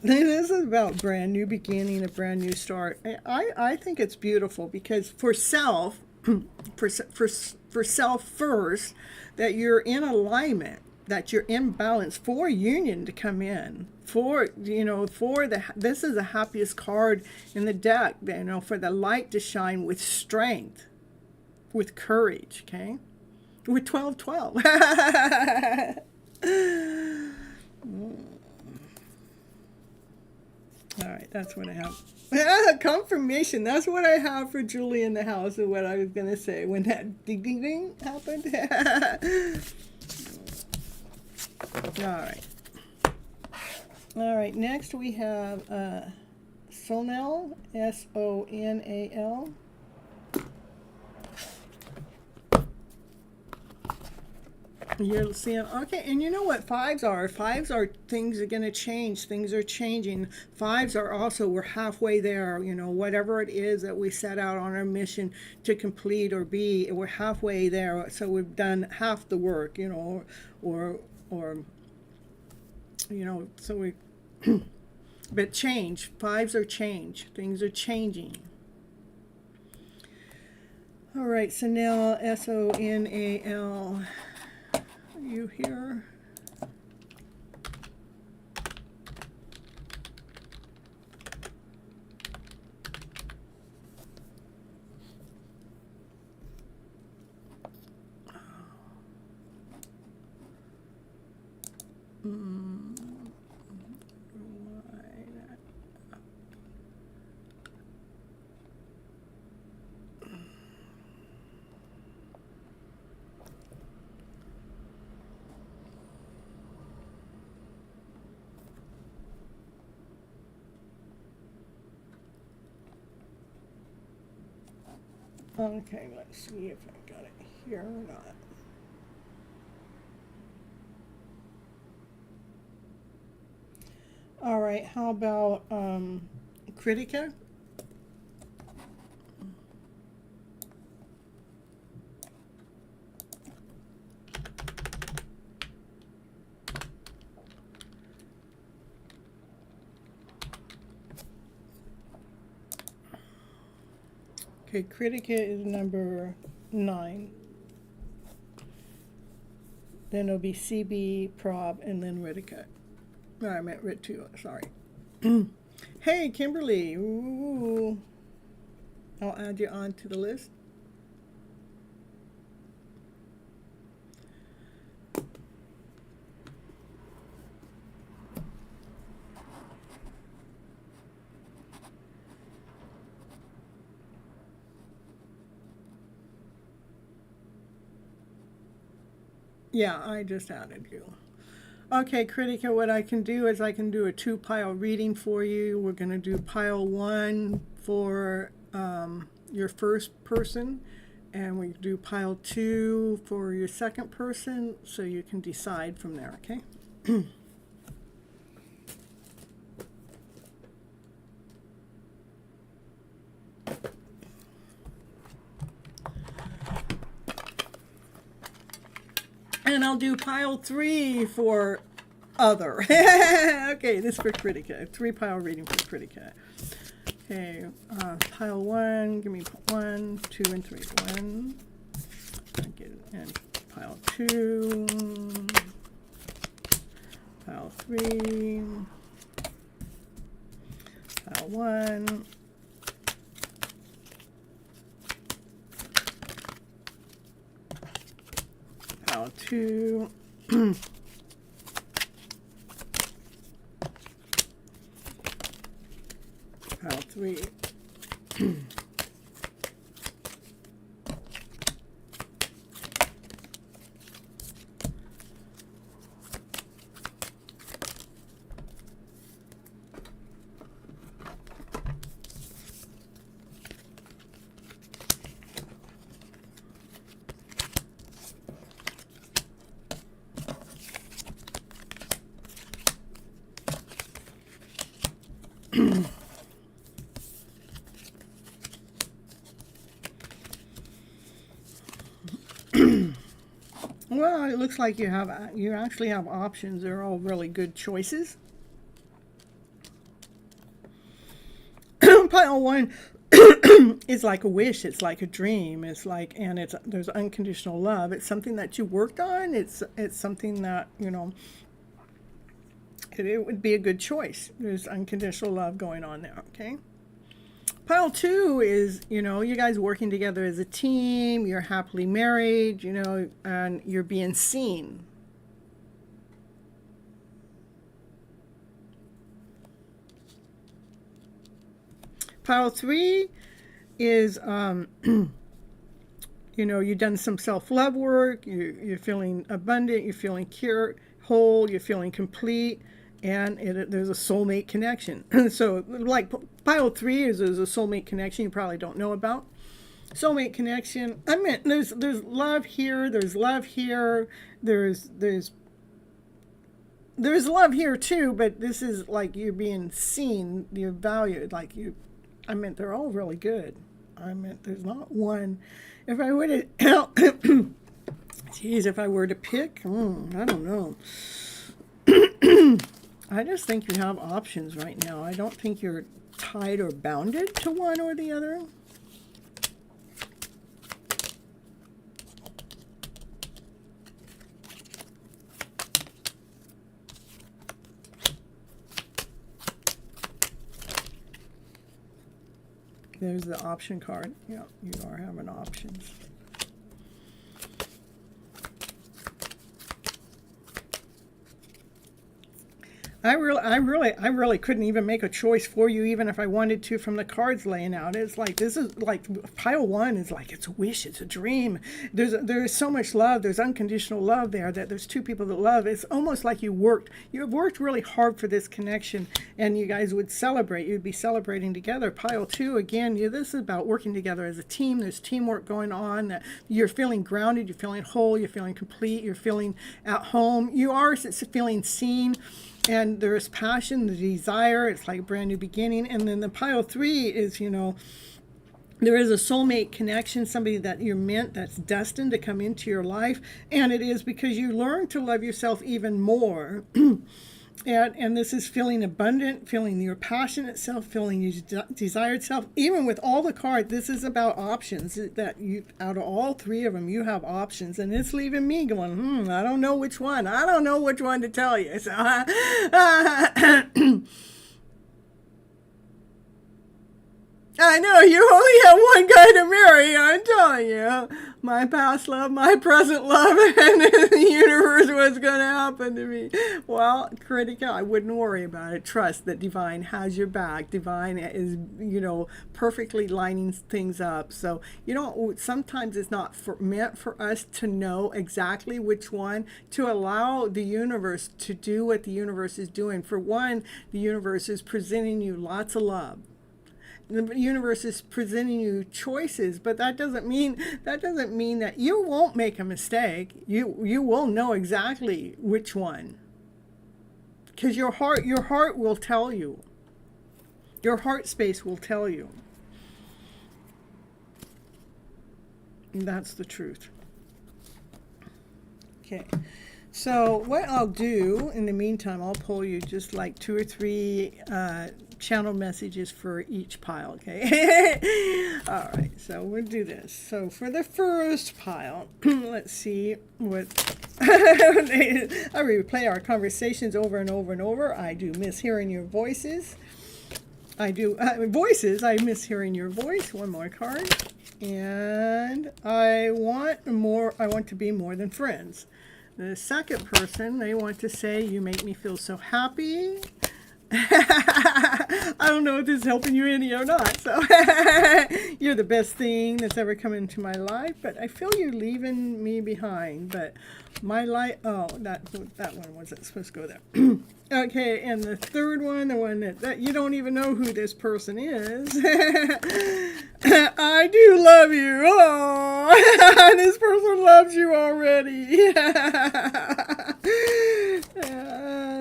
this is about brand new beginning, a brand new start. I think it's beautiful, because for self, for self first, that you're in alignment, that you're in balance, for union to come in, this is the happiest card in the deck, for the light to shine with strength, with courage, okay? With 1212. All right, that's what I have. Confirmation. That's what I have for Julie in the house, of what I was going to say when that ding ding ding happened. All right, next we have Sonal, Sonal. You're seeing, okay, and you know what fives are? Fives are things are going to change. Things are changing. Fives are also, we're halfway there. Whatever it is that we set out on our mission to complete or be, we're halfway there. So we've done half the work, so we, but change. Fives are change. Things are changing. All right, Sonal, Sonal. You here? Okay, let's see if I got it here or not. All right, how about Critica? Okay, Critica is number 9. Then it'll be CB, Prob, and then Ritica. No, I meant Rit 2, sorry. Hey, Kimberly. Ooh. I'll add you on to the list. Yeah, I just added you. Okay, Critica, what I can do is I can do a 2-pile reading for you. We're going to do pile 1 for your first person, and we do pile 2 for your second person, so you can decide from there, okay? And I'll do pile 3 for other. Okay, this for Critica. 3-pile reading for Critica. Okay, pile 1, give me 1, 2, and 3. 1, and pile 2, pile 3, pile 1, pile 2, pile 3, Well, it looks like you actually have options. They're all really good choices. Pile 1 is like a wish. It's like a dream. It's like, and there's unconditional love. It's something that you worked on. It's something that, you know, it would be a good choice. There's unconditional love going on there, okay? Pile 2 is, you know, you guys working together as a team, you're happily married, you know, and you're being seen. Pile 3 is, you know, you've done some self-love work, you're feeling abundant, you're feeling cured, whole, you're feeling complete, and there's a soulmate connection. So like pile 3 is there's a soulmate connection you probably don't know about. Soulmate connection, I mean, there's love here, there's love here, there's love here too, but this is like you're being seen, you're valued, like you, I meant they're all really good. I meant there's not one. If I were to, geez, if I were to pick, I don't know. I just think you have options right now. I don't think you're tied or bounded to one or the other. There's the option card. Yeah, you are having options. I really couldn't even make a choice for you, even if I wanted to, from the cards laying out. It's like, this is like pile 1 is like, it's a wish, it's a dream. There's so much love. There's unconditional love there, that there's 2 people that love. It's almost like you've worked really hard for this connection, and you guys would celebrate. You'd be celebrating together. Pile 2, again, this is about working together as a team. There's teamwork going on. That you're feeling grounded. You're feeling whole. You're feeling complete. You're feeling at home. You are feeling seen. And there's passion, the desire, it's like a brand new beginning. And then the pile 3 is, you know, there is a soulmate connection, somebody that you're meant, that's destined to come into your life. And it is because you learn to love yourself even more. And this is feeling abundant, feeling your passionate self, feeling your desired self. Even with all the cards, this is about options. That you, out of all 3 of them, you have options. And it's leaving me going, I don't know which one. I don't know which one to tell you. So, I know, you only have one guy to marry, I'm telling you. My past love, my present love, and the universe was going to happen to me. Well, critical, I wouldn't worry about it. Trust that Divine has your back. Divine is, perfectly lining things up. So, sometimes it's not meant for us to know exactly which one, to allow the universe to do what the universe is doing. For one, the universe is presenting you lots of love. The universe is presenting you choices, but that doesn't mean that you won't make a mistake. You will know exactly which one, because your heart will tell you. Your heart space will tell you. And that's the truth. Okay. So what I'll do in the meantime, I'll pull you just like 2 or 3 channel messages for each pile, okay? All right, so we'll do this. So for the first pile, let's see what... I replay our conversations over and over and over. I do miss hearing your voices. I do... voices, I miss hearing your voice. One more card. And I want to be more than friends. The second person, they want to say, you make me feel so happy. I don't know if this is helping you any or not. So you're the best thing that's ever come into my life, but I feel you're leaving me behind. But my life, that one wasn't supposed to go there. Okay, and the third one, the one that you don't even know who this person is. I do love you. Oh, this person loves you already.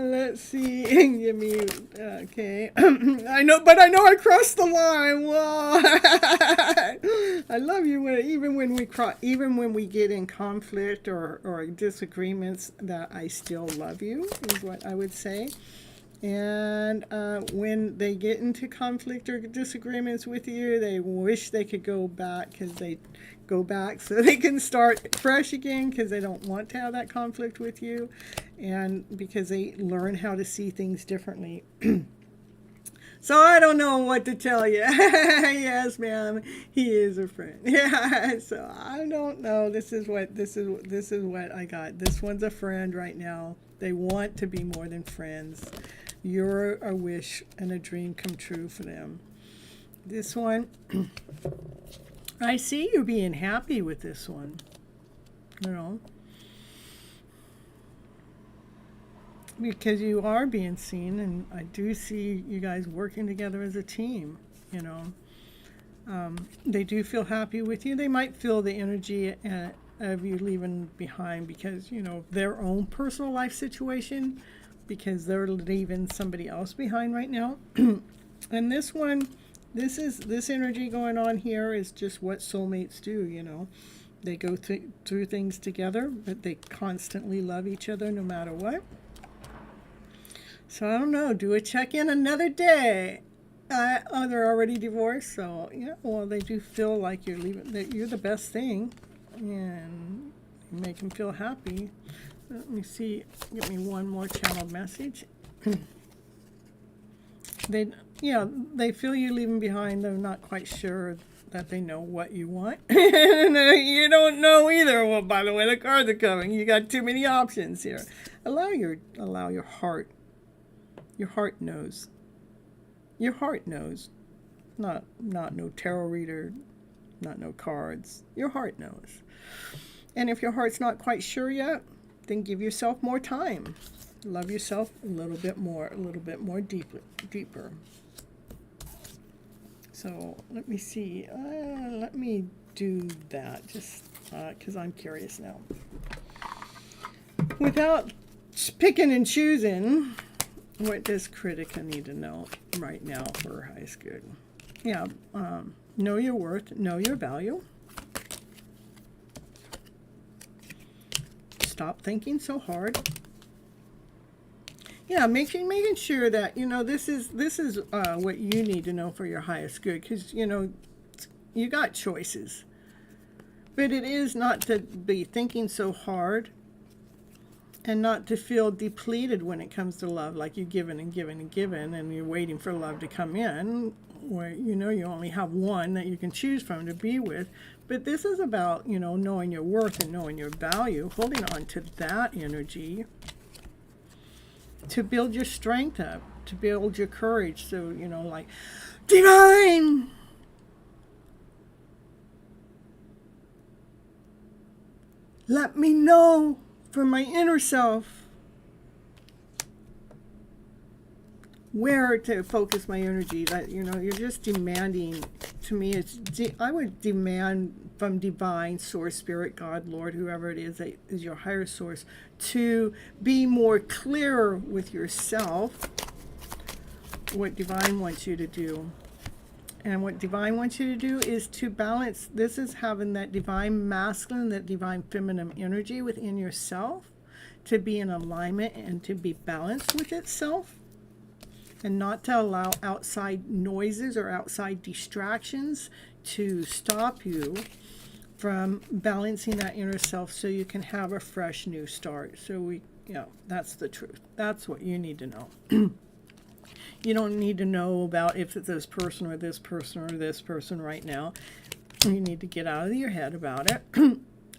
Let's see. Give me. Okay. I know I crossed the line. Well, I love you even when we get in conflict or disagreements. That I still love you is what I would say. And when they get into conflict or disagreements with you, they wish they could go back so they can start fresh again, because they don't want to have that conflict with you, and because they learn how to see things differently. So I don't know what to tell you. Yes, ma'am, he is a friend. Yeah, so I don't know. This is what I got. This one's a friend right now. They want to be more than friends. You're a wish and a dream come true for them. This one, I see you being happy with this one. Because you are being seen, and I do see you guys working together as a team. They do feel happy with you. They might feel the energy of you leaving behind because their own personal life situation, because they're leaving somebody else behind right now. And this one, this energy going on here is just what soulmates do. They go through things together, but they constantly love each other no matter what. So I don't know, do a check-in another day. They're already divorced, so yeah, well, they do feel like you're the best thing, and you make them feel happy. Let me see, give me one more channel message. They feel you leaving behind. They're not quite sure that they know what you want. You don't know either. Well, by the way, the cards are coming. You got too many options here. Allow your heart. Your heart knows. Your heart knows. Not no tarot reader, not no cards. Your heart knows. And if your heart's not quite sure yet, then give yourself more time. Love yourself a little bit more deeper. So let me see. Let me do that just because I'm curious now. Without picking and choosing, what does Critica need to know right now for her highest good? Yeah, know your worth, know your value. Stop thinking so hard. Yeah, making sure that this is what you need to know for your highest good, because you got choices, but it is not to be thinking so hard, and not to feel depleted when it comes to love, like you're giving and giving and giving, and you're waiting for love to come in. where you only have one that you can choose from to be with. But this is about, knowing your worth and knowing your value, holding on to that energy to build your strength up, to build your courage. So, like, divine, let me know from my inner self where to focus my energy. That you're just demanding. To me, I would demand from divine source, spirit, God, Lord, whoever it is that is your higher source, to be more clear with yourself what divine wants you to do. And what divine wants you to do is to balance. This is having that divine masculine, that divine feminine energy within yourself, to be in alignment and to be balanced with itself, and not to allow outside noises or outside distractions to stop you from balancing that inner self, so you can have a fresh new start. So that's the truth. That's what you need to know. You don't need to know about if it's this person or this person or this person right now. You need to get out of your head about it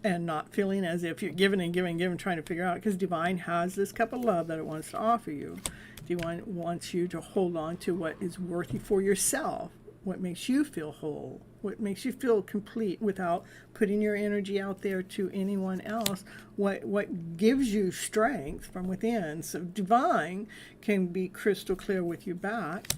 and not feeling as if you're giving and giving and giving, trying to figure out, because divine has this cup of love that it wants to offer you. Divine wants you to hold on to what is worthy for yourself, what makes you feel whole, what makes you feel complete without putting your energy out there to anyone else, what gives you strength from within. So divine can be crystal clear with you back.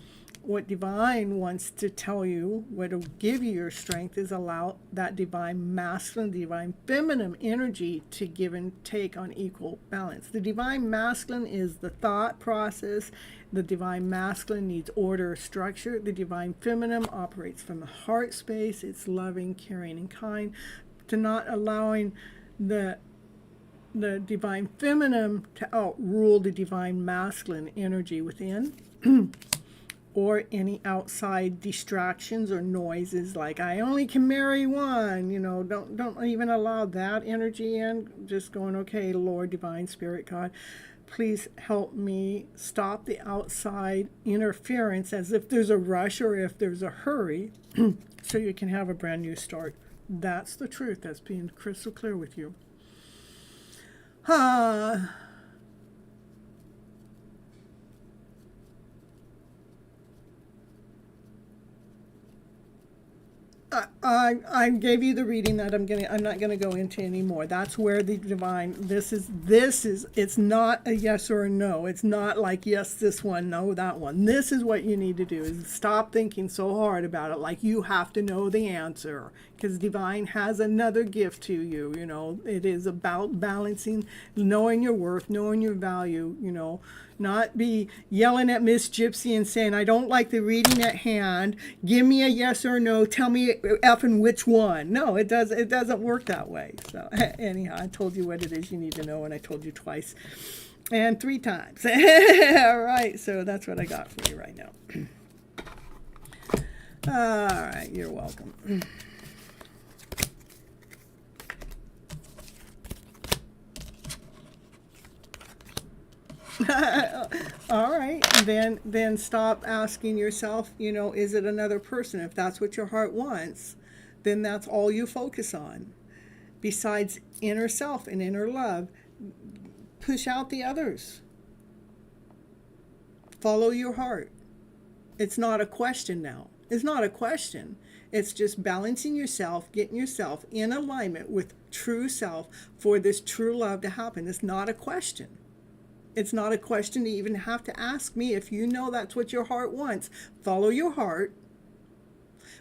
What divine wants to tell you, what will give you your strength, is allow that divine masculine, divine feminine energy to give and take on equal balance. The divine masculine is the thought process. The divine masculine needs order, structure. The divine feminine operates from the heart space. It's loving, caring, and kind. To not allowing the divine feminine to outrule the divine masculine energy within. Or any outside distractions or noises, like I only can marry one. Don't even allow that energy in. Just going, okay, Lord, divine spirit, God, please help me stop the outside interference, as if there's a rush or if there's a hurry, so you can have a brand new start. That's the truth. That's being crystal clear with you. I gave you the reading that I'm not gonna go into anymore. That's where the divine, this is, it's not a yes or a no. It's not like yes this one, no that one. This is what you need to do, is stop thinking so hard about it like you have to know the answer, because divine has another gift to you. It is about balancing, knowing your worth, knowing your value. Not be yelling at Miss Gypsy and saying, I don't like the reading at hand, give me a yes or no, tell me effing which one. No, it doesn't work that way. So anyhow, I told you what it is you need to know, and I told you twice and 3 times. All right, so that's what I got for you right now. All right, you're welcome. All right, then stop asking yourself, is it another person? If that's what your heart wants, then that's all you focus on. Besides inner self and inner love, push out the others. Follow your heart. It's not a question now. It's not a question. It's just balancing yourself, getting yourself in alignment with true self for this true love to happen. It's not a question. It's not a question to even have to ask me. If you know that's what your heart wants, follow your heart.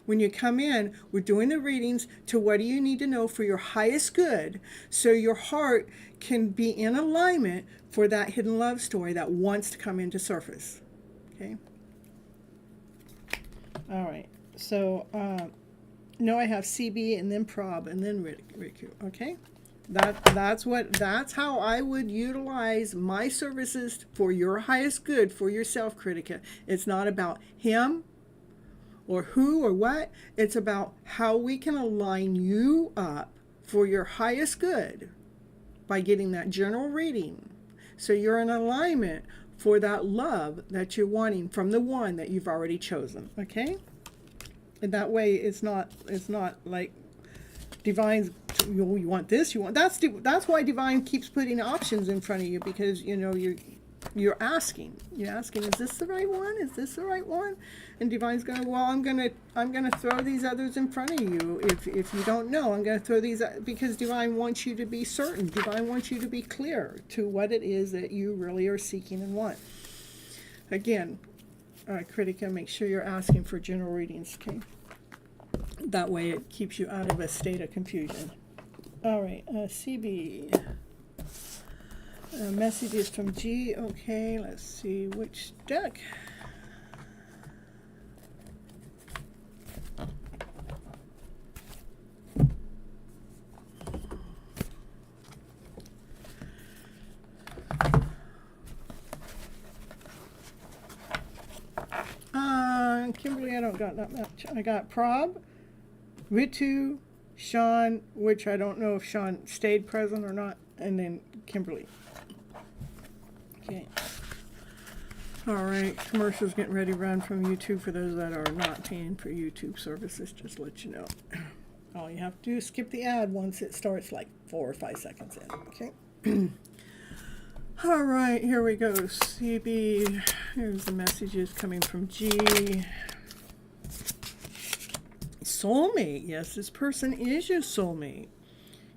When you come in, we're doing the readings to what do you need to know for your highest good, so your heart can be in alignment for that hidden love story that wants to come into surface. Okay? All right. So, no, I have CB and then Prob and then Riku. Okay? That's how I would utilize my services for your highest good, for yourself, Critica. It's not about him or who or what. It's about how we can align you up for your highest good by getting that general reading. So you're in alignment for that love that you're wanting from the one that you've already chosen. Okay? And that way it's not like Divine's, you want this, you want that's why Divine keeps putting options in front of you, because you're asking, is this the right one? Is this the right one? And Divine's going, well, I'm gonna throw these others in front of you. If you don't know, I'm gonna throw these, because Divine wants you to be certain. Divine wants you to be clear to what it is that you really are seeking and want. Again, Critica, make sure you're asking for general readings, okay? That way it keeps you out of a state of confusion. All right, CB. Messages from G. Okay, let's see which deck. Kimberly, I don't got that much. I got Prob, Ritu, Sean, which I don't know if Sean stayed present or not, and then Kimberly. Okay. All right. Commercials getting ready to run from YouTube for those that are not paying for YouTube services. Just to let you know. All you have to do is skip the ad once it starts, like 4 or 5 seconds in. Okay. All right. Here we go. CB. Here's the messages coming from G. Soulmate. Yes, this person is your soulmate.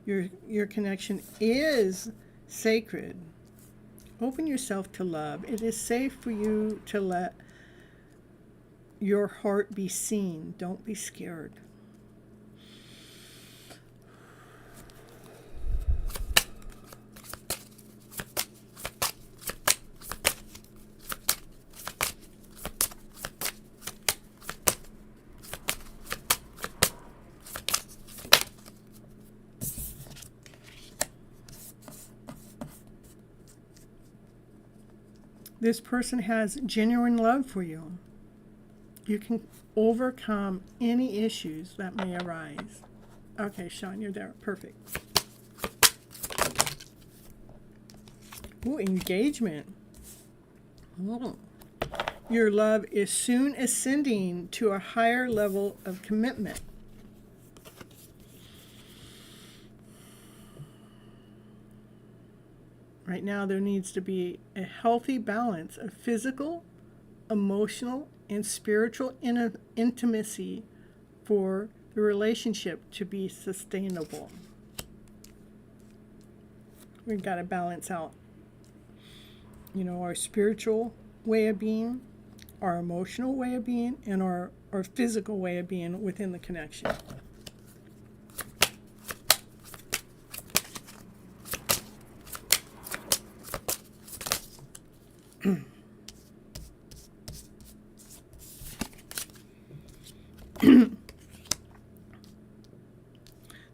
Your connection is sacred. Open yourself to love. It is safe for you to let your heart be seen. Don't be scared. This person has genuine love for you. You can overcome any issues that may arise. Okay, Sean, you're there. Perfect. Ooh, engagement. Ooh. Your love is soon ascending to a higher level of commitment. Right now, there needs to be a healthy balance of physical, emotional, and spiritual intimacy for the relationship to be sustainable. We've got to balance out, our spiritual way of being, our emotional way of being, and our physical way of being within the connection.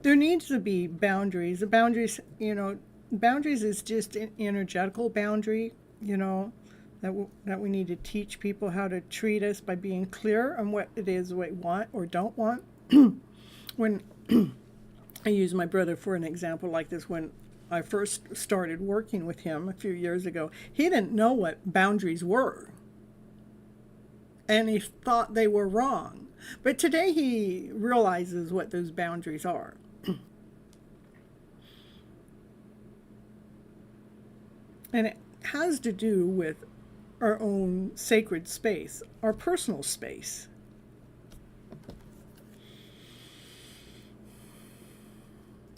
There needs to be boundaries. The boundaries, boundaries is just an energetical boundary, that we need to teach people how to treat us by being clear on what it is we want or don't want. When I use my brother for an example like this, when I first started working with him a few years ago, he didn't know what boundaries were. And he thought they were wrong. But today he realizes what those boundaries are. And it has to do with our own sacred space, our personal space.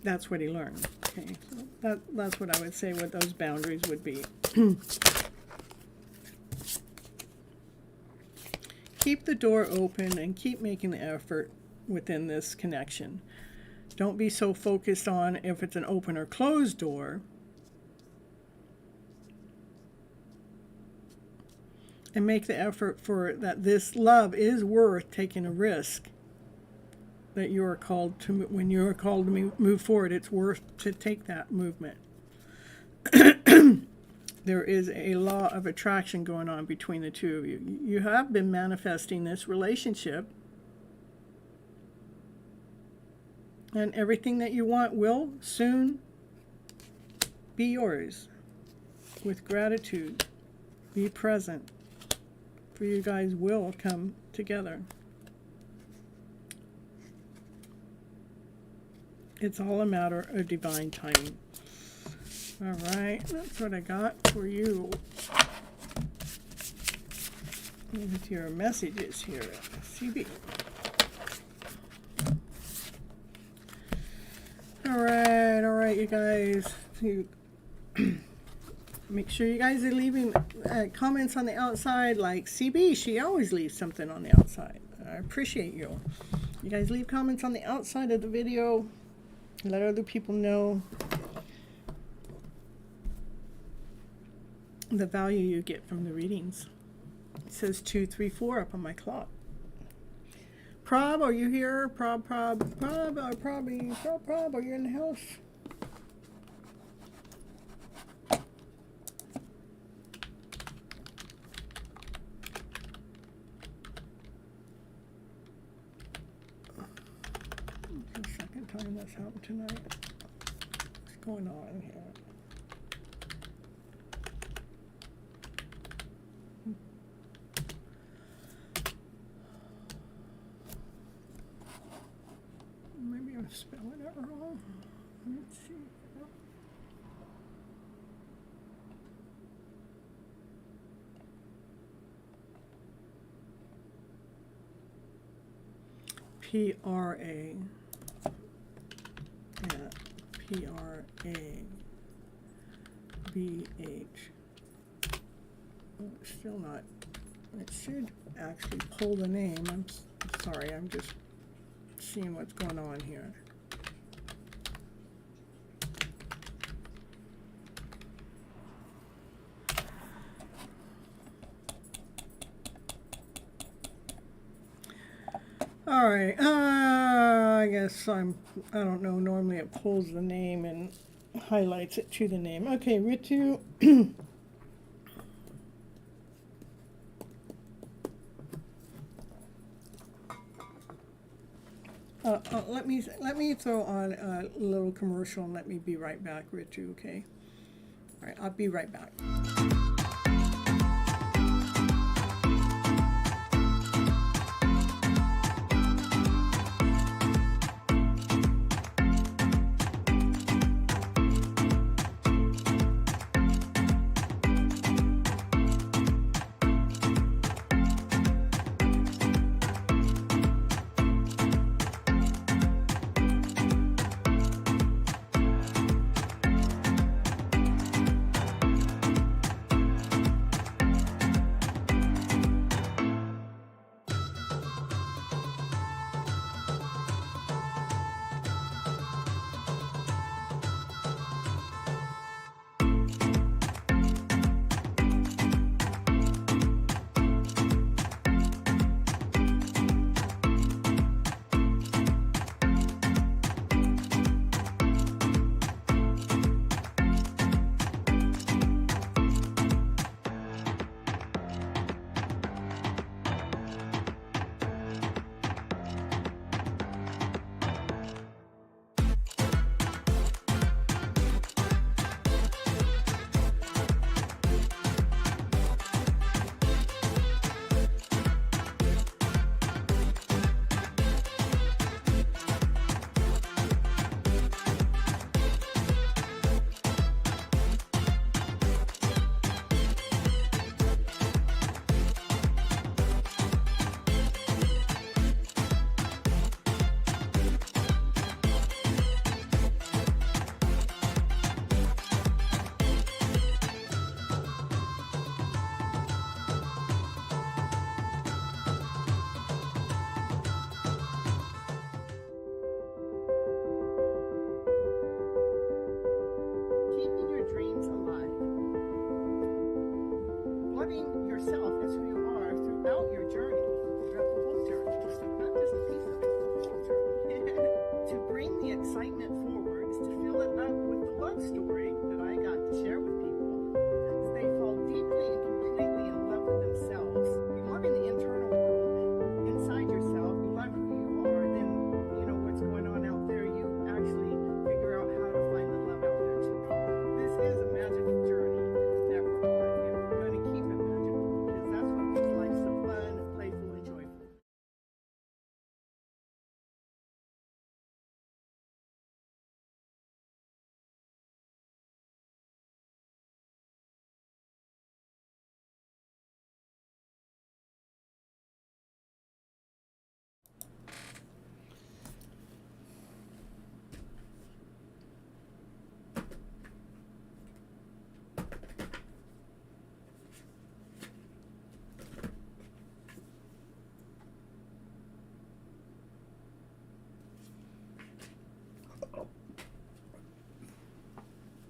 That's what he learned. Okay, so that's what I would say what those boundaries would be. Keep the door open and keep making the effort within this connection. Don't be so focused on if it's an open or closed door. And make the effort for that this love is worth taking a risk. That you are called to, when you are called to move forward, it's worth to take that movement. There is a law of attraction going on between the two of you. You have been manifesting this relationship. And everything that you want will soon be yours. With gratitude, be present. For you guys will come together. It's all a matter of divine timing. All right, that's what I got for you. With your messages here, CB. All right, you guys. Make sure you guys are leaving comments on the outside, like CB. She always leaves something on the outside. I appreciate you. You guys leave comments on the outside of the video. Let other people know the value you get from the readings. It says 234 up on my clock. Prob, are you here? Prob, are you in the house? The second time that's happened tonight. What's going on here? Maybe I'm spelling it wrong. Let's see. P-R-A. Yeah, P-R-A-B-H. Oh, still not. It should actually pull the name. I'm sorry, I'm just seeing what's going on here. All right, I guess I don't know, normally it pulls the name and highlights it to the name. Okay, Ritu. Let me throw on a little commercial and let me be right back, Ritu, okay? All right, I'll be right back.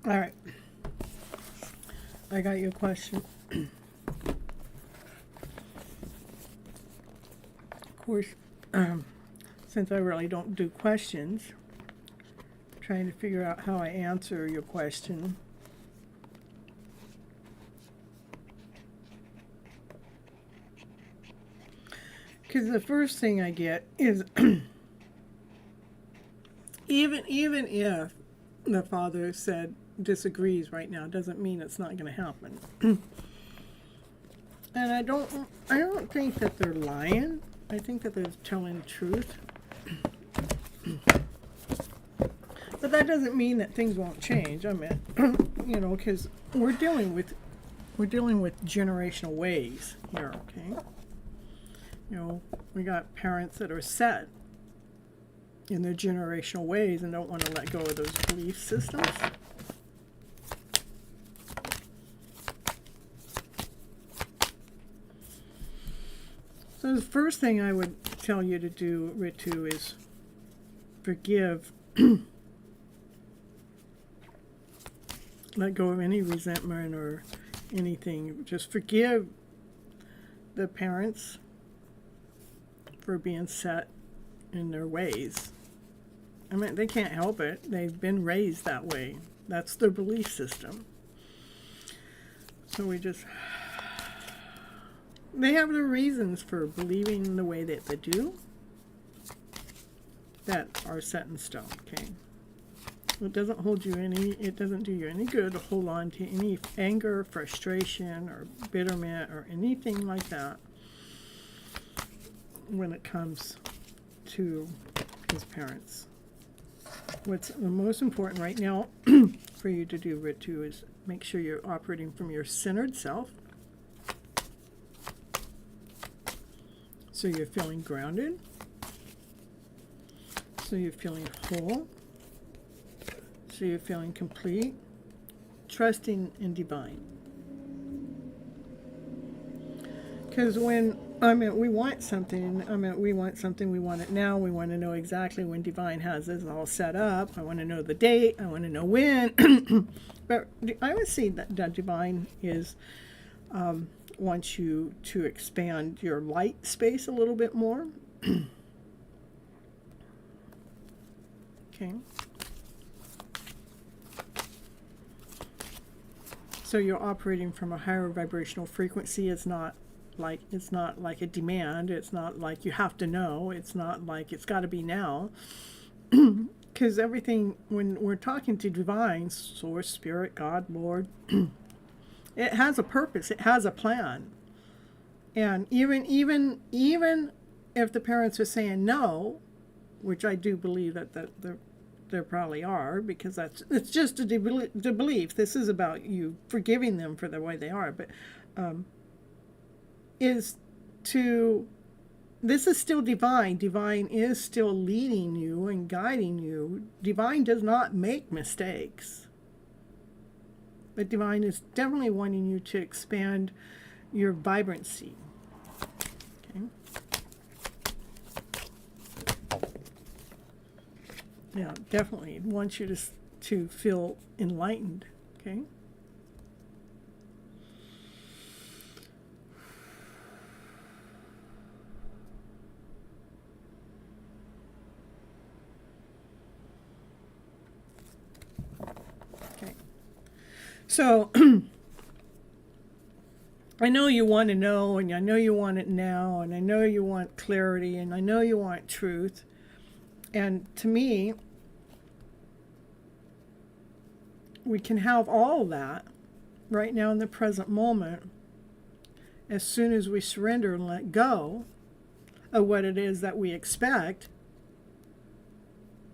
All right. I got your question. Of course, since I really don't do questions, I'm trying to figure out how I answer your question. Because the first thing I get is even if the father said disagrees right now, doesn't mean it's not going to happen. And I don't think that they're lying. I think that they're telling the truth. But that doesn't mean that things won't change. I mean, because we're dealing with generational ways here, okay? We got parents that are set in their generational ways and don't want to let go of those belief systems. So the first thing I would tell you to do, Ritu, is forgive. Let go of any resentment or anything. Just forgive the parents for being set in their ways. I mean, they can't help it. They've been raised that way. That's their belief system. So they have their reasons for believing the way that they do that are set in stone, okay? It doesn't do you any good to hold on to any anger, frustration, or bitterment, or anything like that when it comes to his parents. What's the most important right now for you to do, Ritu, is make sure you're operating from your centered self. So you're feeling grounded. So you're feeling whole. So you're feeling complete, trusting in divine. Because we want something, we want it now, we want to know exactly when divine has this all set up. I want to know the date, I want to know when. But I would see that divine wants you to expand your light space a little bit more. Okay. So you're operating from a higher vibrational frequency. It's not like a demand. It's not like you have to know. It's not like it's got to be now. Because everything, when we're talking to divine, source, spirit, God, Lord, it has a purpose. It has a plan. And even if the parents are saying no, which I do believe that there probably are, because it's just a belief. This is about you forgiving them for the way they are, but this is still divine. Divine is still leading you and guiding you. Divine does not make mistakes, but divine is definitely wanting you to expand your vibrancy. Okay. Yeah, definitely. It wants you to feel enlightened, okay? Okay. So, I know you want to know, and I know you want it now, and I know you want clarity, and I know you want truth. And to me, we can have all that right now in the present moment as soon as we surrender and let go of what it is that we expect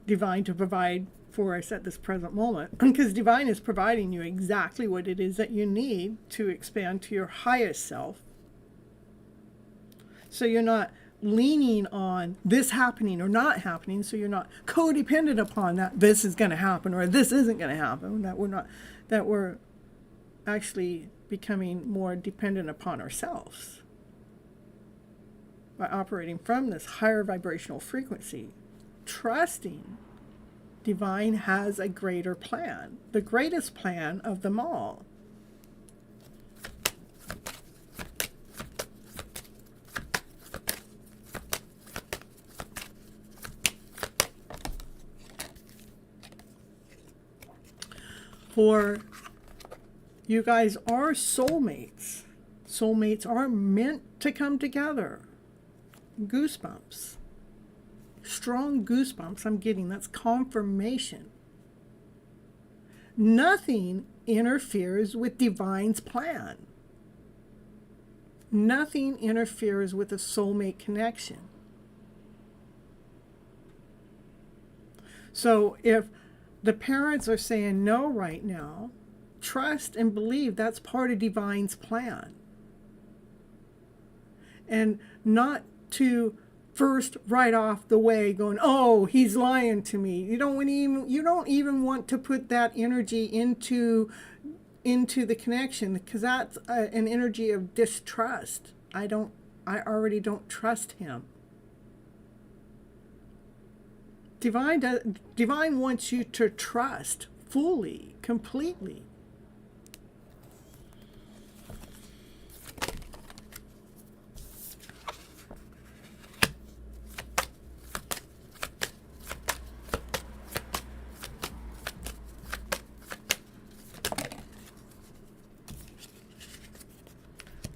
divine to provide for us at this present moment. Because divine is providing you exactly what it is that you need to expand to your highest self. So you're not leaning on this happening or not happening, so you're not codependent upon that this is going to happen or this isn't going to happen, that we're actually becoming more dependent upon ourselves by operating from this higher vibrational frequency, trusting Divine has a greater plan, the greatest plan of them all. For you guys are soulmates. Soulmates are meant to come together. Goosebumps. Strong goosebumps I'm getting. That's confirmation. Nothing interferes with Divine's plan. Nothing interferes with a soulmate connection. So if the parents are saying no right now, trust and believe that's part of Divine's plan. And not to first right off the way going, oh, he's lying to me. You don't even want to put that energy into the connection, because that's an energy of distrust. I already don't trust him. Divine wants you to trust fully, completely.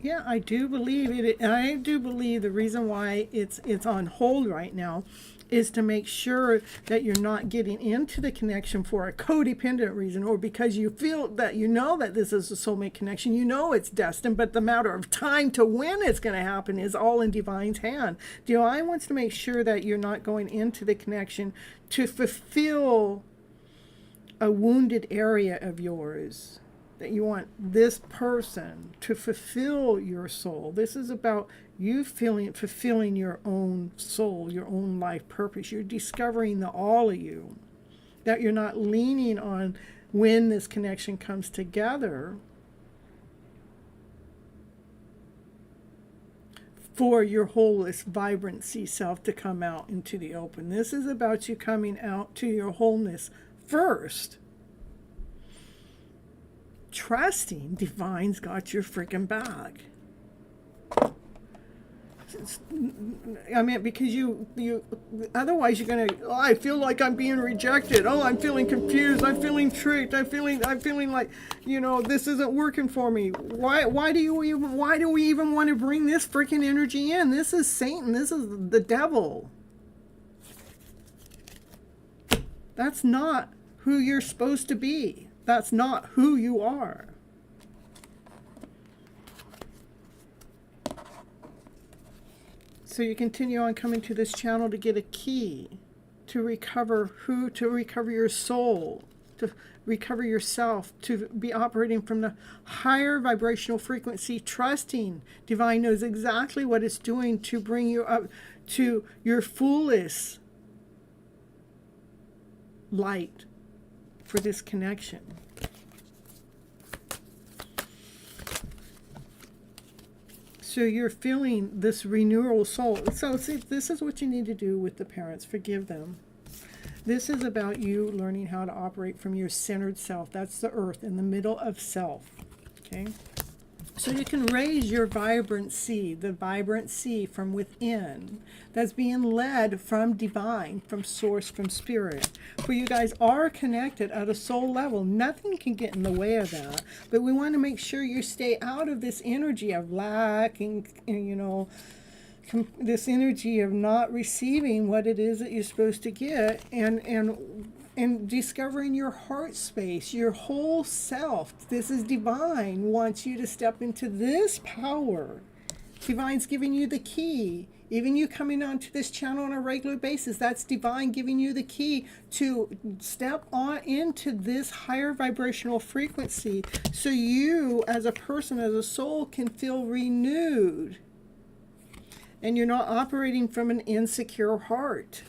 Yeah, I do believe it. I do believe the reason why it's on hold right now is to make sure that you're not getting into the connection for a codependent reason, or because you feel that you know that this is a soulmate connection, you know it's destined, but the matter of time to when it's going to happen is all in Divine's hand. Divine wants to make sure that you're not going into the connection to fulfill a wounded area of yours, that you want this person to fulfill your soul. This is about you fulfilling your own soul, your own life purpose. You're discovering the all of you, that you're not leaning on when this connection comes together for your wholeness, vibrancy self to come out into the open. This is about you coming out to your wholeness first. Trusting Divine's got your freaking back. I mean, because you otherwise you're gonna, oh, I feel like I'm being rejected. Oh, I'm feeling confused. I'm feeling tricked. I'm feeling like, this isn't working for me. Why do we even want to bring this freaking energy in? This is Satan. This is the devil. That's not who you're supposed to be. That's not who you are. So you continue on coming to this channel to get a key to recover your soul, to recover yourself, to be operating from the higher vibrational frequency, trusting Divine knows exactly what it's doing to bring you up to your fullest light for this connection. So you're feeling this renewal soul. So see, this is what you need to do with the parents. Forgive them. This is about you learning how to operate from your centered self. That's the earth in the middle of self. Okay? So you can raise your vibrancy, the vibrancy from within that's being led from Divine, from source, from spirit. For you guys are connected at a soul level. Nothing can get in the way of that. But we want to make sure you stay out of this energy of lack and this energy of not receiving what it is that you're supposed to get, and discovering your heart space, your whole self. This is Divine wants you to step into this power. Divine's giving you the key. Even you coming onto this channel on a regular basis, that's Divine giving you the key to step on into this higher vibrational frequency, so you as a person, as a soul, can feel renewed. And you're not operating from an insecure heart.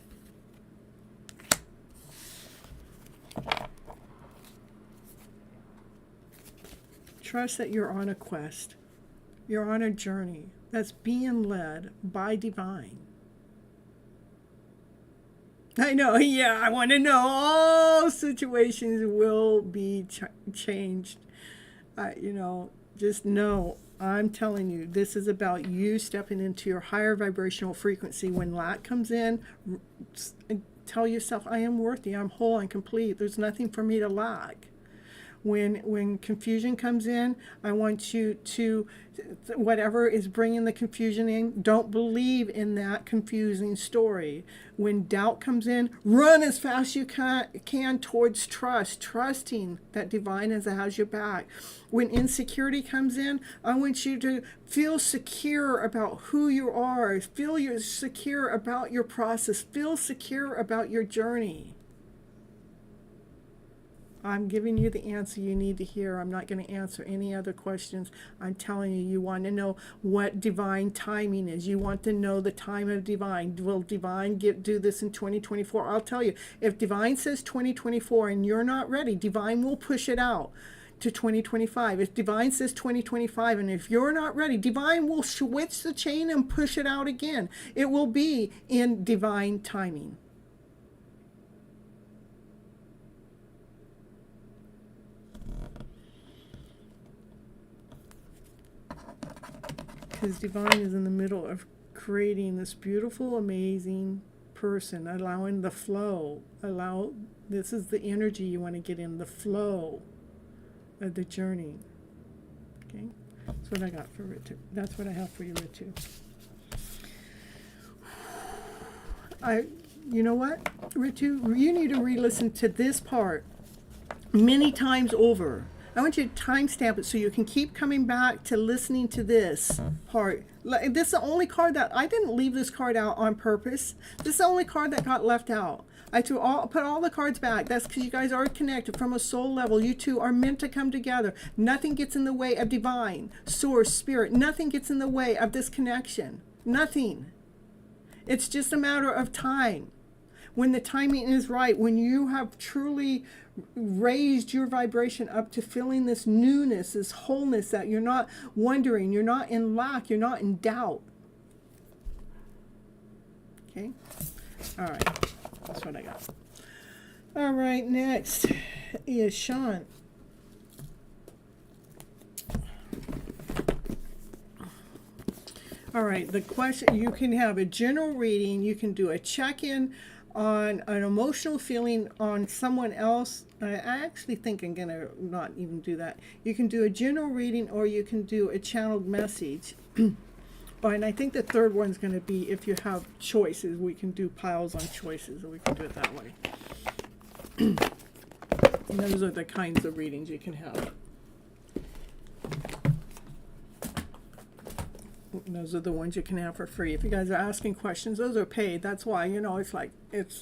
Trust that you're on a quest. You're on a journey that's being led by Divine. I know. Yeah, I want to know. All situations will be changed. Just know. I'm telling you, this is about you stepping into your higher vibrational frequency. When lack comes in, tell yourself, I am worthy, I'm whole and complete. There's nothing for me to lack. When confusion comes in, I want you to, whatever is bringing the confusion in, don't believe in that confusing story. When doubt comes in, run as fast as you can towards trust, trusting that divine has your back. When insecurity comes in, I want you to feel secure about who you are, feel you're secure about your process, feel secure about your journey. I'm giving you the answer you need to hear. I'm not going to answer any other questions. I'm telling you, you want to know what divine timing is. You want to know the time of divine. Will divine do this in 2024? I'll tell you, if divine says 2024 and you're not ready, divine will push it out to 2025. If divine says 2025 and if you're not ready, divine will switch the chain and push it out again. It will be in divine timing. Because divine is in the middle of creating this beautiful, amazing person, allowing the flow. This is the energy you want to get in, the flow of the journey. Okay? That's what I got for Ritu. That's what I have for you, Ritu. You know what, Ritu? You need to re-listen to this part many times over. I want you to timestamp it so you can keep coming back to listening to this part. This is the only card that I didn't leave this card out on purpose. This is the only card that got left out. I put all the cards back. That's because you guys are connected from a soul level. You two are meant to come together. Nothing gets in the way of divine, source, spirit. Nothing gets in the way of this connection. Nothing. It's just a matter of time. When the timing is right, when you have truly raised your vibration up to feeling this newness, this wholeness, that you're not wondering, you're not in lack, you're not in doubt. Okay? All right. That's what I got. All right, next is Sean. All right, the question, you can have a general reading, you can do a check-in on an emotional feeling on someone else. I actually think I'm going to not even do that. You can do a general reading or you can do a channeled message. And I think the third one's going to be if you have choices. We can do piles on choices, or we can do it that way. And those are the kinds of readings you can have. Those are the ones you can have for free. If you guys are asking questions, those are paid. That's why, it's like, it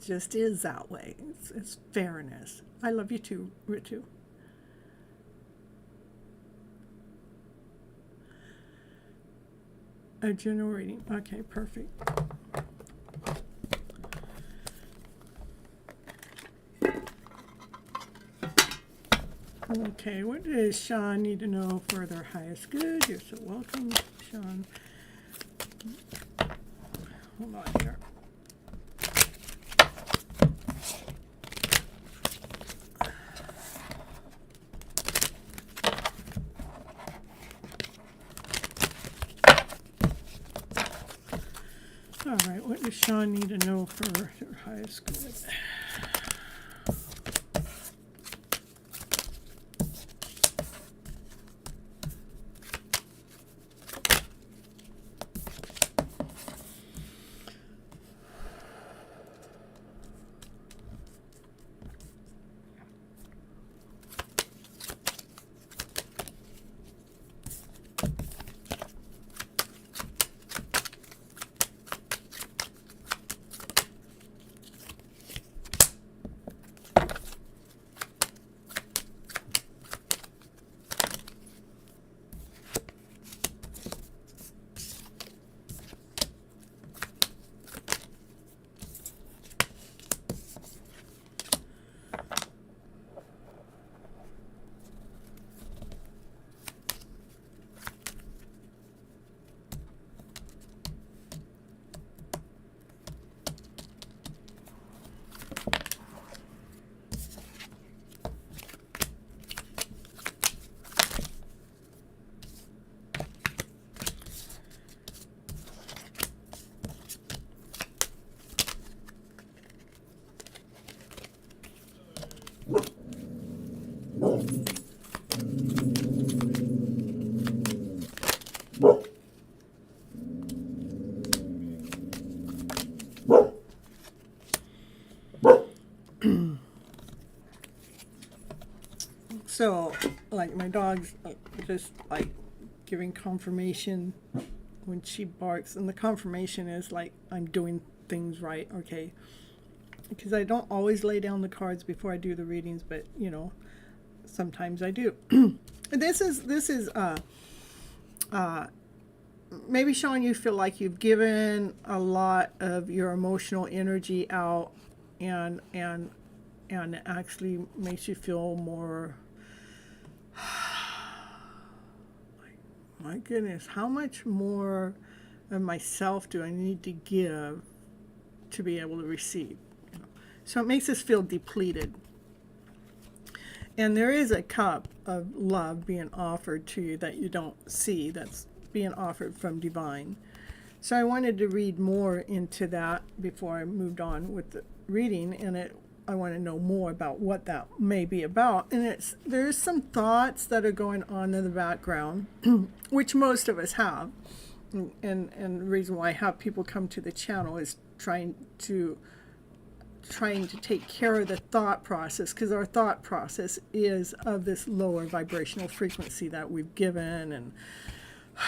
just is that way. It's fairness. I love you too, Ritu. A general reading. Okay, perfect. Okay, what does Sean need to know for their highest good? You're so welcome, Sean. Hold on here. All right, what does Sean need to know for their highest good? So, like, my dog's just, like, giving confirmation when she barks. And the confirmation is, like, I'm doing things right, okay? Because I don't always lay down the cards before I do the readings, but, you know, sometimes I do. This is maybe, Sean, you feel like you've given a lot of your emotional energy out, and it actually makes you feel more, my goodness, how much more of myself do I need to give to be able to receive? You know? So it makes us feel depleted. And there is a cup of love being offered to you that you don't see, that's being offered from divine. So I wanted to read more into that before I moved on with the reading, and I want to know more about what that may be about. And there's some thoughts that are going on in the background, which most of us have. And the reason why I have people come to the channel is trying to take care of the thought process, because our thought process is of this lower vibrational frequency that we've given, and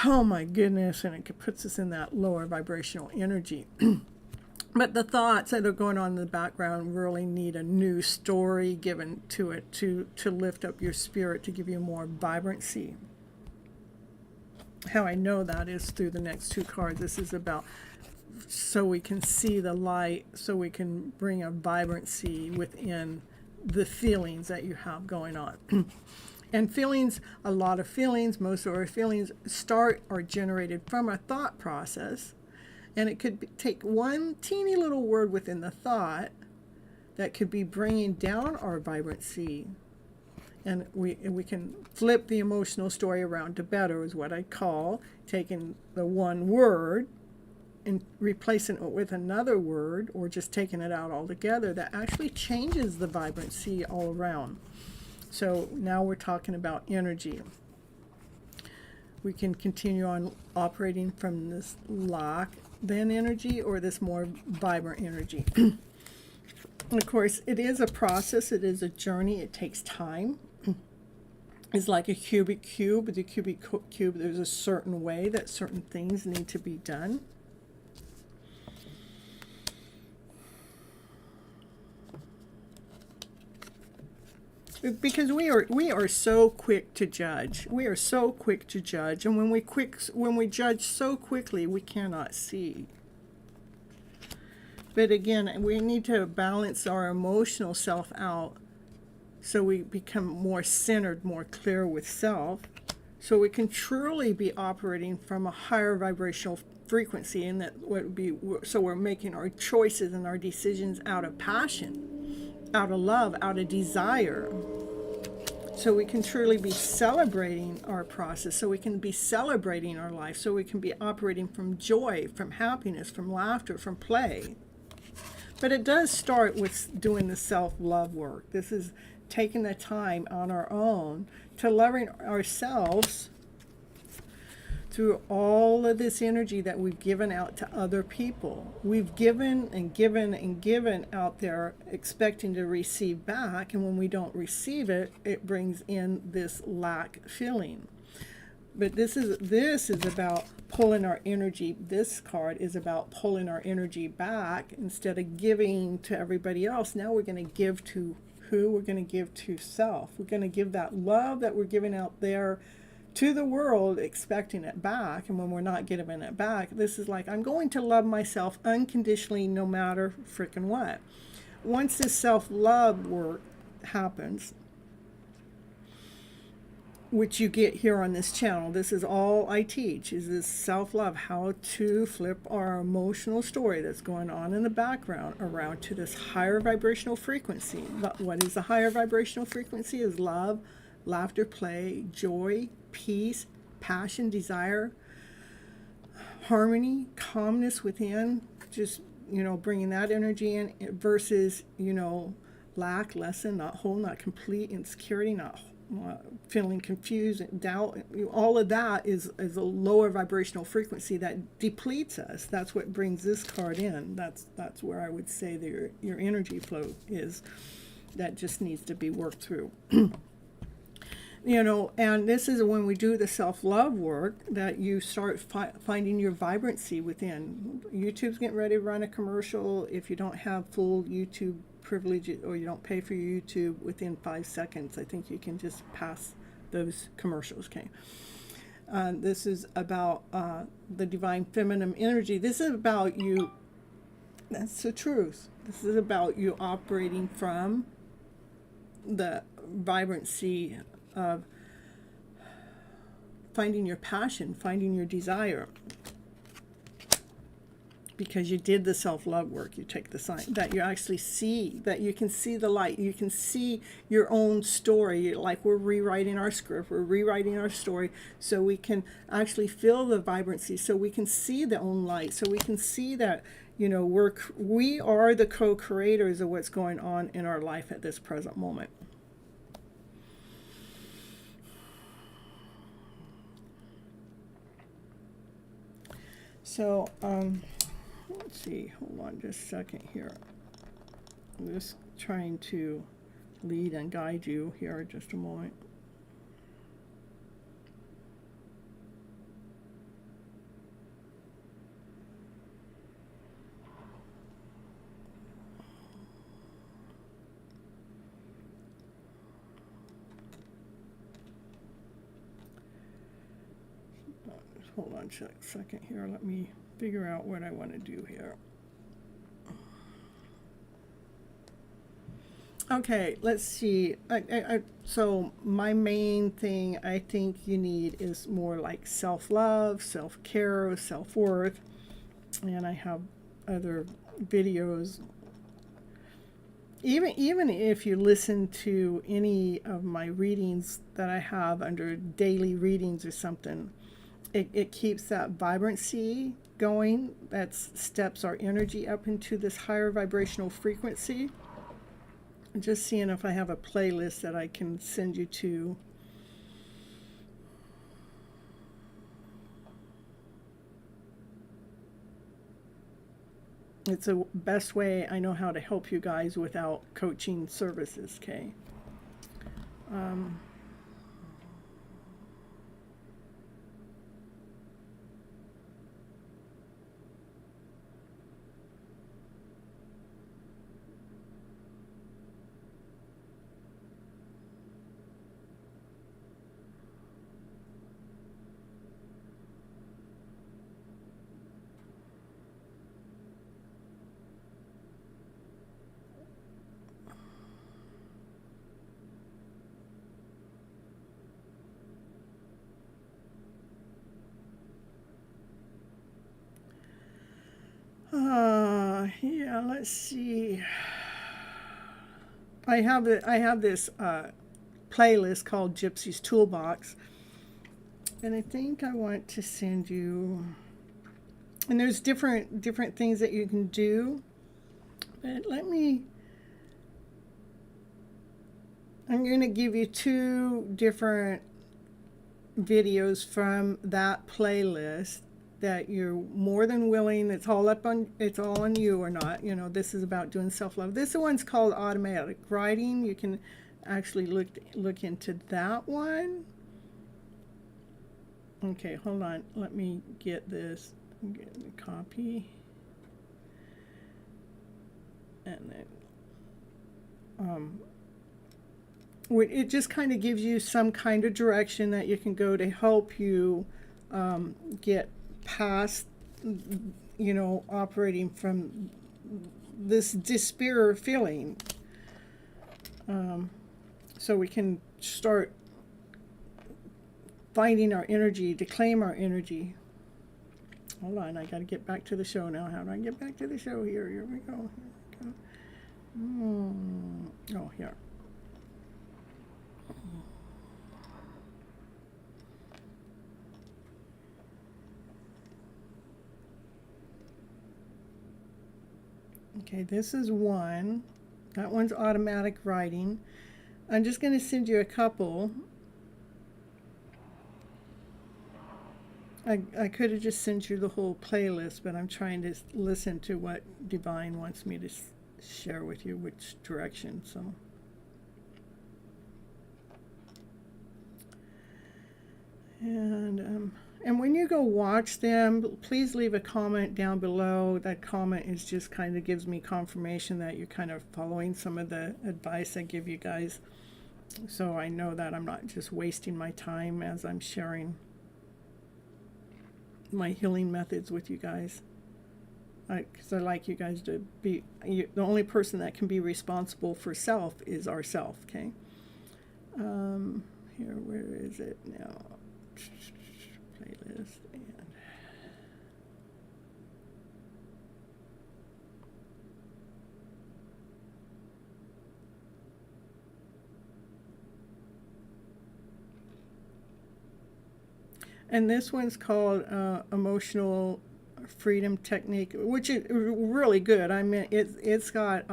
oh my goodness, and it puts us in that lower vibrational energy. But the thoughts that are going on in the background really need a new story given to it to lift up your spirit, to give you more vibrancy. How I know that is through the next two cards. This is about so we can see the light, so we can bring a vibrancy within the feelings that you have going on. And feelings, a lot of feelings, most of our feelings are generated from a thought process. And it could take one teeny little word within the thought that could be bringing down our vibrancy. And we can flip the emotional story around to better, is what I call taking the one word and replacing it with another word, or just taking it out altogether, that actually changes the vibrancy all around. So now we're talking about energy. We can continue on operating from this lack then energy, or this more vibrant energy. And of course, it is a process, it is a journey, it takes time. It's like a cubic cube. With a cubic cube, there's a certain way that certain things need to be done. Because we are so quick to judge. We are so quick to judge, and when we judge so quickly, we cannot see. But again, we need to balance our emotional self out, so we become more centered, more clear with self, so we can truly be operating from a higher vibrational frequency, and that would be, so we're making our choices and our decisions out of passion, out of love, out of desire. So we can truly be celebrating our process, so we can be celebrating our life, so we can be operating from joy, from happiness, from laughter, from play. But it does start with doing the self-love work. This is taking the time on our own to loving ourselves through all of this energy that we've given out to other people. We've given and given and given out there, expecting to receive back, and when we don't receive it, it brings in this lack feeling. But this is about pulling our energy. This card is about pulling our energy back. Instead of giving to everybody else, now we're going to give to who? We're going to give to self. We're going to give that love that we're giving out there to the world, expecting it back. And when we're not giving it back, this is like, I'm going to love myself unconditionally, no matter frickin' what. Once this self-love work happens, which you get here on this channel, this is all I teach, is this self-love, how to flip our emotional story that's going on in the background around to this higher vibrational frequency. But what is the higher vibrational frequency? Is love, laughter, play, joy, peace, passion, desire, harmony, calmness within, just, bringing that energy in, versus, lack, lessen, not whole, not complete, insecurity, not feeling confused, doubt. All of that is a lower vibrational frequency that depletes us. That's what brings this card in. That's where I would say that your energy flow is. That just needs to be worked through. And this is when we do the self-love work that you start finding your vibrancy within. YouTube's getting ready to run a commercial. If you don't have full YouTube privilege or you don't pay for your YouTube within 5 seconds, I think you can just pass those commercials, okay? This is about the divine feminine energy. This is about you. That's the truth. This is about you operating from the vibrancy of finding your passion, finding your desire. Because you did the self-love work, you take the sign that you actually see, that you can see the light, you can see your own story, like we're rewriting our script, we're rewriting our story, so we can actually feel the vibrancy, so we can see the own light, so we can see that, we are the co-creators of what's going on in our life at this present moment. So, let's see, hold on just a second here. I'm just trying to lead and guide you here just a moment. Hold on a second here. Let me figure out what I want to do here. Okay, let's see. So my main thing I think you need is more like self-love, self-care, self-worth. And I have other videos. Even if you listen to any of my readings that I have under daily readings or something, it keeps that vibrancy going. That steps our energy up into this higher vibrational frequency. I'm just seeing if I have a playlist that I can send you to. It's the best way I know how to help you guys without coaching services, okay? Yeah, let's see. I have this playlist called Gypsy's Toolbox, and I think I want to send you. And there's different things that you can do, but I'm going to give you 2 different videos from that playlist that you're more than willing. It's all on you or not. This is about doing self-love. This one's called automatic writing. You can actually look into that one. Okay, hold on. Let me get this. Get the copy. And then it just kind of gives you some kind of direction that you can go to help you get past, operating from this despair feeling. So we can start finding our energy, to claim our energy. Hold on, I got to get back to the show now. How do I get back to the show here? Here we go. Oh, here. Okay, this is one. That one's automatic writing. I'm just going to send you a couple. I could have just sent you the whole playlist, but I'm trying to listen to what Divine wants me to share with you, which direction. So And when you go watch them, please leave a comment down below. That comment is just kind of gives me confirmation that you're kind of following some of the advice I give you guys. So I know that I'm not just wasting my time as I'm sharing my healing methods with you guys. Because I like you guys to be, the only person that can be responsible for self is ourself, okay? Here, where is it now? Playlist and this one's called Emotional Freedom Technique, which is really good. I mean, it's got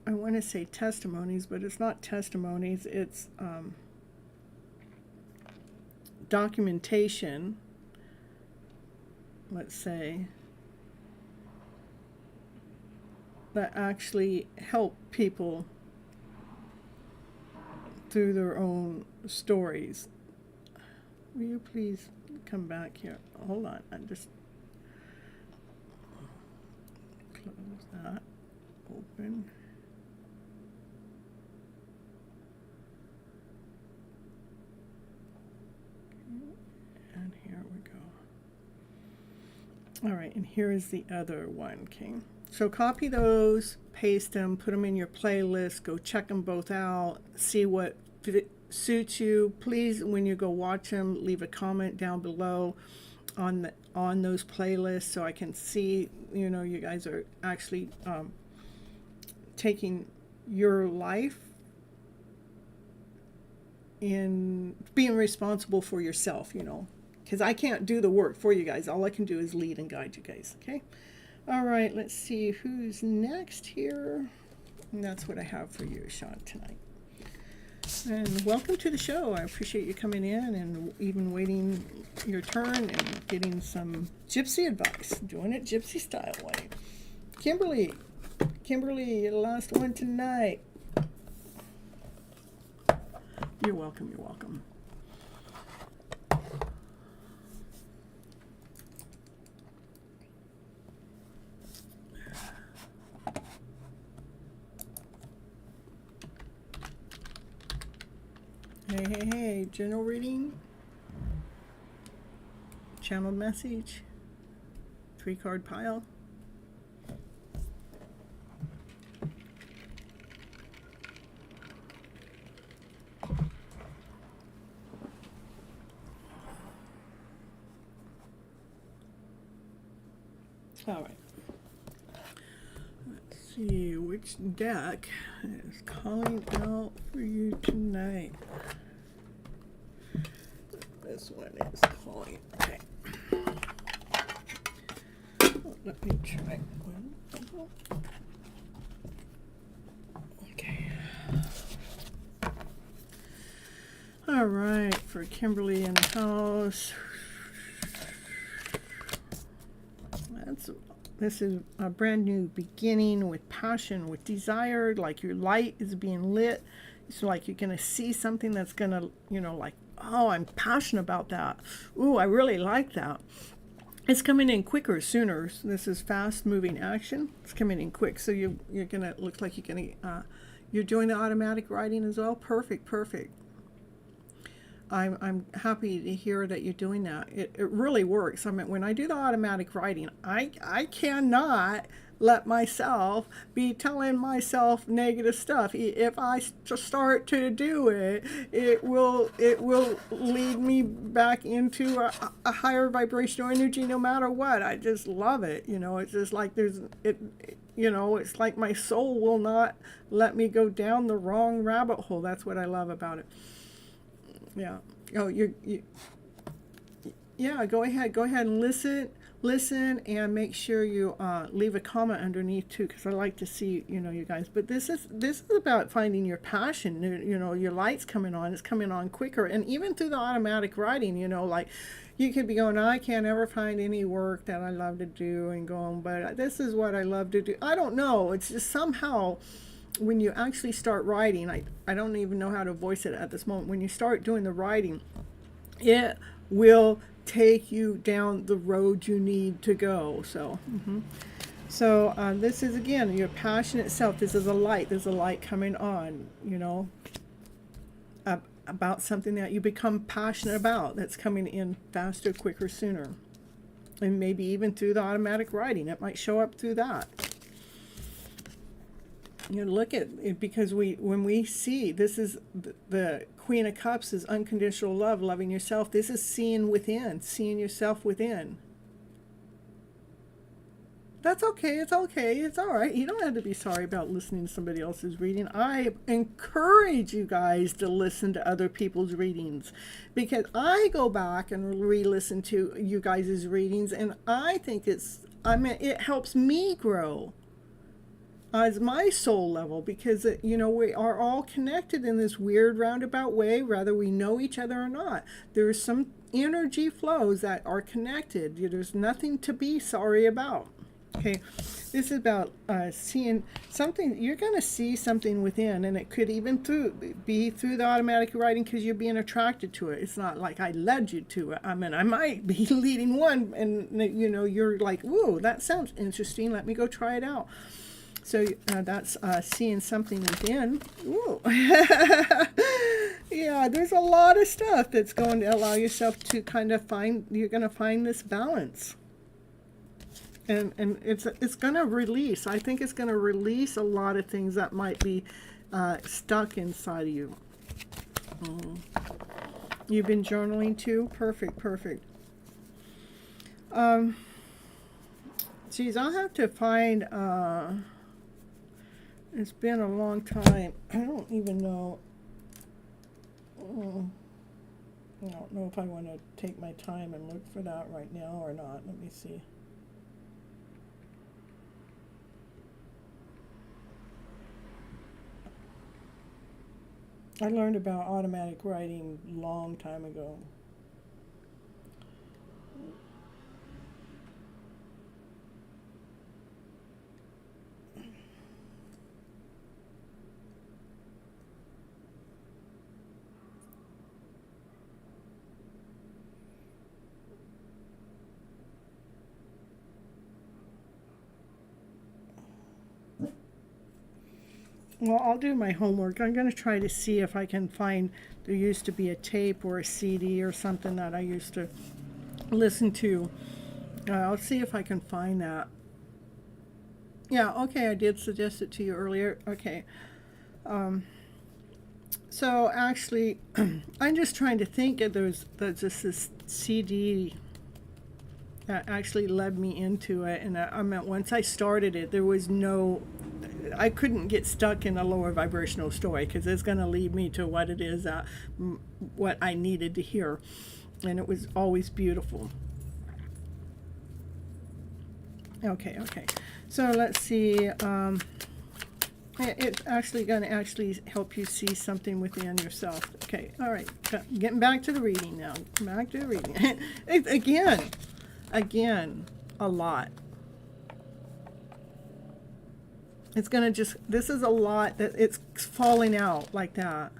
I want to say testimonies, but it's not testimonies. It's documentation, let's say, that actually help people through their own stories. Will you please come back here? Hold on, I just close that, open. And here we go. All right, and here is the other one, King. So copy those, paste them, put them in your playlist, go check them both out, see what suits you. Please, when you go watch them, leave a comment down below on those playlists so I can see, you know, you guys are actually taking your life in being responsible for yourself, you know, because I can't do the work for you guys. All I can do is lead and guide you guys, okay? All right, let's see who's next here. And that's what I have for you, Sean, tonight. And welcome to the show. I appreciate you coming in and even waiting your turn and getting some Gypsy advice. Doing it Gypsy style way. Kimberly, you're the last one tonight. You're welcome, you're welcome. Hey, general reading, channeled message, 3-card pile. All right. Let's see which deck is calling out for you tonight. This one is calling. Okay. Oh, let me try one. Okay. All right, for Kimberly in the house. This is a brand new beginning with passion, with desire, like your light is being lit. It's like you're going to see something that's going to, you know, like, oh, I'm passionate about that. Ooh, I really like that. It's coming in quicker, sooner. This is fast moving action. It's coming in quick. So you're going to look like you're going to, you're doing the automatic writing as well. Perfect. I'm happy to hear that you're doing that. It really works. I mean, when I do the automatic writing, I cannot let myself be telling myself negative stuff. If I start to do it, it will lead me back into a higher vibrational energy no matter what. I just love it. You know, it's just like you know, it's like my soul will not let me go down the wrong rabbit hole. That's what I love about it. Yeah. Oh, yeah, go ahead and listen and make sure you leave a comment underneath too, because I like to see, you know, you guys. But this is about finding your passion. You know, your light's coming on. It's coming on quicker. And even through the automatic writing, you know, like you could be going, I can't ever find any work that I love to do, and going, but this is what I love to do. I don't know. It's just somehow when you actually start writing, I don't even know how to voice it at this moment. When you start doing the writing, it will take you down the road you need to go. So, so this is, again, your passionate self. This is a light. There's a light coming on, you know, about something that you become passionate about, that's coming in faster, quicker, sooner. And maybe even through the automatic writing. It might show up through that. You know, look at it, because when we see, this is the Queen of Cups is unconditional love, loving yourself. This is seeing within, seeing yourself within. That's okay. It's okay. It's all right. You don't have to be sorry about listening to somebody else's reading. I encourage you guys to listen to other people's readings, because I go back and re-listen to you guys' readings, and I think it helps me grow as my soul level, because you know, we are all connected in this weird roundabout way, whether we know each other or not. There's some energy flows that are connected. There's nothing to be sorry about. Okay, this is about seeing something. You're going to see something within, and it could even be through the automatic writing, because you're being attracted to it. It's not like I led you to it. I mean, I might be leading one, and you know, you're like, whoa, that sounds interesting. Let me go try it out. So that's seeing something within. Ooh. Yeah, there's a lot of stuff that's going to allow yourself to kind of find. You're going to find this balance. And it's going to release. I think it's going to release a lot of things that might be stuck inside of you. You've been journaling too? Perfect, perfect. Geez, I'll have to find, it's been a long time. I don't even know. I don't know if I want to take my time and look for that right now or not. Let me see. I learned about automatic writing a long time ago. Well, I'll do my homework. I'm going to try to see if I can find, there used to be a tape or a CD or something that I used to listen to. I'll see if I can find that. Yeah, okay, I did suggest it to you earlier. Okay. So actually, I'm just trying to think if there's just this CD that actually led me into it. And I mean, once I started it, there was I couldn't get stuck in a lower vibrational story, because it's going to lead me to what it is, what I needed to hear. And it was always beautiful. Okay. So let's see. It's actually going to actually help you see something within yourself. Okay, all right. Getting back to the reading now. Back to the reading. Again, a lot. It's going to just, this is a lot that it's falling out like that.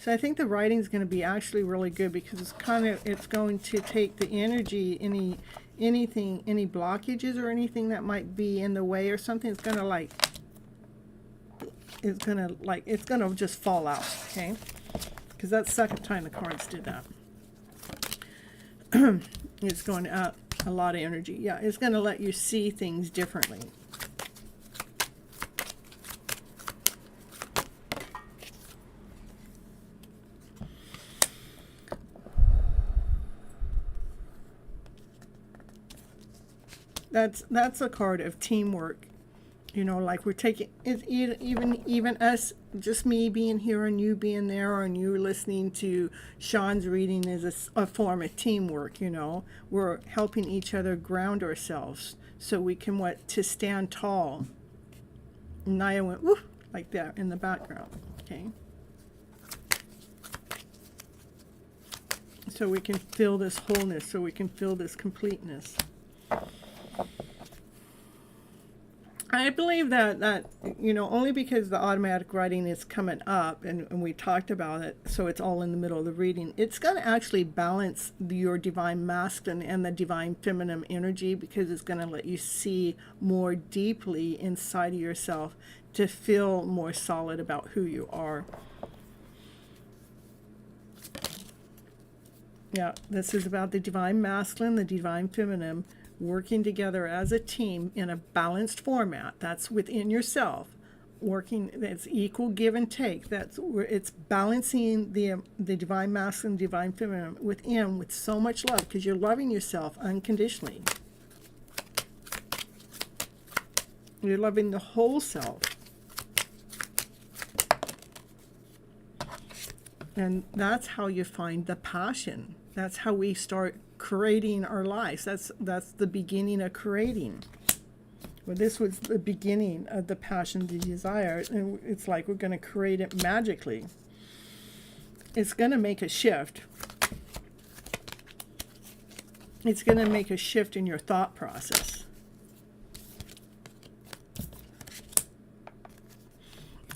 So I think the writing is going to be actually really good, because it's going to take the energy, any blockages or anything that might be in the way or something. It's going to just fall out, okay? Because that's the second time the cards did that. It's going out a lot of energy. Yeah, it's going to let you see things differently. That's a card of teamwork. You know, like we're taking it, even us, just me being here and you being there, and you listening to Sean's reading is a form of teamwork. You know, we're helping each other ground ourselves so we can to stand tall. And Naya went woof like that in the background. Okay. So we can feel this wholeness, so we can feel this completeness. I believe that only because the automatic writing is coming up, and we talked about it, so it's all in the middle of the reading. It's going to actually balance your divine masculine and the divine feminine energy, because it's going to let you see more deeply inside of yourself to feel more solid about who you are. Yeah, this is about the divine masculine, the divine feminine, working together as a team in a balanced format. That's within yourself. Working, that's equal give and take. That's where it's balancing the divine masculine, divine feminine within with so much love, because you're loving yourself unconditionally. You're loving the whole self. And that's how you find the passion. That's how we start creating our lives. That's the beginning of creating. Well, this was the beginning of the passion, the desire, and it's like we're going to create it magically. It's going to make a shift. It's going to make a shift in your thought process.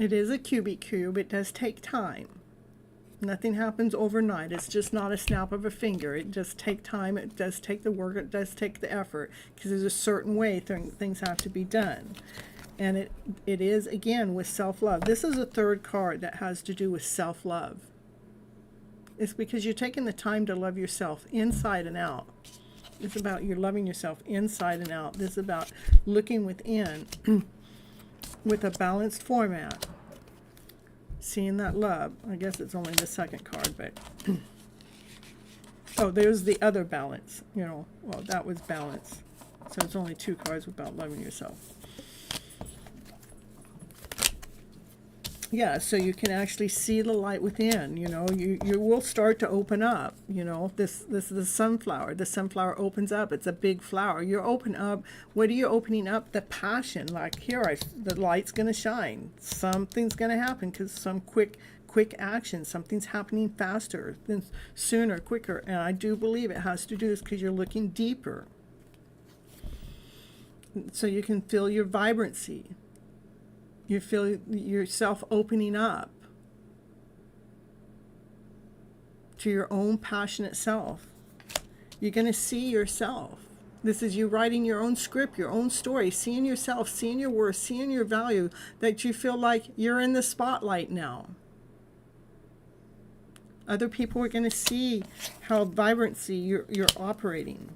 It is a cubic cube. It does take time. Nothing happens overnight. It's just not a snap of a finger. It does take time. It does take the work. It does take the effort, because there's a certain way things have to be done. And it is, again, with self-love. This is a third card that has to do with self-love. It's because you're taking the time to love yourself inside and out. It's about you loving yourself inside and out. This is about looking within with a balanced format. Seeing that love. I guess it's only the second card, but oh, there's the other balance. Well, that was balance. So it's only 2 cards about loving yourself. Yeah, so you can actually see the light within. You will start to open up. This is the sunflower. The sunflower opens up. It's a big flower. You're open up. What are you opening up? The passion. Like here, the light's going to shine. Something's going to happen, because some quick action. Something's happening faster, than sooner, quicker. And I do believe it has to do is because you're looking deeper. So you can feel your vibrancy. You feel yourself opening up to your own passionate self. You're going to see yourself. This is you writing your own script, your own story, seeing yourself, seeing your worth, seeing your value, that you feel like you're in the spotlight now. Other people are going to see how vibrancy you're operating.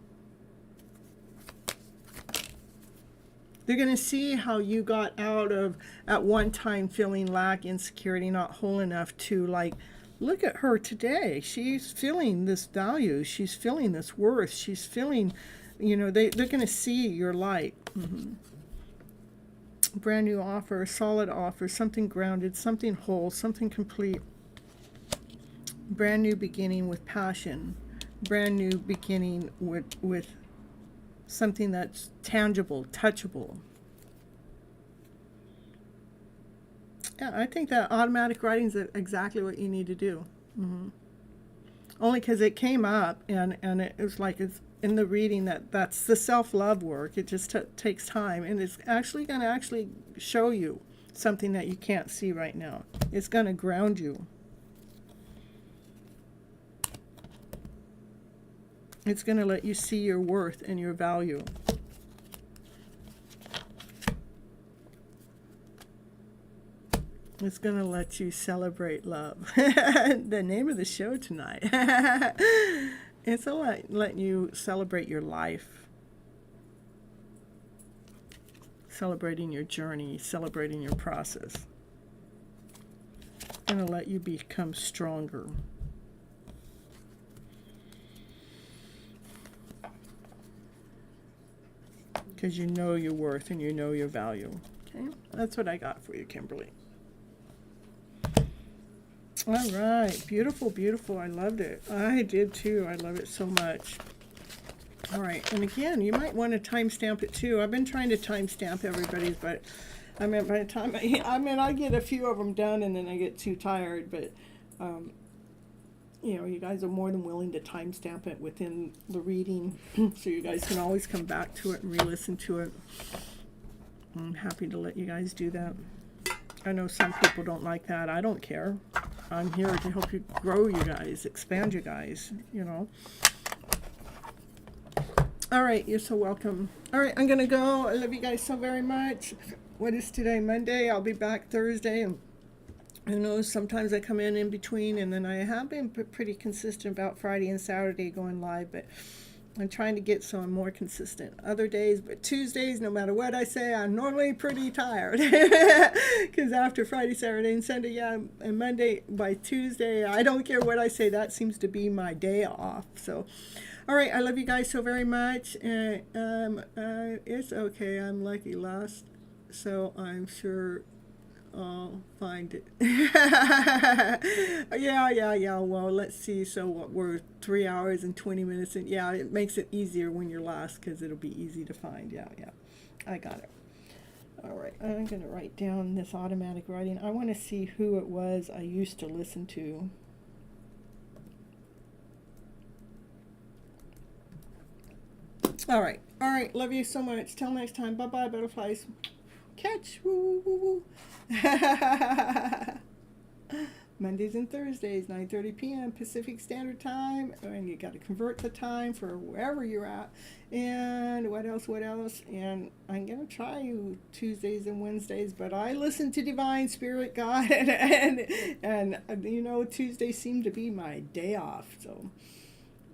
They're going to see how you got out of, at one time, feeling lack, insecurity, not whole enough to, like, look at her today. She's feeling this value. She's feeling this worth. She's feeling, they're going to see your light. Mm-hmm. Brand new offer, solid offer, something grounded, something whole, something complete. Brand new beginning with passion. Brand new beginning with something that's tangible, touchable. Yeah, I think that automatic writing is exactly what you need to do. Mm-hmm. Only because it came up, and it was like it's in the reading that's the self-love work. It just takes time, and it's actually going to show you something that you can't see right now. It's going to ground you. It's going to let you see your worth and your value. It's going to let you celebrate love. The name of the show tonight. It's letting you celebrate your life. Celebrating your journey, celebrating your process. It's going to let you become stronger. Because you know your worth and you know your value. Okay, that's what I got for you, Kimberly. All right, beautiful, beautiful. I loved it. I did too. I love it so much. All right, and again, you might want to timestamp it too. I've been trying to timestamp everybody's, but by the time I get a few of them done and then I get too tired. But you guys are more than willing to timestamp it within the reading, so you guys can always come back to it and re-listen to it. I'm happy to let you guys do that. I know some people don't like that. I don't care. I'm here to help you grow, you guys, expand you guys, you know. All right, you're so welcome. All right, I'm going to go. I love you guys so very much. What is today? Monday. I'll be back Thursday. And who knows, sometimes I come in between, and then I have been pretty consistent about Friday and Saturday going live, but I'm trying to get so I'm more consistent other days. But Tuesdays, no matter what I say, I'm normally pretty tired because after Friday, Saturday, and Sunday, yeah, and Monday, by Tuesday, I don't care what I say. That seems to be my day off. So, all right, I love you guys so very much. It's okay. I'm lucky last, so I'm sure I'll find it. Yeah. Well, let's see. So what, we're 3 hours and 20 minutes, and yeah, it makes it easier when you're last because it'll be easy to find. Yeah. I got it. All right, I'm gonna write down this automatic writing. I want to see who it was I used to listen to. All right. Love you so much. Till next time. Bye bye, butterflies. Catch. Woo, woo, woo. Mondays and Thursdays, 9:30 p.m. Pacific Standard Time, and you got to convert the time for wherever you're at. And what else? And I'm gonna try you Tuesdays and Wednesdays, but I listen to Divine Spirit, God, and you know, Tuesdays seem to be my day off. So,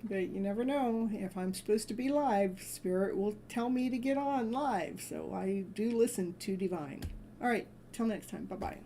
but you never know. If I'm supposed to be live, Spirit will tell me to get on live. So I do listen to Divine. All right. Till next time. Bye-bye.